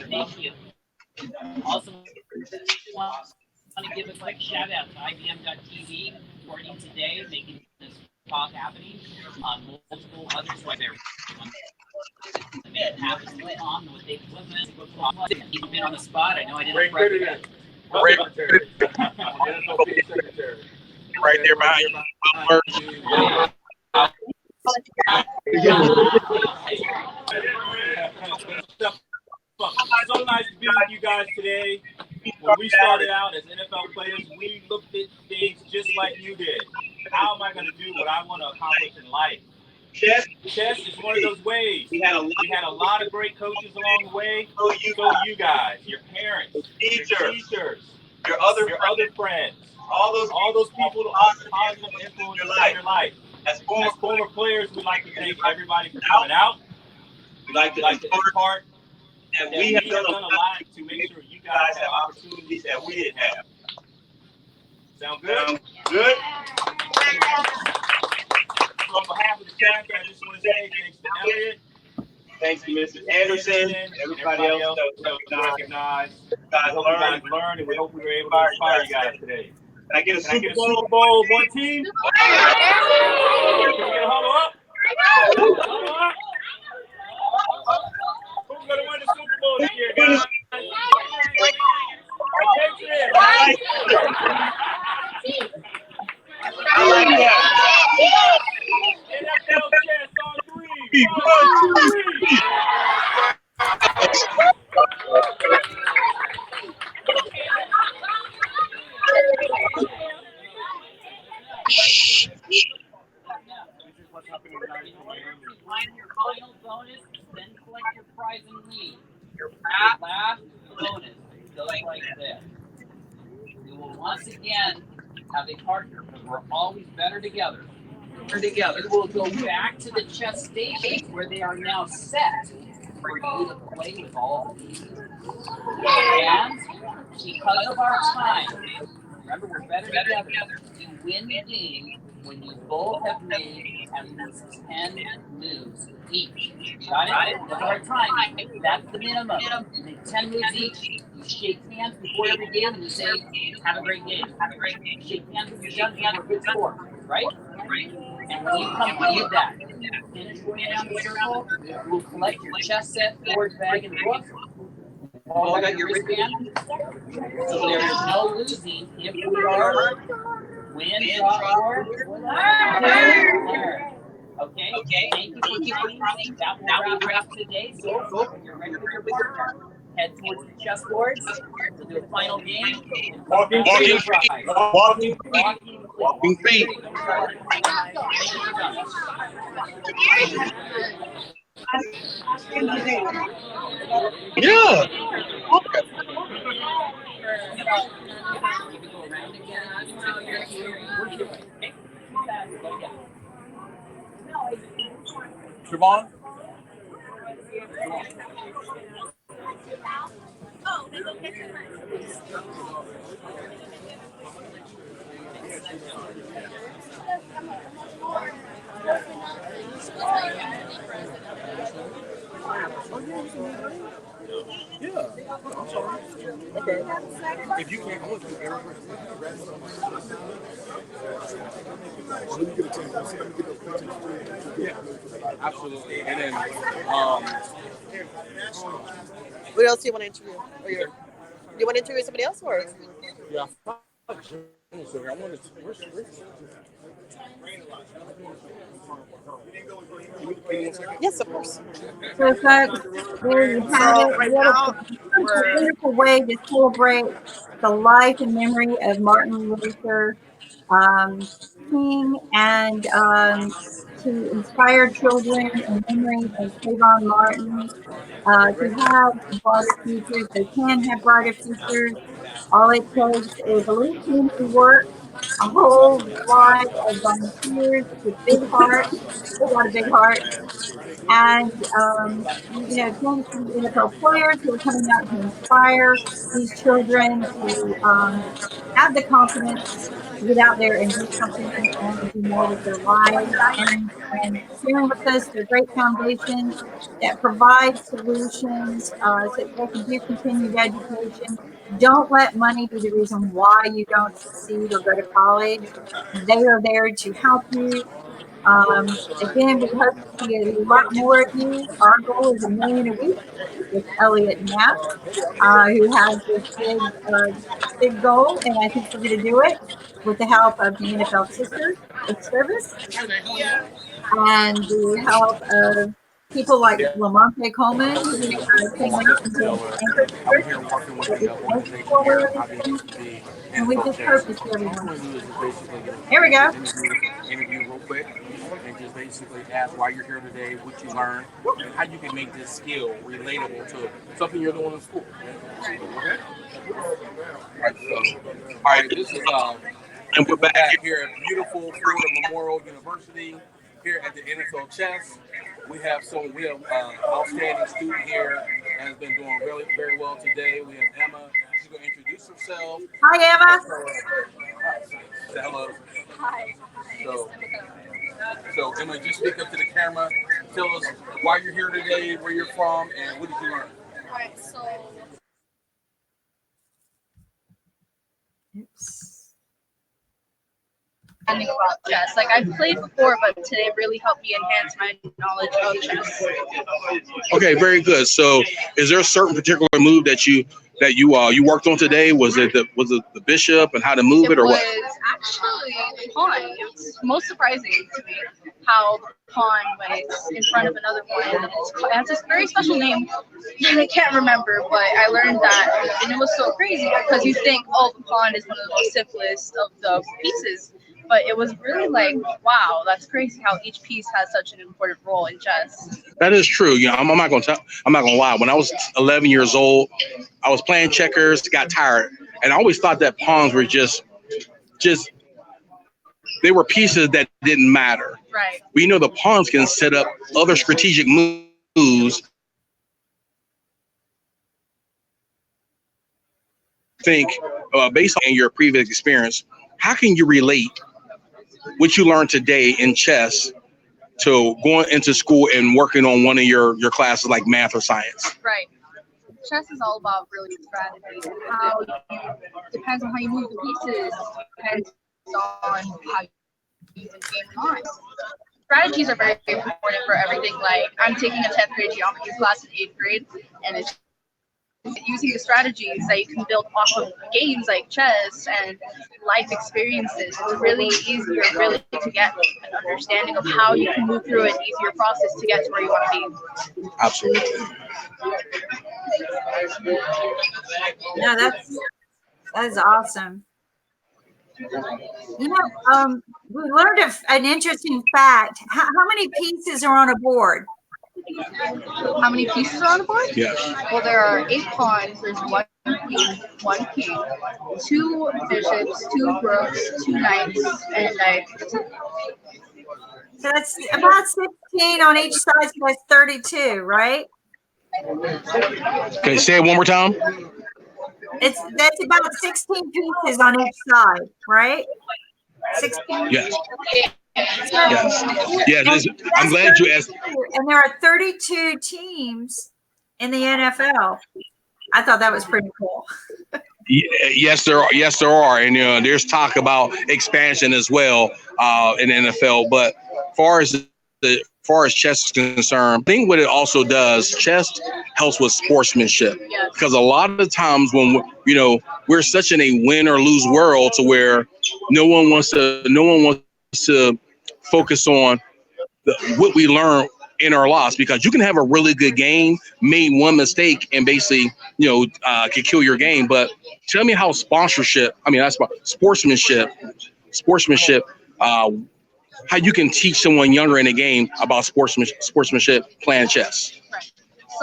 Thank you. Also, want to give a quick shout out to IBM.TV supporting today, making this talk happening. Multiple others right there. You've been on the spot. I know I didn't prep you. Right there behind you. So nice to be with you guys today. When we started out as NFL players, we looked at things just like you did. How am I going to do what I want to accomplish in life? Chess is one of those ways. We had a lot of great coaches along the way. So you guys, your parents, your teachers, your other friends, all those people who are positive influences in your life. As former players, we'd like to thank everybody for coming out. We'd like to impart that we have done a lot to make sure you guys have opportunities that we didn't have. Sound good? Good. So on behalf of the chapter, I just want to say thanks to Elliot, thanks to Mrs. Anderson, everybody else that was recognized. We hope you guys learned, and we hope we were able to inspire you guys today. Can I get a Super Bowl one team? Can we get a huddle up? Huddle up. Who's going to win the Super Bowl this year, guys? I like that. NFL chess on 3. 1, 2, 3. Find your final bonus, then collect your prize and lead. Your last bonus goes like this. We will once again have a partner because we're always better together. We will go back to the chess stations where they are now set for you to play with all of these. And because of our time, remember we're better together. You win the game when you both have made at least 10 moves each. Got it? Because of our time, that's the minimum. You make 10 moves each. You shake hands before every game and you say, have a great game. You shake hands when you're done, you have a good score, right? And when you complete that, finish going around the circle, we'll collect your chess set, board, bag, and book. All got your wristband. So there is no losing if we are win, draw, or learn. Okay? Thank you for joining. That will wrap up today. So when you're ready with your partner, head towards the chessboards. We'll do a final game. Walking feet. Walking feet. Yeah. Siobhan? Yeah. I'm sorry. Okay. If you can't, I want to do Eric. Yeah, absolutely. And then, What else do you want to interview? You want to interview somebody else or? yeah. I wanted to. Yes, of course. So, folks, there you have So it. right What now a we're wonderful way to celebrate the life and memory of Martin Luther King and to inspire children in memory of Trayvon Martin to have brighter futures. They can have brighter futures. All it takes is a little community work, a whole lot of volunteers with big hearts, a lot of big hearts, and thanks to the NFL players who are coming out to inspire these children to have the confidence to get out there and do something and do more with their lives, and sharing with us their great foundations that provide solutions so that they can do continued education. Don't let money be the reason why you don't succeed or go to college. They are there to help you. Again, we hope to see a lot more of you. Our goal is $1 million a week with Elliot Knapp, who has this big goal, and I think we're going to do it with the help of the NFL Sisters of Service and the help of people like Lamonte Coleman, who came out and did I'm here working with the organization here at IBMTV and and we Coach just Chess. hope to see All I everyone. want to do is just basically get Here we go. interview real quick and just basically ask why you're here today, what you learned, and how you can make this skill relatable to something you're doing in school. Okay? All right, this is and we're back here at beautiful Florida Memorial University here at the NFL Chess. We have outstanding student here, as been doing really very well today. We have Emma. She's going to introduce herself. Hi, Emma. Say hello. Hi. So Emma, just speak up to the camera. Tell us why you're here today, where you're from, and what did you learn? Alright, so learning about chess. Like I've played before, but today really helped me enhance my knowledge of chess. Okay, very good. So, is there a certain particular move that you worked on today? Was it the bishop and how to move it, or what? It was actually the pawn. It was most surprising to me how the pawn, when it's in front of another one, it has this very special name that I can't remember, but I learned that, and it was so crazy because you think, oh, the pawn is one of the most simplest of the pieces. But it was really like, wow, that's crazy how each piece has such an important role in chess. That is true. Yeah, I'm not gonna lie. When I was 11 years old, I was playing checkers, got tired, and I always thought that pawns were just they were pieces that didn't matter. Right. We know the pawns can set up other strategic moves. Think based on your previous experience, how can you relate what you learned today in chess to going into school and working on one of your classes like math or science? Right. Chess is all about really strategy. How depends on how you move the pieces, depends on how you can game time. Strategies are very important for everything. Like I'm taking a 10th grade geometry class in 8th grade, and it's using the strategies that you can build off of games like chess and life experiences. It's really easier really to get an understanding of how you can move through an easier process to get to where you want to be. Absolutely. No, that's awesome. You know, we learned an interesting fact. How many pieces are on a board? How many pieces are on the board? Yes. Well, there are 8 pawns. There's 1 queen, 1 king, 2 bishops, 2 rooks, 2 knights, and a knight. So that's about 16 on each side, so that's 32, right? Okay, say it one more time. That's about 16 pieces on each side, right? 16. Yes. So, Yes. I'm glad you asked. And there are 32 teams in the NFL. I thought that was pretty cool. Yes, there are. Yes, there are, and there's talk about expansion as well in the NFL. But far as chess is concerned, I think what it also does, chess helps with sportsmanship, because a lot of the times when we're such in a win or lose world to where no one wants to focus on what we learn in our loss, because you can have a really good game, made one mistake, and basically could kill your game. But tell me how sportsmanship, how you can teach someone younger in the game about sportsmanship playing chess. Right.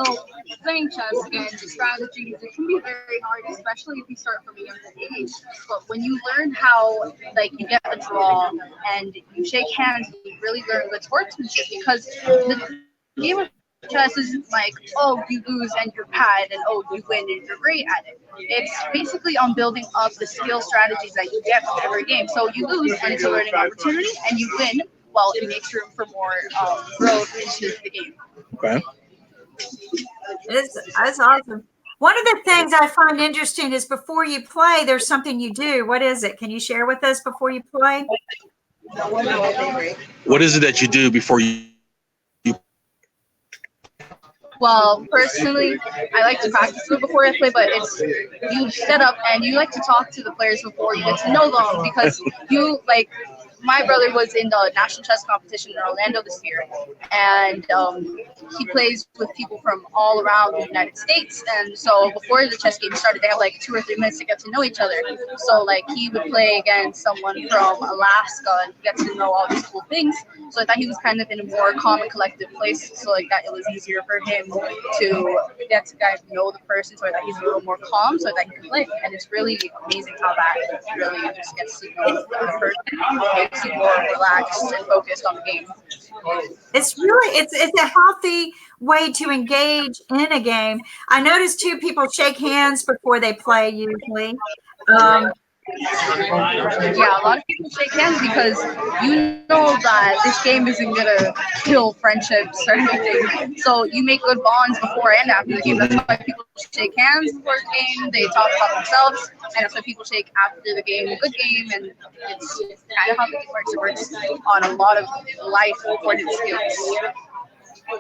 So playing chess and strategies, it can be very hard, especially if you start from a younger age. But when you learn how, you get a draw and you shake hands, you really learn good sportsmanship, because the game of chess isn't like, oh, you lose and you're bad, and oh, you win and you're great at it. It's basically on building up the skill strategies that you get from every game. So you lose, and it's a learning opportunity, and you win, well, it makes room for more growth into the game. Okay. That's awesome. One of the things I find interesting is before you play, there's something you do. What is it? Can you share with us before you play? What is it that you do before you? Well, personally, I like to practice it before I play, but it's you set up and you like to talk to the players before you get to know them, because my brother was in the national chess competition in Orlando this year, and he plays with people from all around the United States. And so before the chess game started, they have 2 or 3 minutes to get to know each other. So he would play against someone from Alaska and get to know all these cool things. So I thought he was kind of in a more calm and collective place, so that it was easier for him to get to know the person. So I thought he's a little more calm, so that he can play. And it's really amazing how that really just gets to know the person. seem more relaxed and focused on the game. It's a healthy way to engage in a game. I noticed too, people shake hands before they play usually. Yeah, a lot of people shake hands because you know that this game isn't gonna kill friendships or anything. So you make good bonds before and after the game. That's why people shake hands before the game. They talk about themselves, and that's why people shake after the game. A good game, and it's kind of how the game works. It works on a lot of life-important skills.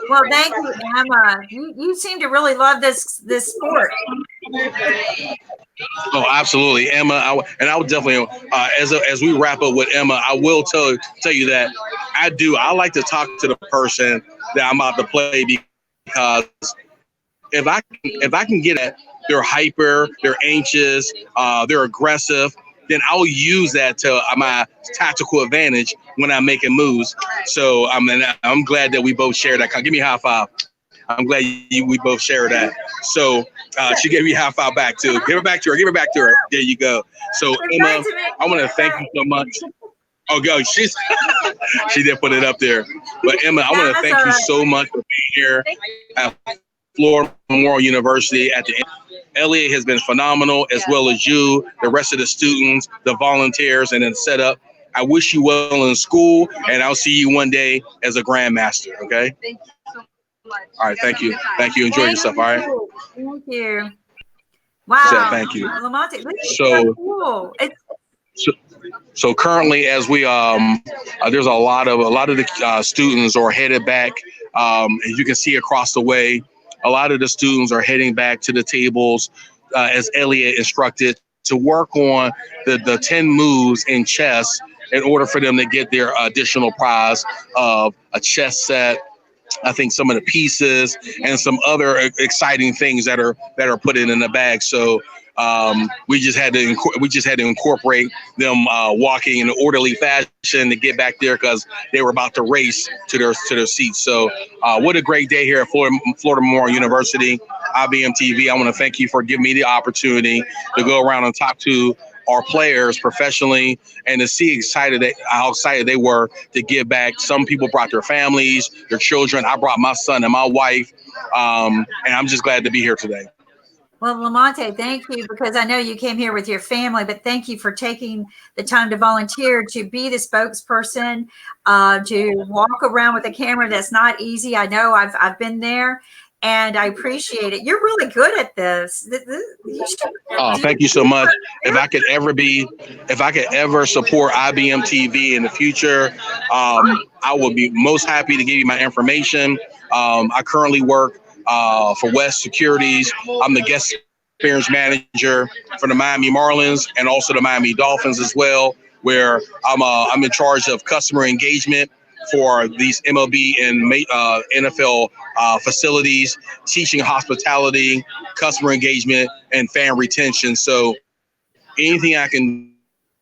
Well, thank you, Emma. You seem to really love this sport. Oh, absolutely, Emma. I would definitely, as we wrap up with Emma, I will tell you that I like to talk to the person that I'm about to play, because if I can get at they're hyper, they're anxious, they're aggressive, then I'll use that to my tactical advantage when I'm making moves. So I'm glad that we both share that. Give me a high five. I'm glad we both share that. So she gave me a high five back too. Give it back to her. Give it back to her. There you go. So Emma, I want to thank you so much. Oh, go. She did put it up there. But Emma, I want to thank you so much for being here at Florida Memorial University at the end. Elliot has been phenomenal, as well as you, the rest of the students, the volunteers, and then setup. I wish you well in school, and I'll see you one day as a grandmaster. Okay. Thank you so much. All right. Thank you. Thank you. Enjoy yourself. All right. Thank you. Wow. Thank you. Lamonte, this is so cool. So currently, as we there's a lot of the students are headed back. As you can see across the way, a lot of the students are heading back to the tables, as Elliot instructed, to work on the 10 moves in chess in order for them to get their additional prize of a chess set. I think some of the pieces and some other exciting things that are put in the bag. So we just had to incorporate them walking in an orderly fashion to get back there, because they were about to race to their seats. So what a great day here at Florida Memorial University, IBMTV. I want to thank you for giving me the opportunity to go around and talk to our players professionally, and to see how excited they were to give back. Some people brought their families, their children. I brought my son and my wife, and I'm just glad to be here today. Well, Lamonte, thank you, because I know you came here with your family, but thank you for taking the time to volunteer, to be the spokesperson, to walk around with a camera. That's not easy. I know I've been there, and I appreciate it. You're really good at this. Oh, thank you so much. If I could ever support IBM TV in the future, I would be most happy to give you my information. I currently work for West Securities. I'm the guest experience manager for the Miami Marlins and also the Miami Dolphins as well, where I'm in charge of customer engagement for these MLB and NFL facilities, teaching hospitality, customer engagement, and fan retention. So anything I can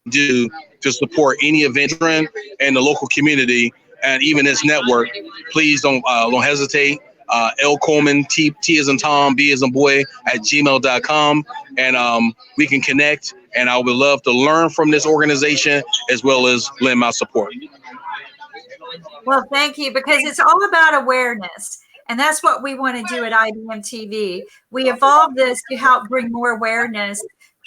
do to support any event in the local community and even this network, please don't hesitate. L Coleman, T as in Tom, B as in boy, at gmail.com. And we can connect. And I would love to learn from this organization as well as lend my support. Well, thank you, because it's all about awareness. And that's what we want to do at IBM TV. We evolved this to help bring more awareness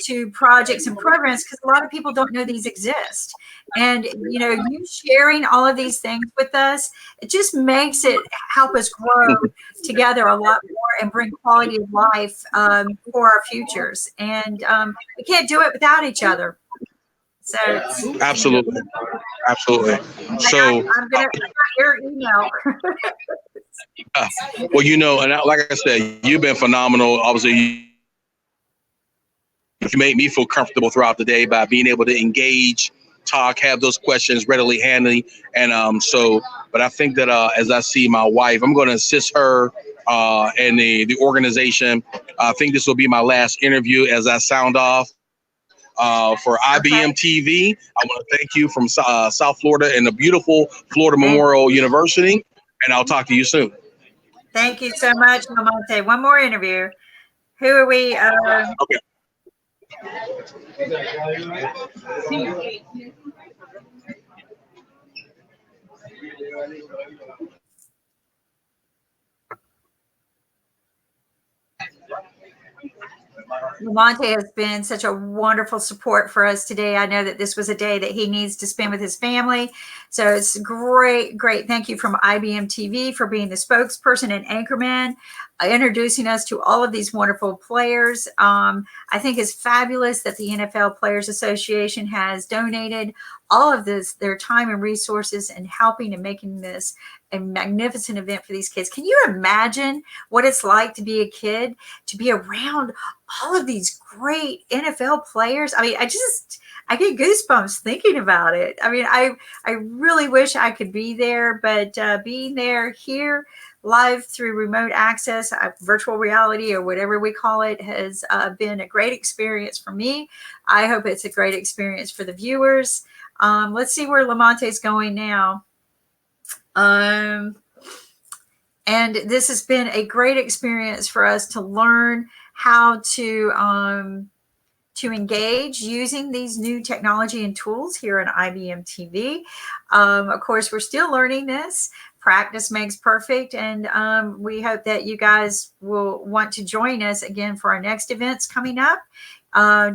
to projects and programs, because a lot of people don't know these exist. And, you sharing all of these things with us, it just makes it help us grow together a lot more and bring quality of life for our futures. And we can't do it without each other. So Absolutely. So I'm gonna your email. Well, and like I said, you've been phenomenal. Obviously, you made me feel comfortable throughout the day by being able to engage, talk, have those questions readily handy. And but I think that as I see my wife, I'm going to assist her and the organization. I think this will be my last interview as I sound off. For IBM TV, I want to thank you from South Florida and the beautiful Florida Memorial University, and I'll talk to you soon. Thank you so much, Lamonte. One more interview. Who are we? Okay. Lamonte has been such a wonderful support for us today. I know that this was a day that he needs to spend with his family. So it's great, great. Thank you from IBM TV for being the spokesperson and anchorman, introducing us to all of these wonderful players. I think it's fabulous that the NFL Players Association has donated all of their time and resources in helping and making this a magnificent event for these kids. Can you imagine what it's like to be a kid, to be around all of these great NFL players? I mean, I get goosebumps thinking about it. I mean, I really wish I could be there, but being there here live through remote access, virtual reality, or whatever we call it, has been a great experience for me. I hope it's a great experience for the viewers. Let's see where Lamonte's going now. And this has been a great experience for us to learn how to engage using these new technology and tools here on IBM TV. Of course, we're still learning this. Practice makes perfect. And we hope that you guys will want to join us again for our next events coming up.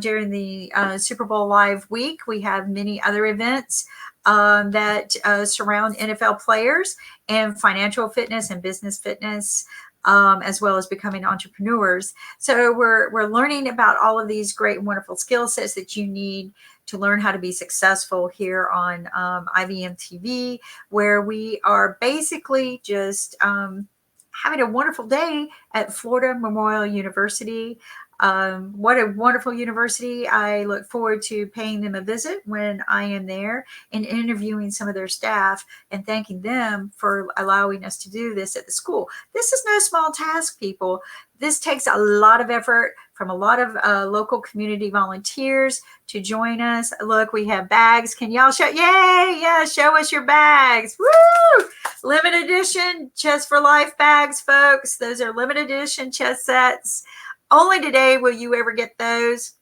During the Super Bowl Live week, we have many other events that surround NFL players and financial fitness and business fitness, as well as becoming entrepreneurs. So we're learning about all of these great and wonderful skill sets that you need to learn how to be successful here on IBM TV, where we are basically just having a wonderful day at Florida Memorial University. What a wonderful university. I look forward to paying them a visit when I am there and interviewing some of their staff and thanking them for allowing us to do this at the school. This is no small task, people. This takes a lot of effort from a lot of local community volunteers to join us. Look, we have bags. Can y'all show? Yay! Yeah, show us your bags. Woo! Limited edition Chess4Life bags, folks. Those are limited edition chess sets. Only today will you ever get those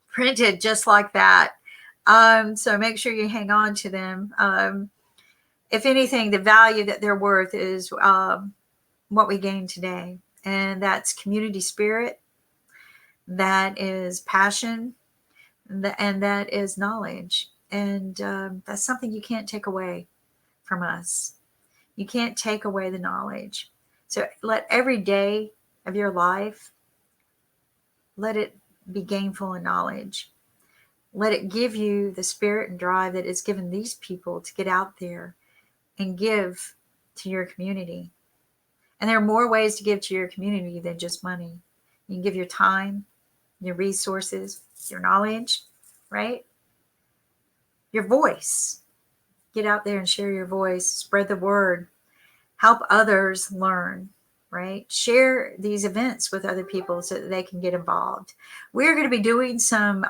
printed just like that. So make sure you hang on to them. If anything, the value that they're worth is what we gain today. And that's community spirit. That is passion. And that is knowledge. And that's something you can't take away from us. You can't take away the knowledge. So let every day of your life, let it be gainful in knowledge. Let it give you the spirit and drive that it's given these people to get out there and give to your community. And there are more ways to give to your community than just money. You can give your time, your resources, your knowledge, right? Your voice. Get out there and share your voice. Spread the word. Help others learn. Right? Share these events with other people so that they can get involved. We're going to be doing some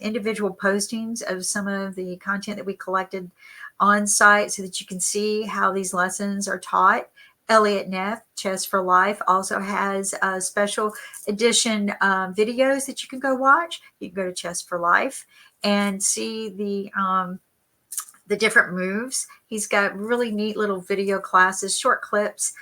individual postings of some of the content that we collected on site so that you can see how these lessons are taught. Elliot Neff, Chess4Life, also has special edition videos that you can go watch. You can go to Chess4Life and see the different moves. He's got really neat little video classes, short clips,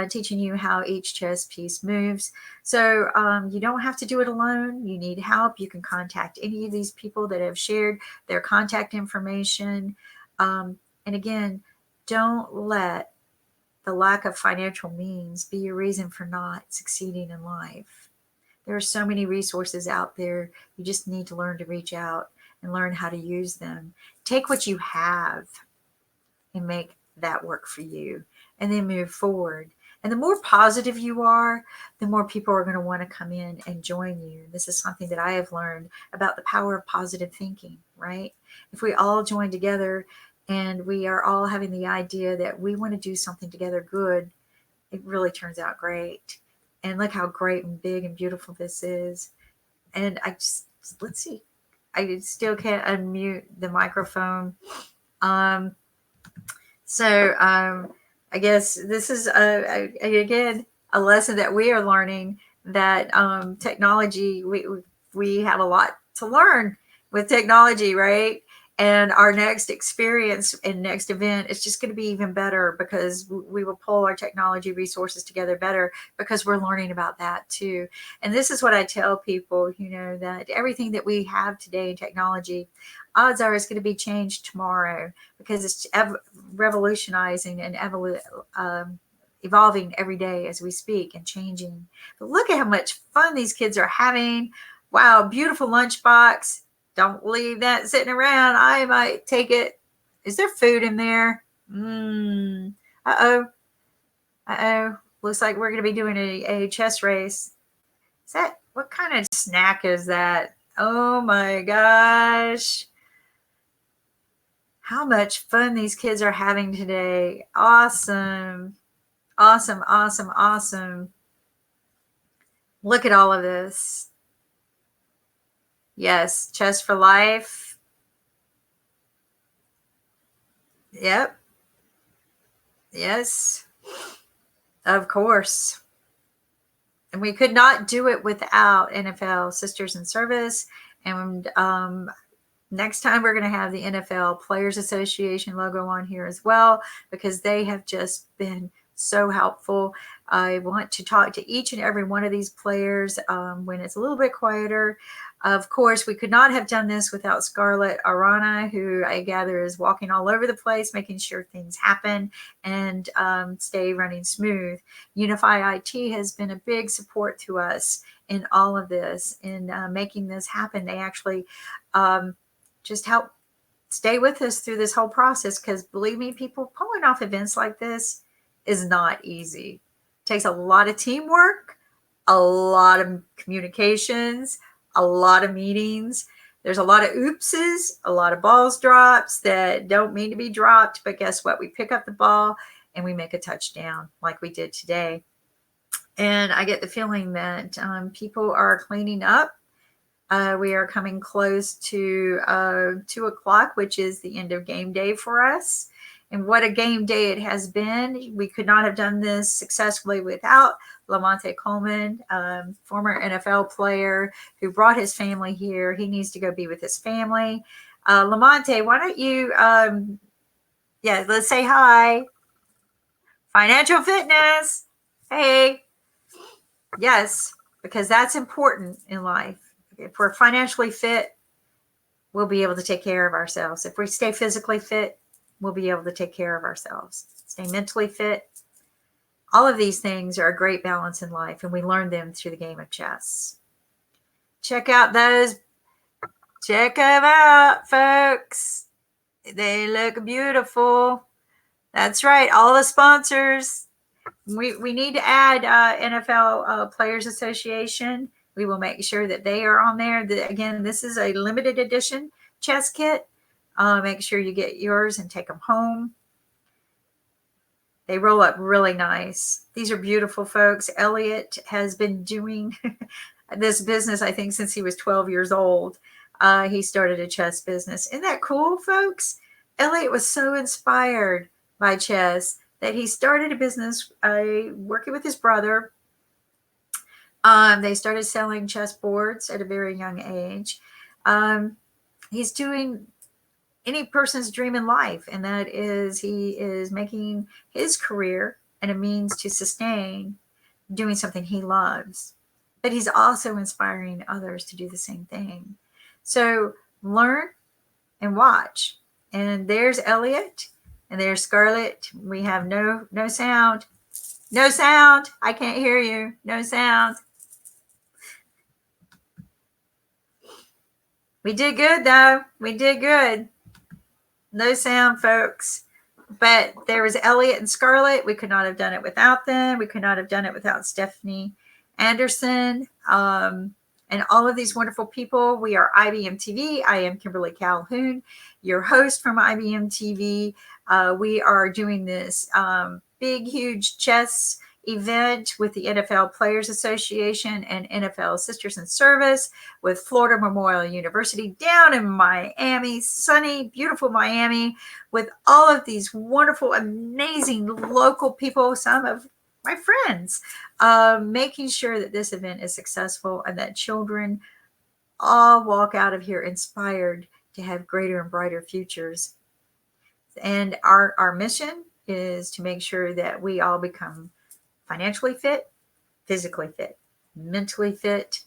teaching you how each chess piece moves. So you don't have to do it alone. You need help. You can contact any of these people that have shared their contact information. And again, don't let the lack of financial means be a reason for not succeeding in life. There are so many resources out there. You just need to learn to reach out and learn how to use them. Take what you have and make that work for you, and then move forward. And the more positive you are, the more people are going to want to come in and join you. This is something that I have learned about the power of positive thinking, right? If we all join together and we are all having the idea that we want to do something together good, it really turns out great. And look how great and big and beautiful this is. And let's see. I still can't unmute the microphone. I guess this is, again, a lesson that we are learning, that technology, we have a lot to learn with technology, right? And our next experience and next event is just going to be even better because we will pull our technology resources together better because we're learning about that too. And this is what I tell people, that everything that we have today in technology, odds are it's going to be changed tomorrow because it's revolutionizing and evolving every day as we speak and changing. But look at how much fun these kids are having. Wow, beautiful lunchbox. Don't leave that sitting around. I might take it. Is there food in there? Uh-oh. Uh-oh. Looks like we're going to be doing a chess race. Is that, what kind of snack is that? Oh my gosh. How much fun these kids are having today. Awesome. Awesome, awesome, awesome. Look at all of this. Yes, Chess4Life. Yep. Yes. Of course. And we could not do it without NFL Sisters in Service. And next time we're going to have the NFL Players Association logo on here as well, because they have just been so helpful. I want to talk to each and every one of these players when it's a little bit quieter. Of course, we could not have done this without Scarlett Arana, who I gather is walking all over the place, making sure things happen and stay running smooth. Unify IT has been a big support to us in all of this, in making this happen. They actually just help stay with us through this whole process, because believe me, people, pulling off events like this is not easy. It takes a lot of teamwork, a lot of communications, a lot of meetings. There's a lot of oopses, a lot of balls drops that don't mean to be dropped, but guess what? We pick up the ball and we make a touchdown like we did today. And I get the feeling that people are cleaning up. We are coming close to 2 o'clock, which is the end of game day for us. And what a game day it has been. We could not have done this successfully without Lamonte Coleman, former NFL player who brought his family here. He needs to go be with his family. Lamonte, why don't you, let's say hi. Financial fitness. Hey. Yes, because that's important in life. If we're financially fit, we'll be able to take care of ourselves. If we stay physically fit, we'll be able to take care of ourselves. Stay mentally fit. All of these things are a great balance in life, and we learn them through the game of chess. Check out those. Check them out, folks. They look beautiful. That's right. All the sponsors. We need to add NFL Players Association. We will make sure that they are on there. Again, this is a limited edition chess kit. Make sure you get yours and take them home. They roll up really nice. These are beautiful, folks. Elliot has been doing this business, I think, since he was 12 years old. He started a chess business. Isn't that cool, folks? Elliot was so inspired by chess that he started a business working with his brother. They started selling chess boards at a very young age. He's doing any person's dream in life, and that is he is making his career and a means to sustain doing something he loves. But he's also inspiring others to do the same thing. So learn and watch. And there's Elliot, and there's Scarlett. We have no sound. No sound. I can't hear you. No sound. We did good, though. We did good. No sound, folks. But there was Elliot and Scarlett. We could not have done it without them. We could not have done it without Stephanie Anderson and all of these wonderful people. We are IBMTV. I am Kimberly Calhoun, your host from IBMTV. We are doing this big, huge chess event with the NFL Players Association and NFL Sisters in Service with Florida Memorial University down in Miami, sunny, beautiful Miami, with all of these wonderful, amazing local people, some of my friends, making sure that this event is successful and that children all walk out of here inspired to have greater and brighter futures. And our mission is to make sure that we all become financially fit, physically fit, mentally fit,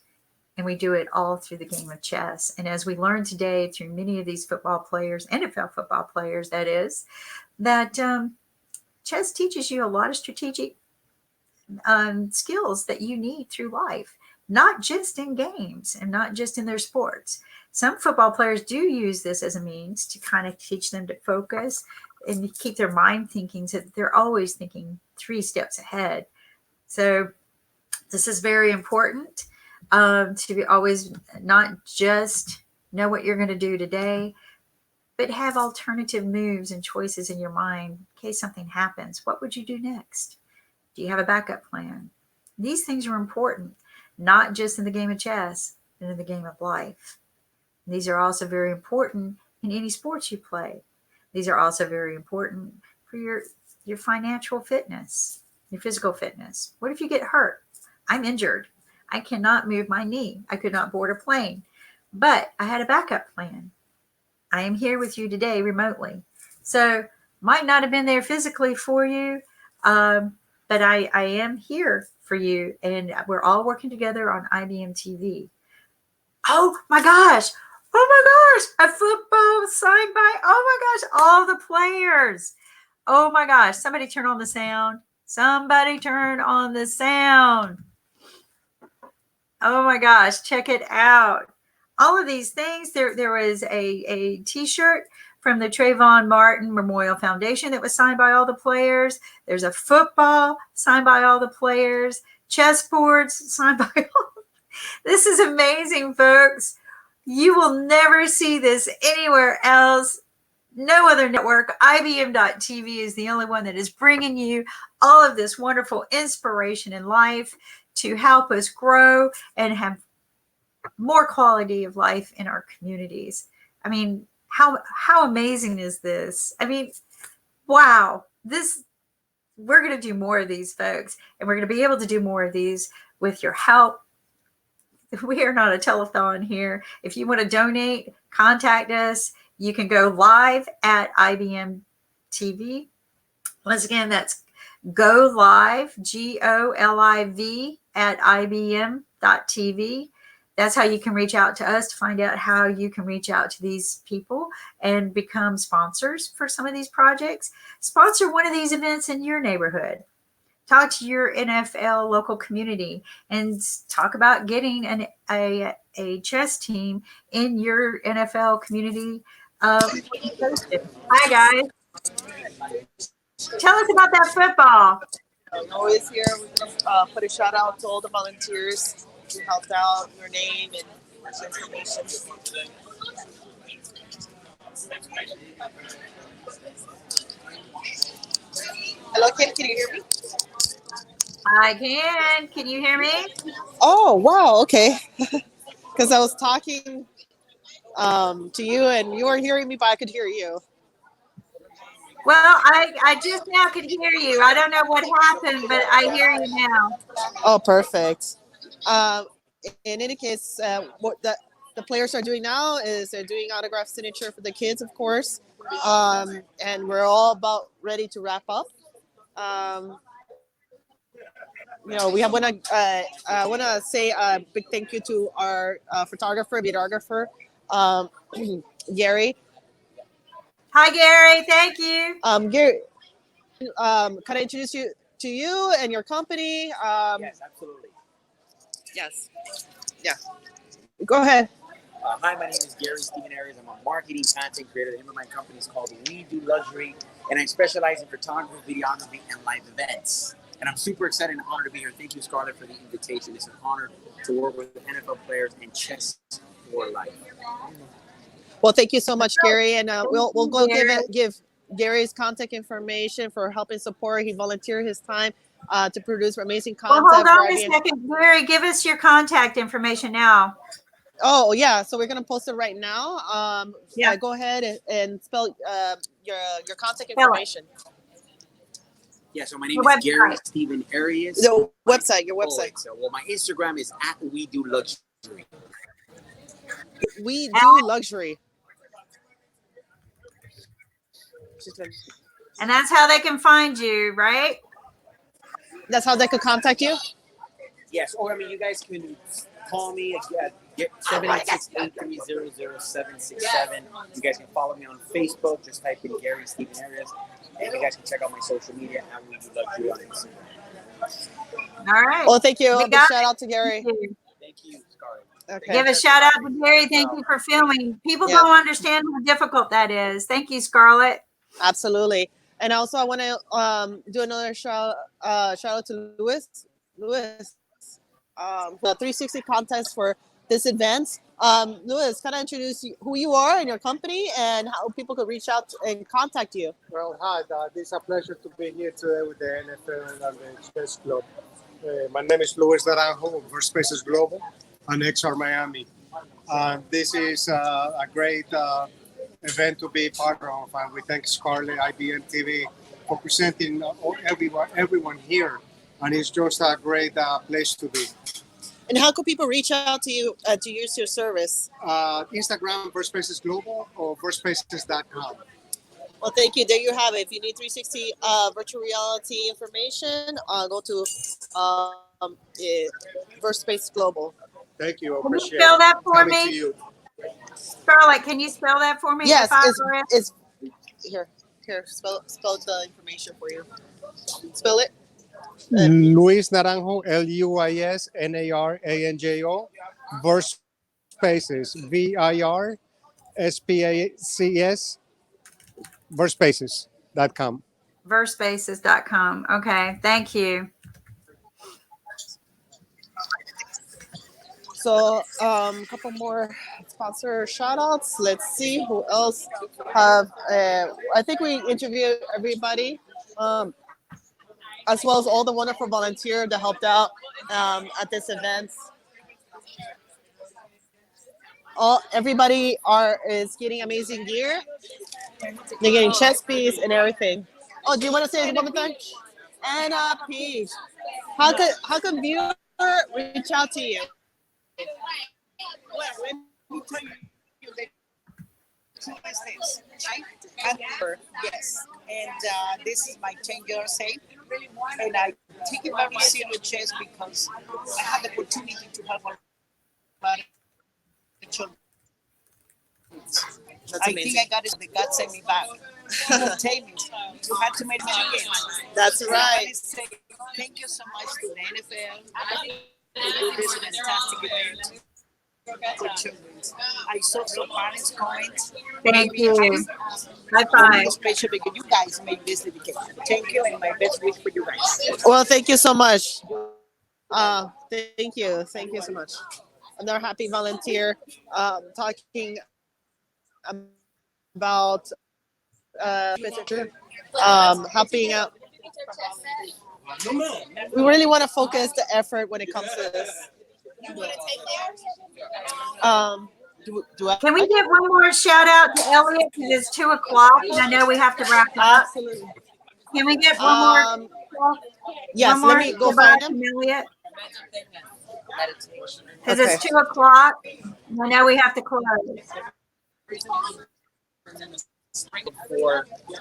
and we do it all through the game of chess. And as we learned today through many of these football players, NFL football players, that is, that chess teaches you a lot of strategic skills that you need through life, not just in games and not just in their sports. Some football players do use this as a means to kind of teach them to focus and keep their mind thinking, so that they're always thinking 3 steps ahead. So this is very important, to be always not just know what you're going to do today, but have alternative moves and choices in your mind in case something happens. What would you do next? Do you have a backup plan? These things are important, not just in the game of chess, but in the game of life. These are also very important in any sports you play. These are also very important for your financial fitness, your physical fitness. What if you get hurt? I'm injured. I cannot move my knee. I could not board a plane, but I had a backup plan. I am here with you today remotely. So might not have been there physically for you, but I am here for you, and we're all working together on IBMTV. Oh my gosh. Oh my gosh. A football signed by, oh my gosh, all the players. Oh my gosh. Somebody turn on the sound. Somebody turn on the sound. Oh my gosh. Check it out. All of these things. There was a t-shirt from the Trayvon Martin Memorial Foundation that was signed by all the players. There's a football signed by all the players. Chessboards signed by all. This is amazing, folks. You will never see this anywhere else. No other network. IBM.TV is the only one that is bringing you all of this wonderful inspiration in life to help us grow and have more quality of life in our communities. I mean, how amazing is this? I mean, wow. We're going to do more of these, folks, and we're going to be able to do more of these with your help. We are not a telethon here. If you want to donate, contact us. You can go live at IBM TV. Once again, that's go live, GOLIV, at IBM.TV. That's how you can reach out to us to find out how you can reach out to these people and become sponsors for some of these projects. Sponsor one of these events in your neighborhood. Talk to your NFL local community and talk about getting a chess team in your NFL community. Hi, guys. Tell us about that football. Always here. We're going to put a shout out to all the volunteers who helped out, your name and information. Hello, Kim. Can you hear me? I can. Can you hear me? Oh, wow. Okay. Because I was talking to you and you weren't hearing me, but I could hear you. Well, I just now could hear you. I don't know what happened, but I hear you now. Oh, perfect. In any case, what the players are doing now is they're doing autograph signature for the kids, of course. And we're all about ready to wrap up. We want to say a big thank you to our photographer, videographer, Gary. Hi, Gary. Thank you. Gary, can I introduce you to you and your company? Yes, absolutely. Yes. Yeah. Go ahead. Hi, my name is Gary Stephen Arias. I'm a marketing content creator. The name of my company is called We Do Luxury, and I specialize in photography, videography, and live events. And I'm super excited and honored to be here. Thank you, Scarlett, for the invitation. It's an honor to work with NFL players and Chess4Life. Well, thank you so much, Gary, and we'll go give Gary's contact information for helping support. He volunteered his time to produce amazing content. Well, hold on a second, Gary. Give us your contact information now. Oh yeah, so we're gonna post it right now. Yeah, go ahead and spell your contact information. Yeah, so my name is Gary Stephen Arias. The website, your website. So, well, my Instagram is @We Do Luxury. We Do Luxury. And that's how they can find you, right? That's how they could contact you? Yes, or I mean, you guys can call me at 786-830-0767. You guys can follow me on Facebook. Just type in Gary Stephen Arias. And you guys can check out my social media at We Do Love You on Instagram. All right. Well, thank you. We Big got shout out to Gary. Thank you, Scarlett. Okay. Give a shout out to Gary. Thank you for filming. People don't understand how difficult that is. Thank you, Scarlett. Absolutely. And also, I want to do another shout out to Louis. The 360 contest for this event. Louis, can I introduce who you are and your company and how people could reach out and contact you? Well, hi, it's a pleasure to be here today with the NFL and the Chess Club. My name is Luis Naranjo of Spaces Global and XR Miami. This is a great event to be part of, and we thank Scarlett, IBMTV, for presenting everyone here, and it's just a great place to be. And how could people reach out to you to use your service? Instagram, Spaces Global, or verspaces.com. Well, thank you. There you have it. If you need 360 virtual reality information, go to VerSpace Global. Thank you. Can you spell that for me? Scarlett, can you spell that for me? Yes, it's here. Spell the information for you. Spell it. Luis Naranjo, LuisNaranjo, VerSpaces, VIRSPACS, verspaces.com. Verspaces.com. Okay, thank you. So a couple more sponsor shout outs. Let's see who else have I think we interviewed everybody, as well as all the wonderful volunteers that helped out at this event. Everybody is getting amazing gear. They're getting chess pieces and everything. Oh, do you want to say one more thing? Anna Peach. How could viewer reach out to you? Well, let me tell you the two things, right? Yes, and this is my 10-year save, and I take it very serious chess because I have the opportunity to help a lot of children. I think I got it. The God sent me back. You had to make many games. That's right. Thank you so much to the NFL for doing this fantastic event for children. I saw some parents comment. Thank you. High five. Especially because you guys made this dedication. Thank you, and my best wish for you guys. Well, thank you so much. Thank you so much. Another happy volunteer talking about helping out. We really want to focus the effort when it comes to this. Can we give one more shout out to Elliot because it's 2:00 and I know we have to wrap up. Absolutely. Can we get one more? Yes, let me go find him. Elliot. Because it's 2:00. I know we have to close.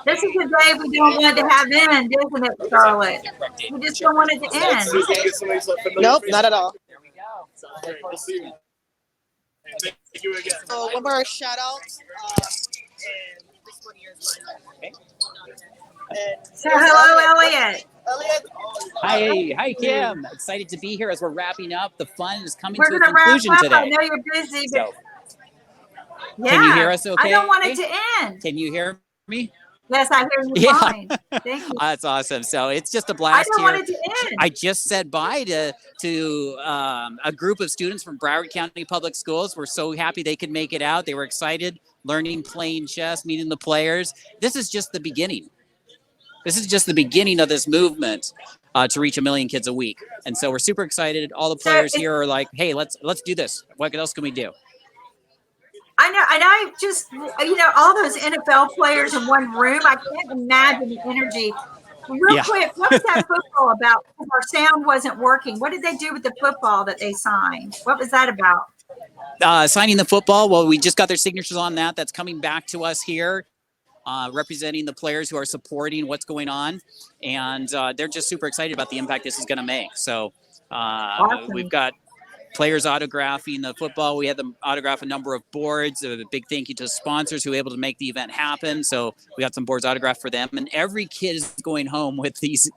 This is the day we don't want to have end, isn't it, Scarlett? We just don't want it to end. Nope, not at all. Thank you again. So one more shout out. So hello, Elliot. Hi, Kim. Excited to be here as we're wrapping up. The fun is coming We're to a going to wrap conclusion up. today. I know you're busy, but yeah. Can you hear us okay? I don't want it to end. Can you hear me? Yes, I hear you fine. Thank you. That's awesome. So it's just a blast I don't here. want it to end. I just said bye to a group of students from Broward County Public Schools. We're so happy they could make it out. They were excited, learning, playing chess, meeting the players. This is just the beginning. This is just the beginning of this movement to reach 1 million kids a week. And so we're super excited. All the players here are like, hey, let's do this. What else can we do? I know, and I just, all those NFL players in one room, I can't imagine the energy. Real quick, what was that football about? Our sound wasn't working. What did they do with the football that they signed? What was that about? Signing the football, well, we just got their signatures on that. That's coming back to us here. representing the players who are supporting what's going on. And they're just super excited about the impact this is going to make. So we've got players autographing the football. We had them autograph a number of boards. A big thank you to sponsors who were able to make the event happen. So we got some boards autographed for them. And every kid is going home with these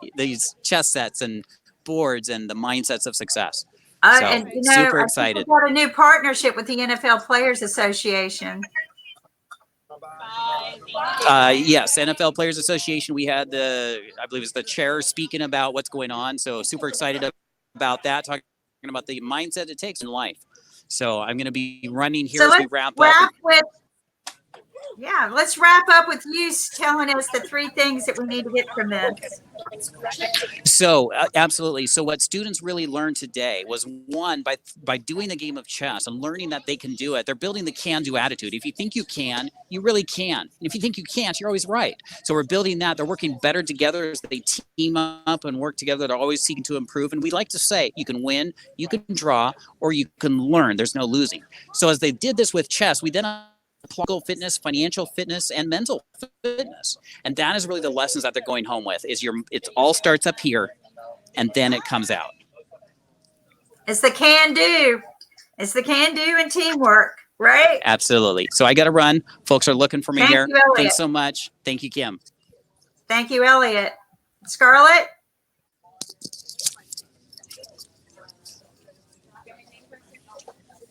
chess sets and boards and the mindsets of success. So And super I excited. think we've got a new partnership with the NFL Players Association. Yes, NFL Players Association. We had I believe it's the chair speaking about what's going on. So super excited about that, talking about the mindset it takes in life. So I'm going to be running here as we wrap up. Let's wrap up with you telling us the 3 things that we need to get from this. So absolutely. So what students really learned today was, one, by doing the game of chess and learning that they can do it, they're building the can-do attitude. If you think you can, you really can. If you think you can't, you're always right. So we're building that. They're working better together as they team up and work together. They're always seeking to improve. And we like to say, you can win, you can draw, or you can learn. There's no losing. So as they did this with chess, we then physical fitness, financial fitness, and mental fitness. And that is really the lessons that they're going home with. It all starts up here, and then it comes out. It's the can-do. It's the can-do and teamwork, right? Absolutely. So I got to run. Folks are looking for me Thank here. you, Elliot. Thanks so much. Thank you, Kim. Thank you, Elliot. Scarlett?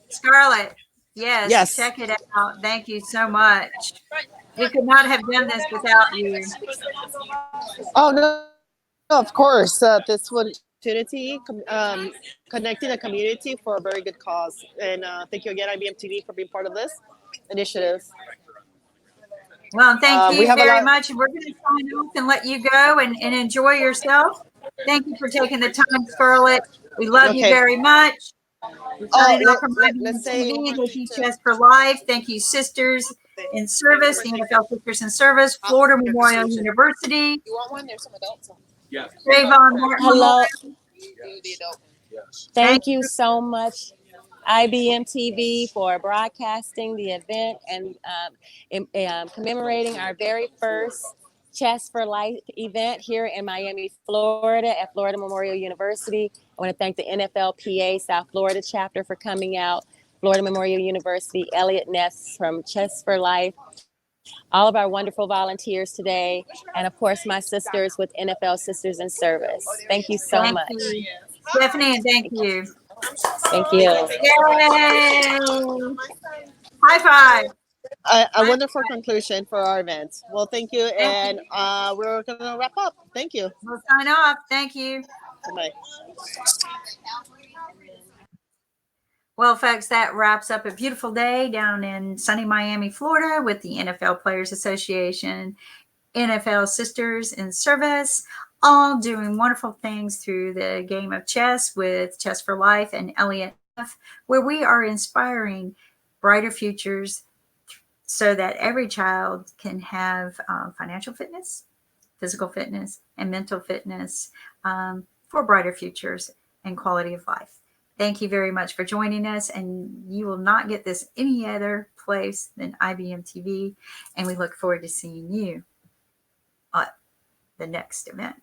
Scarlett. Yes, check it out. Thank you so much. We could not have done this without you. Oh, no, of course. This opportunity, connecting the community for a very good cause. And thank you again, IBMTV, for being part of this initiative. Well, thank you very much. And we're going to sign off and let you go and enjoy yourself. Thank you for taking the time, Scarlett. We love you very much. Signing off from IBMTV. Thank you, Chess4Life. Thank you, Sisters in Service, the NFL Sisters in Service, Florida Memorial University. You want one? There's some adults. Yeah. Trayvon Martin. Hello. Yes. Thank you so much, IBMTV, for broadcasting the event and commemorating our very first Chess4Life event here in Miami, Florida at Florida Memorial University. I want to thank the NFLPA South Florida chapter for coming out, Florida Memorial University, Elliot Ness from Chess4Life, all of our wonderful volunteers today, and of course my sisters with NFL Sisters in Service. Thank you so much. You. Stephanie, and thank you. Thank you. Yay! High five. A wonderful conclusion for our event. Well, thank you. And we're going to wrap up. Thank you. We'll sign off. Thank you. Bye. Well, folks, that wraps up a beautiful day down in sunny Miami, Florida with the NFL Players Association, NFL Sisters in Service, all doing wonderful things through the game of chess with Chess4Life and Elliot F., where we are inspiring brighter futures so that every child can have financial fitness, physical fitness, and mental fitness for brighter futures and quality of life. Thank you very much for joining us, and you will not get this any other place than IBMTV, and we look forward to seeing you at the next event.